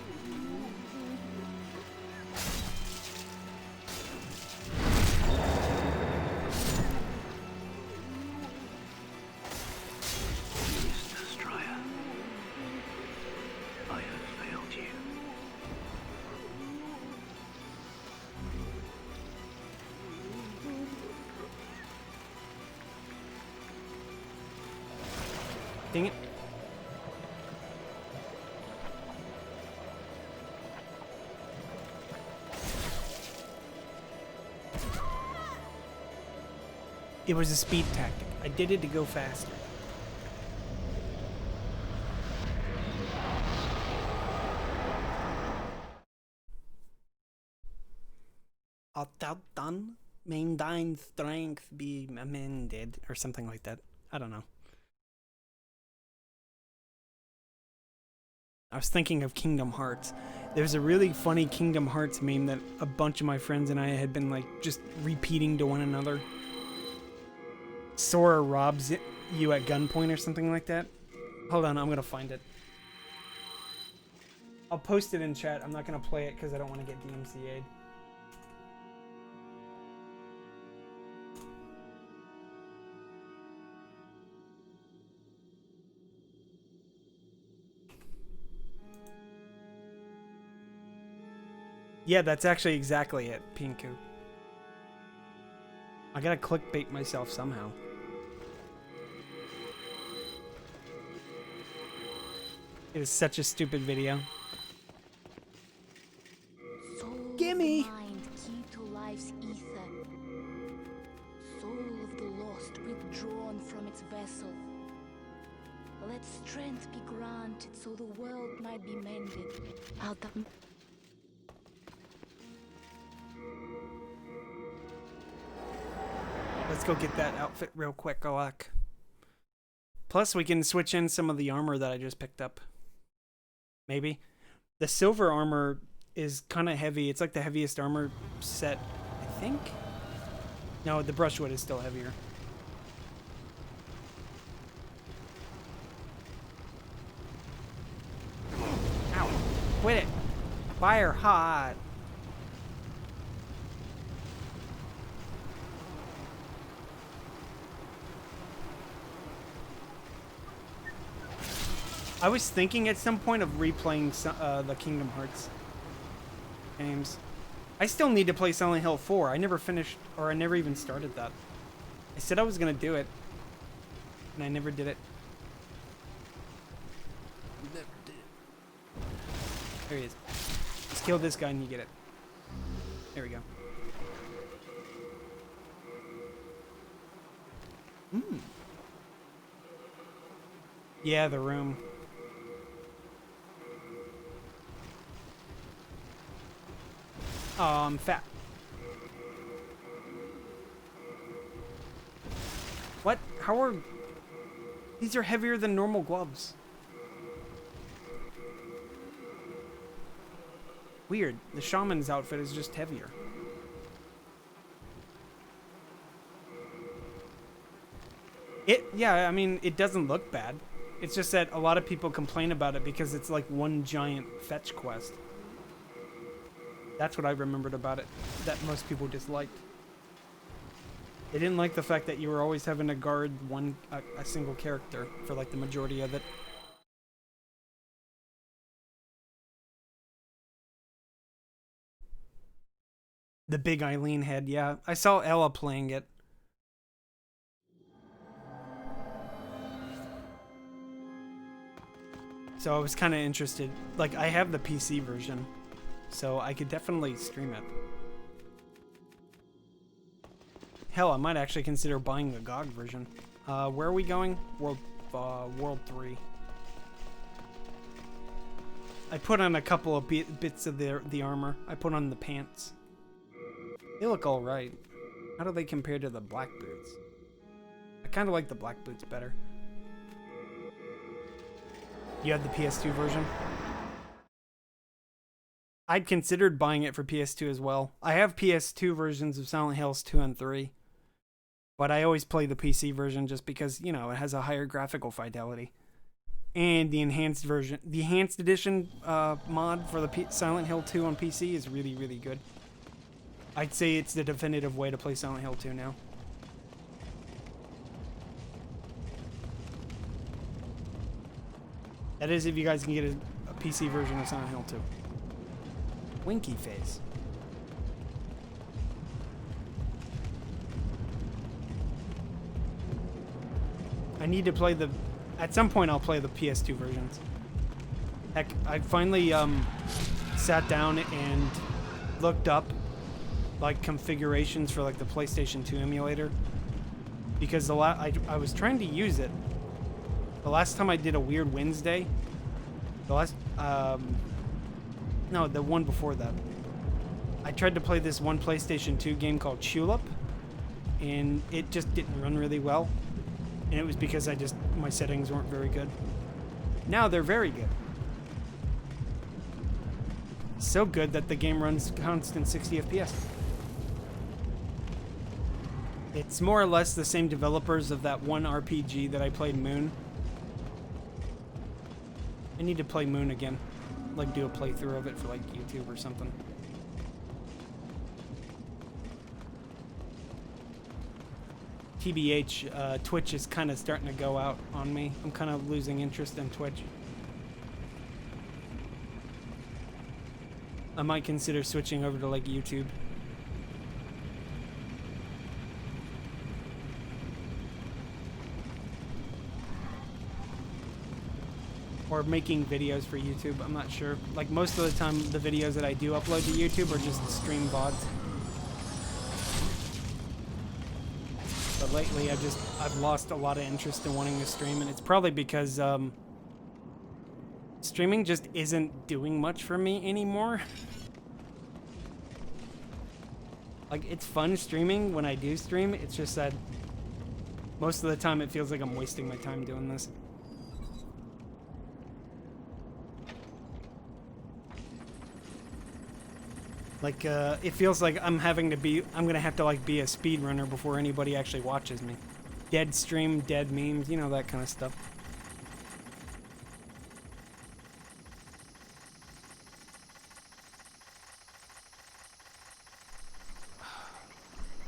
Dearest Destroyer, I have failed you. Dang it. It was a speed tactic. I did it to go faster. Art thou done? May thine strength be amended, or something like that. I don't know. I was thinking of Kingdom Hearts. There's a really funny Kingdom Hearts meme that a bunch of my friends and I had been like just repeating to one another. Sora robs you at gunpoint or something like that. Hold on, I'm gonna find it. I'll post it in chat. I'm not gonna play it because I don't want to get DMCA'd. Yeah, that's actually exactly it, Pinku. I gotta clickbait myself somehow. It is such a stupid video. Soul Gimme! of the mind, key to life's ether. Soul of the lost, withdrawn from its vessel. Let strength be granted so the world might be mended. Out that Let's go get that outfit real quick, Alak. Plus, we can switch in some of the armor that I just picked up. Maybe. The silver armor is kind of heavy. It's like the heaviest armor set, I think? No, the brushwood is still heavier. Ow. Quit it. Fire hot. I was thinking at some point of replaying the Kingdom Hearts games. I still need to play Silent Hill 4. I never finished, or I never even started that. I said I was going to do it, and I never did it. Never did it. There he is. Let's kill this guy and you get it. There we go. Yeah, the room. Oh, I'm fat. What? How are... These are heavier than normal gloves. Weird. The shaman's outfit is just heavier. Yeah, I mean, it doesn't look bad. It's just that a lot of people complain about it because it's like one giant fetch quest. That's what I remembered about it, that most people disliked. They didn't like the fact that you were always having to guard a single character for like the majority of it. The big Eileen head, yeah. I saw Ella playing it. So I was kind of interested. Like, I have the PC version, so I could definitely stream it. Hell, I might actually consider buying the GOG version. Where are we going? World 3. I put on a couple of bits of the armor. I put on the pants. They look alright. How do they compare to the black boots? I kind of like the black boots better. You have the PS2 version? I'd considered buying it for PS2 as well. I have PS2 versions of Silent Hills 2 and 3. But I always play the PC version just because, you know, it has a higher graphical fidelity. And the enhanced version, the enhanced edition mod for the Silent Hill 2 on PC is really, really good. I'd say it's the definitive way to play Silent Hill 2 now. That is if you guys can get a PC version of Silent Hill 2. Winky face. I need to play at some point I'll play the PS2 versions. Heck, I finally sat down and looked up like configurations for like the PlayStation 2 emulator, because I was trying to use it. The last time I did a Weird Wednesday, no, the one before that, I tried to play this one PlayStation 2 game called Tulip, and it just didn't run really well. And it was because my settings weren't very good. Now they're very good. So good that the game runs constant 60 FPS. It's more or less the same developers of that one RPG that I played, Moon. I need to play Moon again. Like do a playthrough of it for like YouTube or something. TBH, Twitch is kind of starting to go out on me. I'm kind of losing interest in Twitch. I might consider switching over to like YouTube. Or making videos for YouTube, I'm not sure. Like most of the time, the videos that I do upload to YouTube are just stream VODs. But lately, I've lost a lot of interest in wanting to stream, and it's probably because streaming just isn't doing much for me anymore. Like, it's fun streaming when I do stream, it's just that most of the time it feels like I'm wasting my time doing this. Like, it feels like I'm gonna have to, like, be a speedrunner before anybody actually watches me. Dead stream, dead memes, you know, that kind of stuff.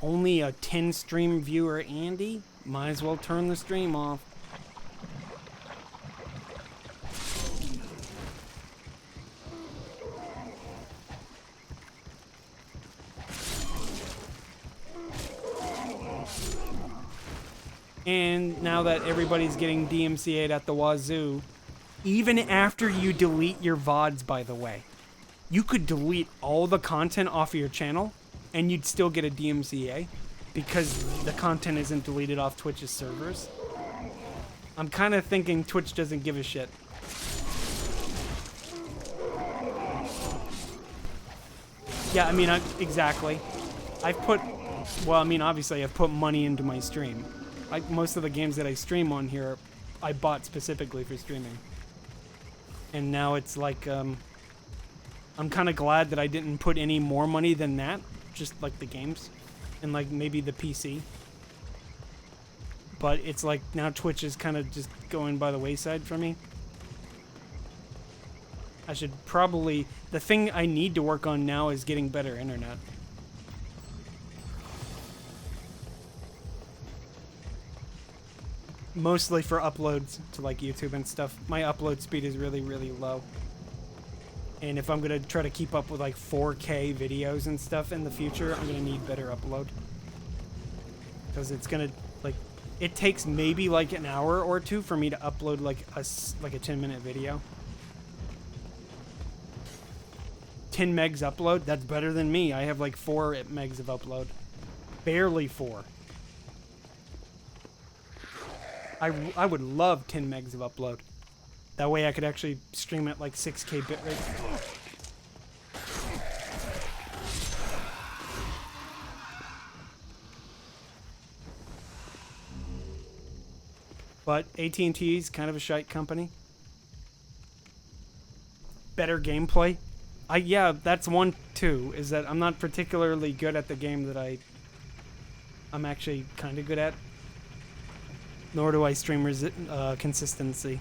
Only a 10 stream viewer, Andy? Might as well turn the stream off. And now that everybody's getting DMCA'd at the wazoo, even after you delete your VODs, by the way, you could delete all the content off of your channel and you'd still get a DMCA because the content isn't deleted off Twitch's servers. I'm kind of thinking Twitch doesn't give a shit. Yeah, I mean, exactly. Obviously I've put money into my stream. Most of the games that I stream on here, I bought specifically for streaming. And now it's like, I'm kind of glad that I didn't put any more money than that, just like the games, and like maybe the PC. but it's like now Twitch is kind of just going by the wayside for me. I should probably... The thing I need to work on now is getting better internet. Mostly for uploads to like YouTube and stuff. My upload speed is really, really low. And if I'm going to try to keep up with like 4K videos and stuff in the future, I'm going to need better upload. Because it's going to, like, it takes maybe like an hour or two for me to upload like a 10-minute video. 10 megs upload, that's better than me. I have like 4 megs of upload. Barely 4. I would love 10 megs of upload. That way I could actually stream at like 6K bitrate. But AT&T is kind of a shite company. Better gameplay. Yeah, that's one too, is that I'm not particularly good at the game that I'm actually kind of good at. Nor do I stream consistency.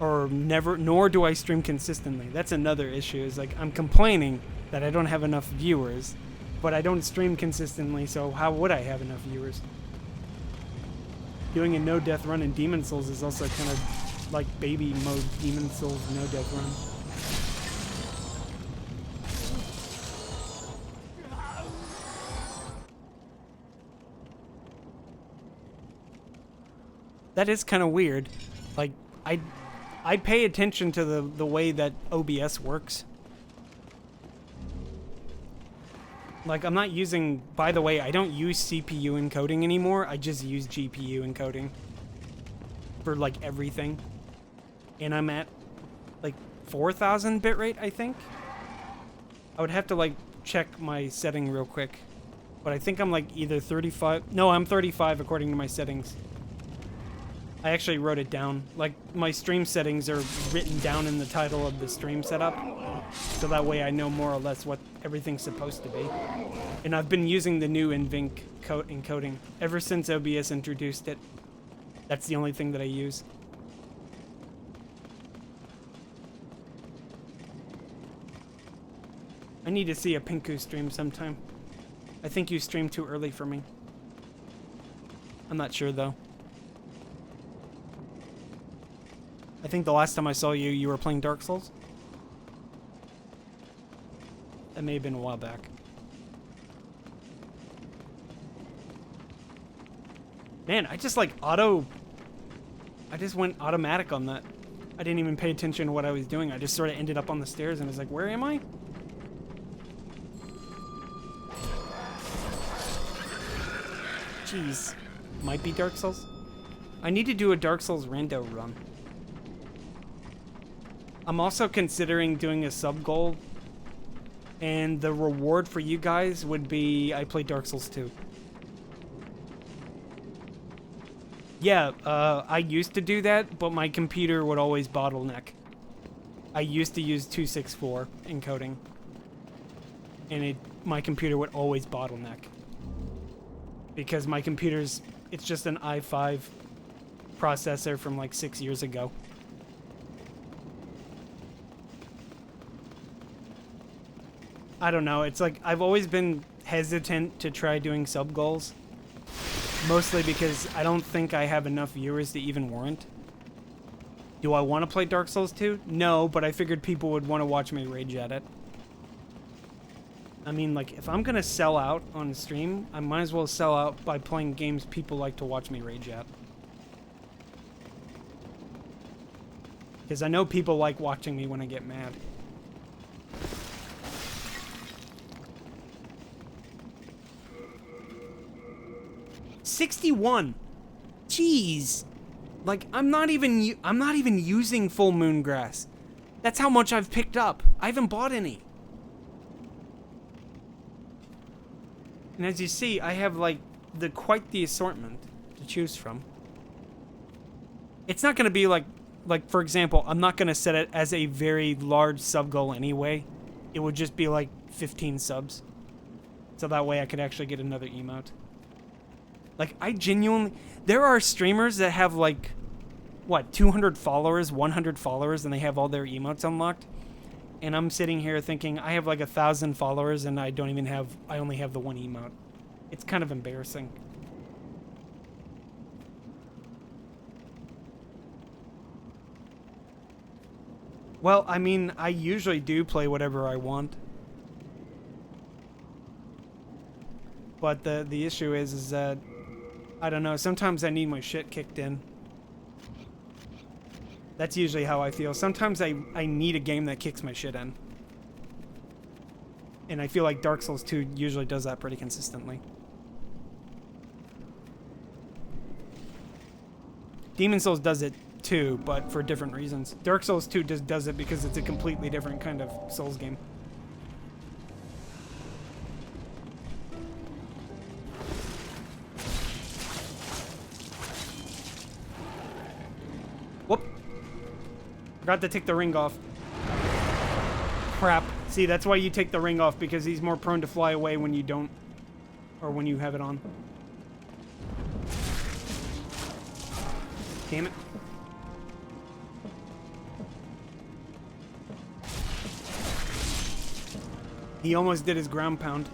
Nor do I stream consistently. That's another issue, is like I'm complaining that I don't have enough viewers, but I don't stream consistently, so how would I have enough viewers? Doing a no-death run in Demon Souls is also kind of like baby mode Demon Souls no-death run. That is kind of weird. Like, I pay attention to the way that OBS works. Like, I'm not using... By the way, I don't use CPU encoding anymore. I just use GPU encoding. For, like, everything. And I'm at, like, 4,000 bitrate, I think? I would have to, like, check my setting real quick. But I think I'm, like, either 35... No, I'm 35 according to my settings. I actually wrote it down. Like, my stream settings are written down in the title of the stream setup. So that way I know more or less what everything's supposed to be. And I've been using the new NVINC encoding ever since OBS introduced it. That's the only thing that I use. I need to see a Pinku stream sometime. I think you stream too early for me. I'm not sure though. I think the last time I saw you, you were playing Dark Souls. That may have been a while back. Man, I just like I just went automatic on that. I didn't even pay attention to what I was doing. I just sort of ended up on the stairs and was like, where am I? Jeez. Might be Dark Souls. I need to do a Dark Souls rando run. I'm also considering doing a sub goal, and the reward for you guys would be I play Dark Souls 2. Yeah, I used to do that, but my computer would always bottleneck. I used to use 264 encoding, and my computer would always bottleneck. Because my computer's, it's just an i5 processor from like 6 years ago. I don't know, it's like, I've always been hesitant to try doing sub goals. Mostly because I don't think I have enough viewers to even warrant. Do I want to play Dark Souls 2? No, but I figured people would want to watch me rage at it. I mean, like, if I'm gonna sell out on stream, I might as well sell out by playing games people like to watch me rage at. Because I know people like watching me when I get mad. $61. Jeez. Like, I'm not even using Full Moon Grass. That's how much I've picked up. I haven't bought any. And as you see, I have like quite the assortment to choose from. It's not gonna be like for example, I'm not gonna set it as a very large sub goal anyway. It would just be like 15 subs. So that way I could actually get another emote. Like, I genuinely... There are streamers that have, like, what, 200 followers, 100 followers, and they have all their emotes unlocked. And I'm sitting here thinking, I have, like, 1,000 followers, and I don't even have... I only have the one emote. It's kind of embarrassing. Well, I mean, I usually do play whatever I want. But the issue is that... I don't know, sometimes I need my shit kicked in. That's usually how I feel. Sometimes I need a game that kicks my shit in. And I feel like Dark Souls 2 usually does that pretty consistently. Demon Souls does it too, but for different reasons. Dark Souls 2 just does it because it's a completely different kind of Souls game. Whoop. Forgot to take the ring off. Crap. See, that's why you take the ring off, because he's more prone to fly away when you don't, or when you have it on. Damn it. He almost did his ground pound.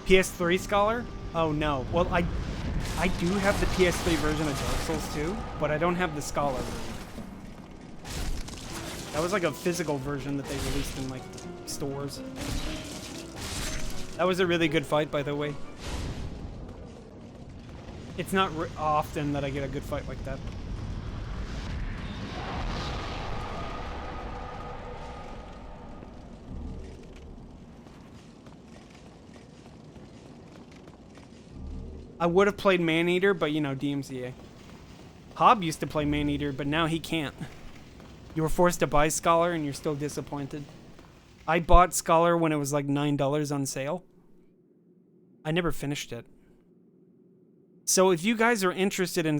PS3 Scholar? Oh no. Well, I do have the PS3 version of Dark Souls 2, but I don't have the Scholar version. That was like a physical version that they released in like stores. That was a really good fight, by the way. It's not often that I get a good fight like that. I would have played Maneater, but you know, DMCA. Hob used to play Maneater, but now he can't. You were forced to buy Scholar and you're still disappointed. I bought Scholar when it was like $9 on sale. I never finished it. So if you guys are interested in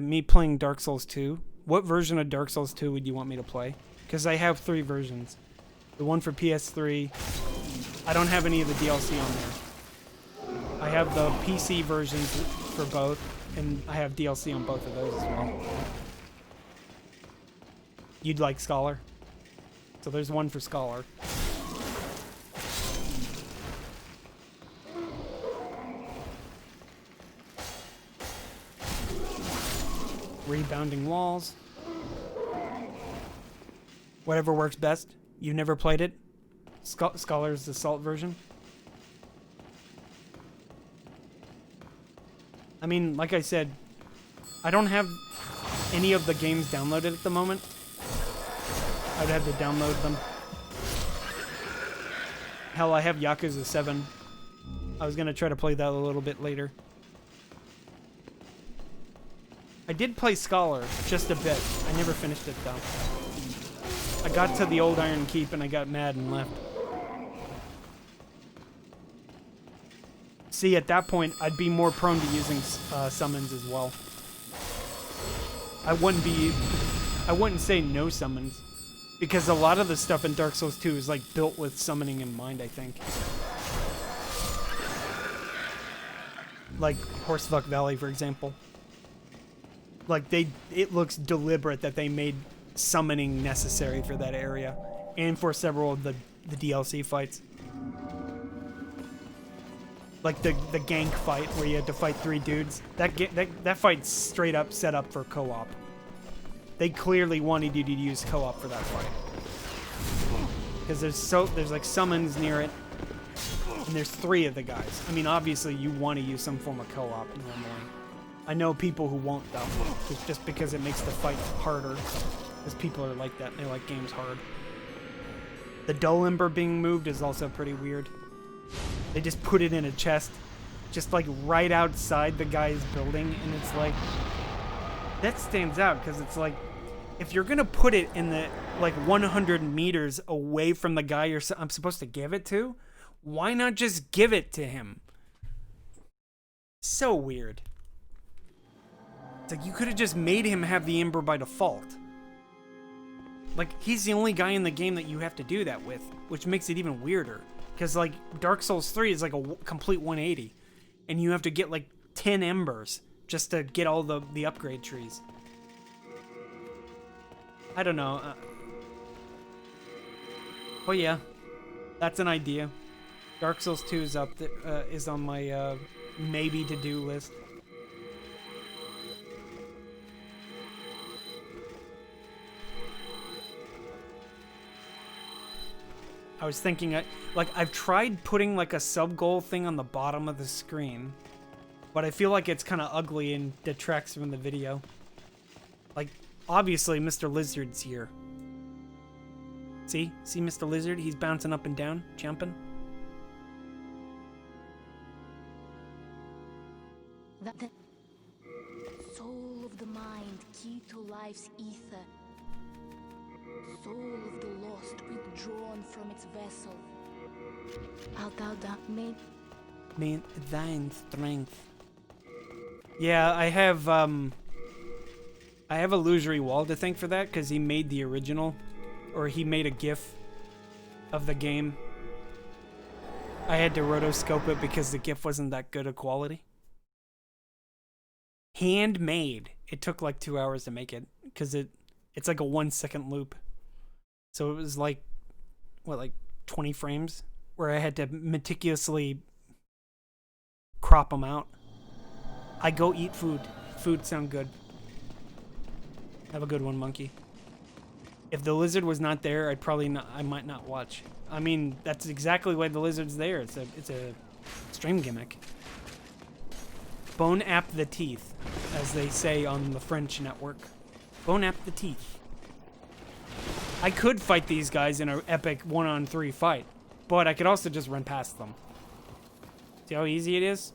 me playing Dark Souls 2, what version of Dark Souls 2 would you want me to play? Because I have 3 versions. The one for PS3. I don't have any of the DLC on there. I have the PC versions for both, and I have DLC on both of those as well. You'd like Scholar? So there's one for Scholar. Rebounding walls. Whatever works best. You never played it? Scholar's the Assault version? I mean, like I said, I don't have any of the games downloaded at the moment. I'd have to download them. Hell, I have Yakuza 7. I was gonna try to play that a little bit later. I did play Scholar, just a bit. I never finished it, though. I got to the old Iron Keep and I got mad and left. See, at that point, I'd be more prone to using summons as well. I wouldn't say no summons, because a lot of the stuff in Dark Souls 2 is like built with summoning in mind, I think. Like Horsefuck Valley, for example. Like it looks deliberate that they made summoning necessary for that area, and for several of the DLC fights. Like the gank fight where you had to fight 3 dudes. That fight's straight up set up for co-op. They clearly wanted you to use co-op for that fight. Because there's like summons near it, and there's 3 of the guys. I mean, obviously you want to use some form of co-op normally. I know people who won't though, just because it makes the fight harder. Because people are like that, they like games hard. The Dull Ember being moved is also pretty weird. They just put it in a chest, just like right outside the guy's building, and it's like, that stands out, because it's like, if you're gonna put it in the, like 100 meters away from the guy I'm supposed to give it to, why not just give it to him? So weird. It's like, you could have just made him have the Ember by default. Like, he's the only guy in the game that you have to do that with, which makes it even weirder. Because, like, Dark Souls 3 is like a complete 180. and you have to get like 10 embers just to get all the upgrade trees. I don't know. Oh yeah, that's an idea. Dark Souls 2 is up is on my maybe to-do list. I was thinking, I've tried putting like a sub-goal thing on the bottom of the screen, but I feel like it's kind of ugly and detracts from the video. Like, obviously, Mr. Lizard's here. See Mr. Lizard? He's bouncing up and down, jumping. The soul of the mind, key to life's ether. Soul of the lost, withdrawn from its vessel. Art thou made thine strength. Yeah, I have Illusory Wall to thank for that, because he made the original, or he made a GIF of the game. I had to rotoscope it because the GIF wasn't that good of quality. Handmade. It took like 2 hours to make it, because it's like a 1 second loop. So it was like, what, like 20 frames? Where I had to meticulously crop them out. I go eat food. Food sound good. Have a good one, monkey. If the lizard was not there, I might not watch. I mean, that's exactly why the lizard's there. It's a stream gimmick. Bone app the teeth, as they say on the French network. Bone app the teeth. I could fight these guys in an epic 1-on-3 fight, but I could also just run past them. See how easy it is?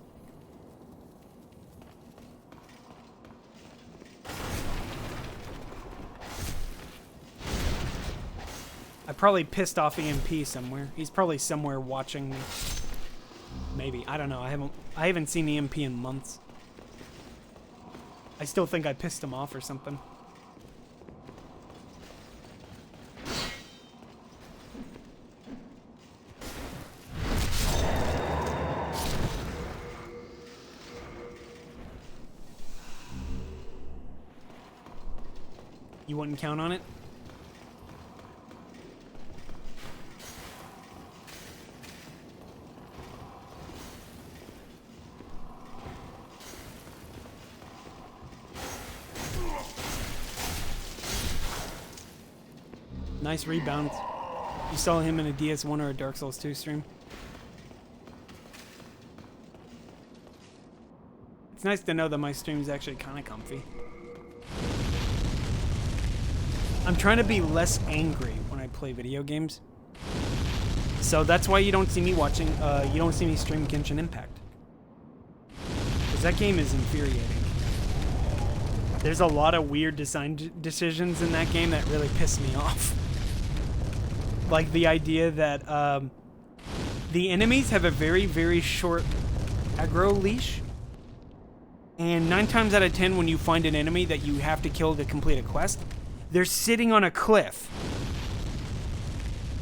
I probably pissed off EMP somewhere. He's probably somewhere watching me. Maybe. I don't know. I haven't seen EMP in months. I still think I pissed him off or something. You wouldn't count on it? Nice rebound. You saw him in a DS1 or a Dark Souls 2 stream. It's nice to know that my stream is actually kind of comfy. I'm trying to be less angry when I play video games. So that's why you don't see me watching, you don't see me stream Genshin Impact. Because that game is infuriating. There's a lot of weird design decisions in that game that really piss me off. Like the idea that the enemies have a very, very short aggro leash. And 9 times out of 10 when you find an enemy that you have to kill to complete a quest, they're sitting on a cliff.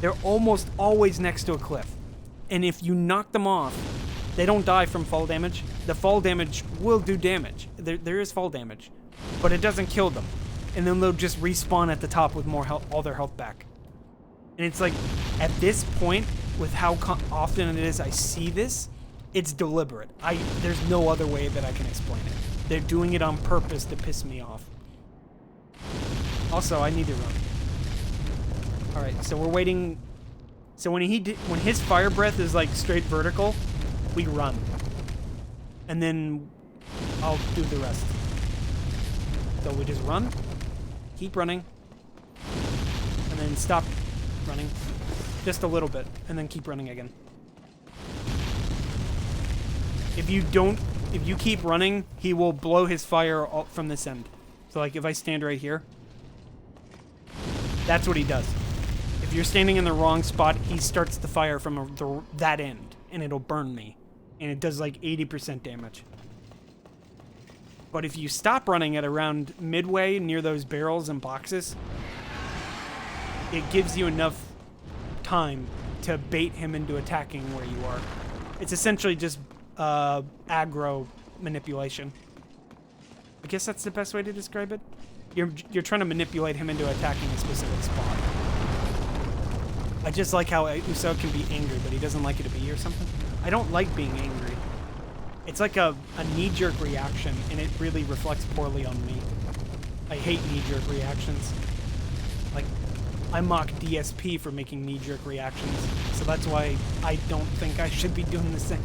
They're almost always next to a cliff. And if you knock them off, they don't die from fall damage. The fall damage will do damage. There is fall damage. But it doesn't kill them. And then they'll just respawn at the top with more health, all their health back. And it's like, at this point, with how often it is I see this, it's deliberate. There's no other way that I can explain it. They're doing it on purpose to piss me off. Also, I need to run. Alright, so we're waiting. So when his fire breath is like straight vertical, we run. And then I'll do the rest. So we just run, keep running, and then stop running just a little bit, and then keep running again. If you keep running, he will blow his fire from this end. So like if I stand right here, that's what he does. If you're standing in the wrong spot, he starts the fire from that end, and it'll burn me. And it does like 80% damage. But if you stop running at around midway near those barrels and boxes, it gives you enough time to bait him into attacking where you are. It's essentially just aggro manipulation. I guess that's the best way to describe it. You're trying to manipulate him into attacking a specific spot. I just like how Uso can be angry, but he doesn't like it to be or something. I don't like being angry. It's like a knee-jerk reaction, and it really reflects poorly on me. I hate knee-jerk reactions. Like, I mock DSP for making knee-jerk reactions, so that's why I don't think I should be doing the same.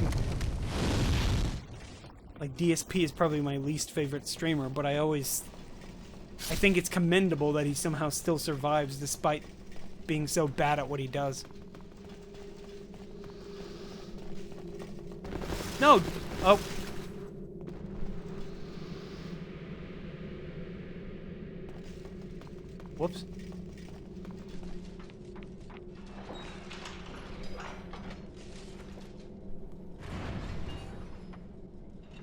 Like, DSP is probably my least favorite streamer, but I think it's commendable that he somehow still survives despite being so bad at what he does. No! Oh. Whoops.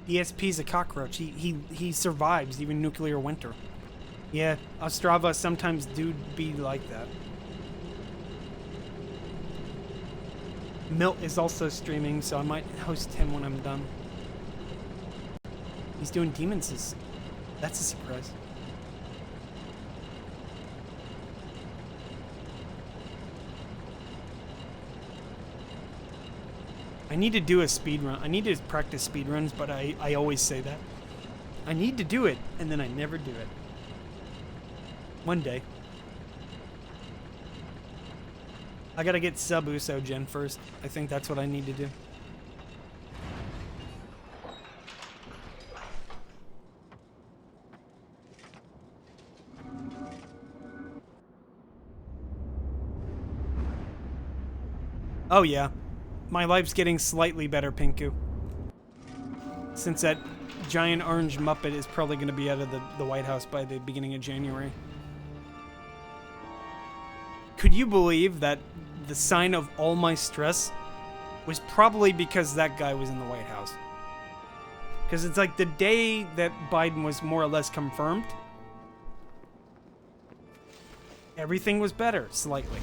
ESP's a cockroach. He survives even nuclear winter. Yeah, Ostrava sometimes do be like that. Milt is also streaming, so I might host him when I'm done. He's doing Demons. That's a surprise. I need to do a speed run. I need to practice speed runs, but I always say that. I need to do it, and then I never do it. One day. I gotta get sub Uso gen first. I think that's what I need to do. Oh yeah. My life's getting slightly better, Pinku. Since that giant orange Muppet is probably going to be out of the White House by the beginning of January. Could you believe that the sign of all my stress was probably because that guy was in the White House? Because it's like the day that Biden was more or less confirmed, everything was better, slightly.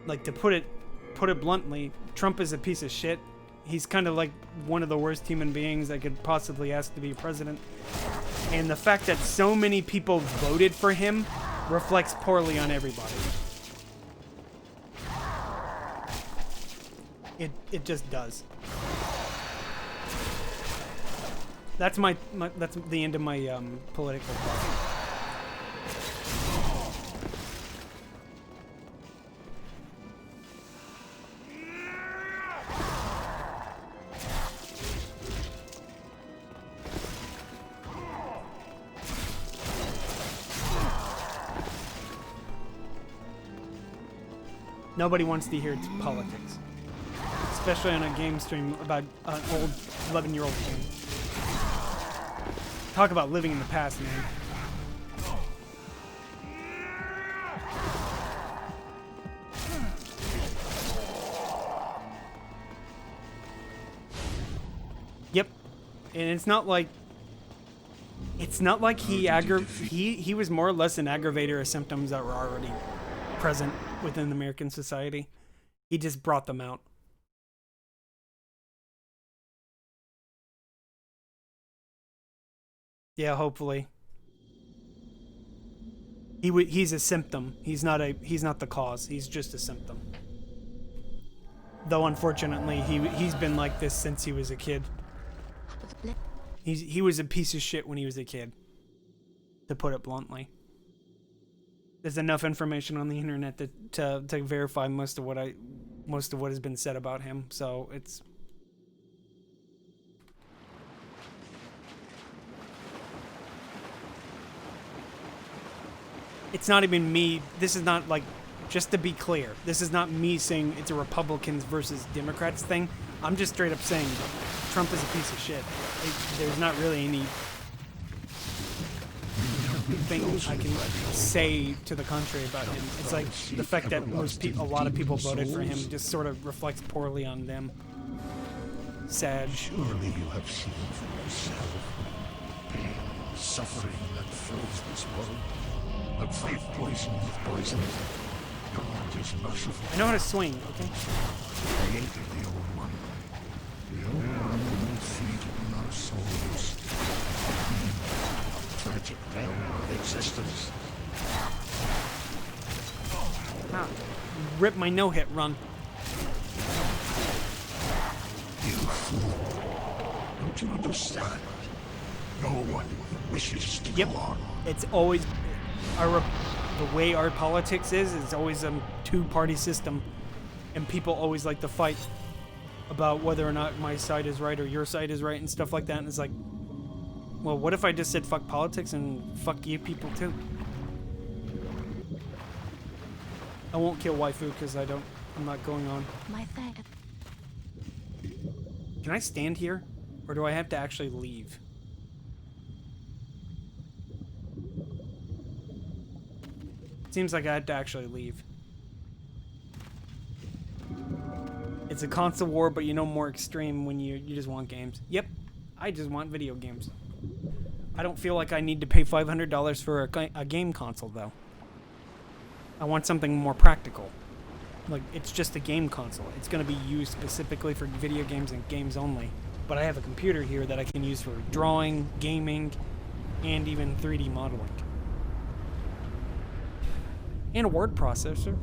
Like, to put it bluntly, Trump is a piece of shit. He's kind of like one of the worst human beings I could possibly ask to be president. And the fact that so many people voted for him reflects poorly on everybody. It just does. That's that's the end of my political talk. Nobody wants to hear politics. Especially on a game stream about an old 11-year-old game. Talk about living in the past, man. Yep. And it's not like he was more or less an aggravator of symptoms that were already present within American society. He just brought them out. Yeah, hopefully. He's a symptom. He's not the cause. He's just a symptom. Though unfortunately, he's been like this since he was a kid. He was a piece of shit when he was a kid, to put it bluntly. There's enough information on the internet to verify most of what has been said about him. So it's not even me. This is not like, just to be clear, this is not me saying it's a Republicans versus Democrats thing. I'm just straight up saying Trump is a piece of shit. There's not really any thing I can say to the contrary about him. It's like the fact that a lot of people voted for him just sort of reflects poorly on them. Sad. Surely you have seen for yourself pain, suffering that fills this world. But faith poison with poison. God is merciful. I know how to swing, okay? Created the old one. The old one will feed on our souls. Tragic veil of existence. Ah, rip my no-hit run. You fool. Don't you understand? No one wishes to Yep. go on. It's always the way our politics is. It's always a two-party system, and people always like to fight about whether or not my side is right or your side is right and stuff like that. And it's like, well, what if I just said fuck politics and fuck you people too? I won't kill waifu because I'm not going on. My thank. Can I stand here, or do I have to actually leave? Seems like I had to actually leave. It's a console war, but you know, more extreme when you just want games. Yep, I just want video games. I don't feel like I need to pay $500 for a game console, though. I want something more practical. Like, it's just a game console. It's going to be used specifically for video games and games only. But I have a computer here that I can use for drawing, gaming, and even 3D modeling. And a word processor.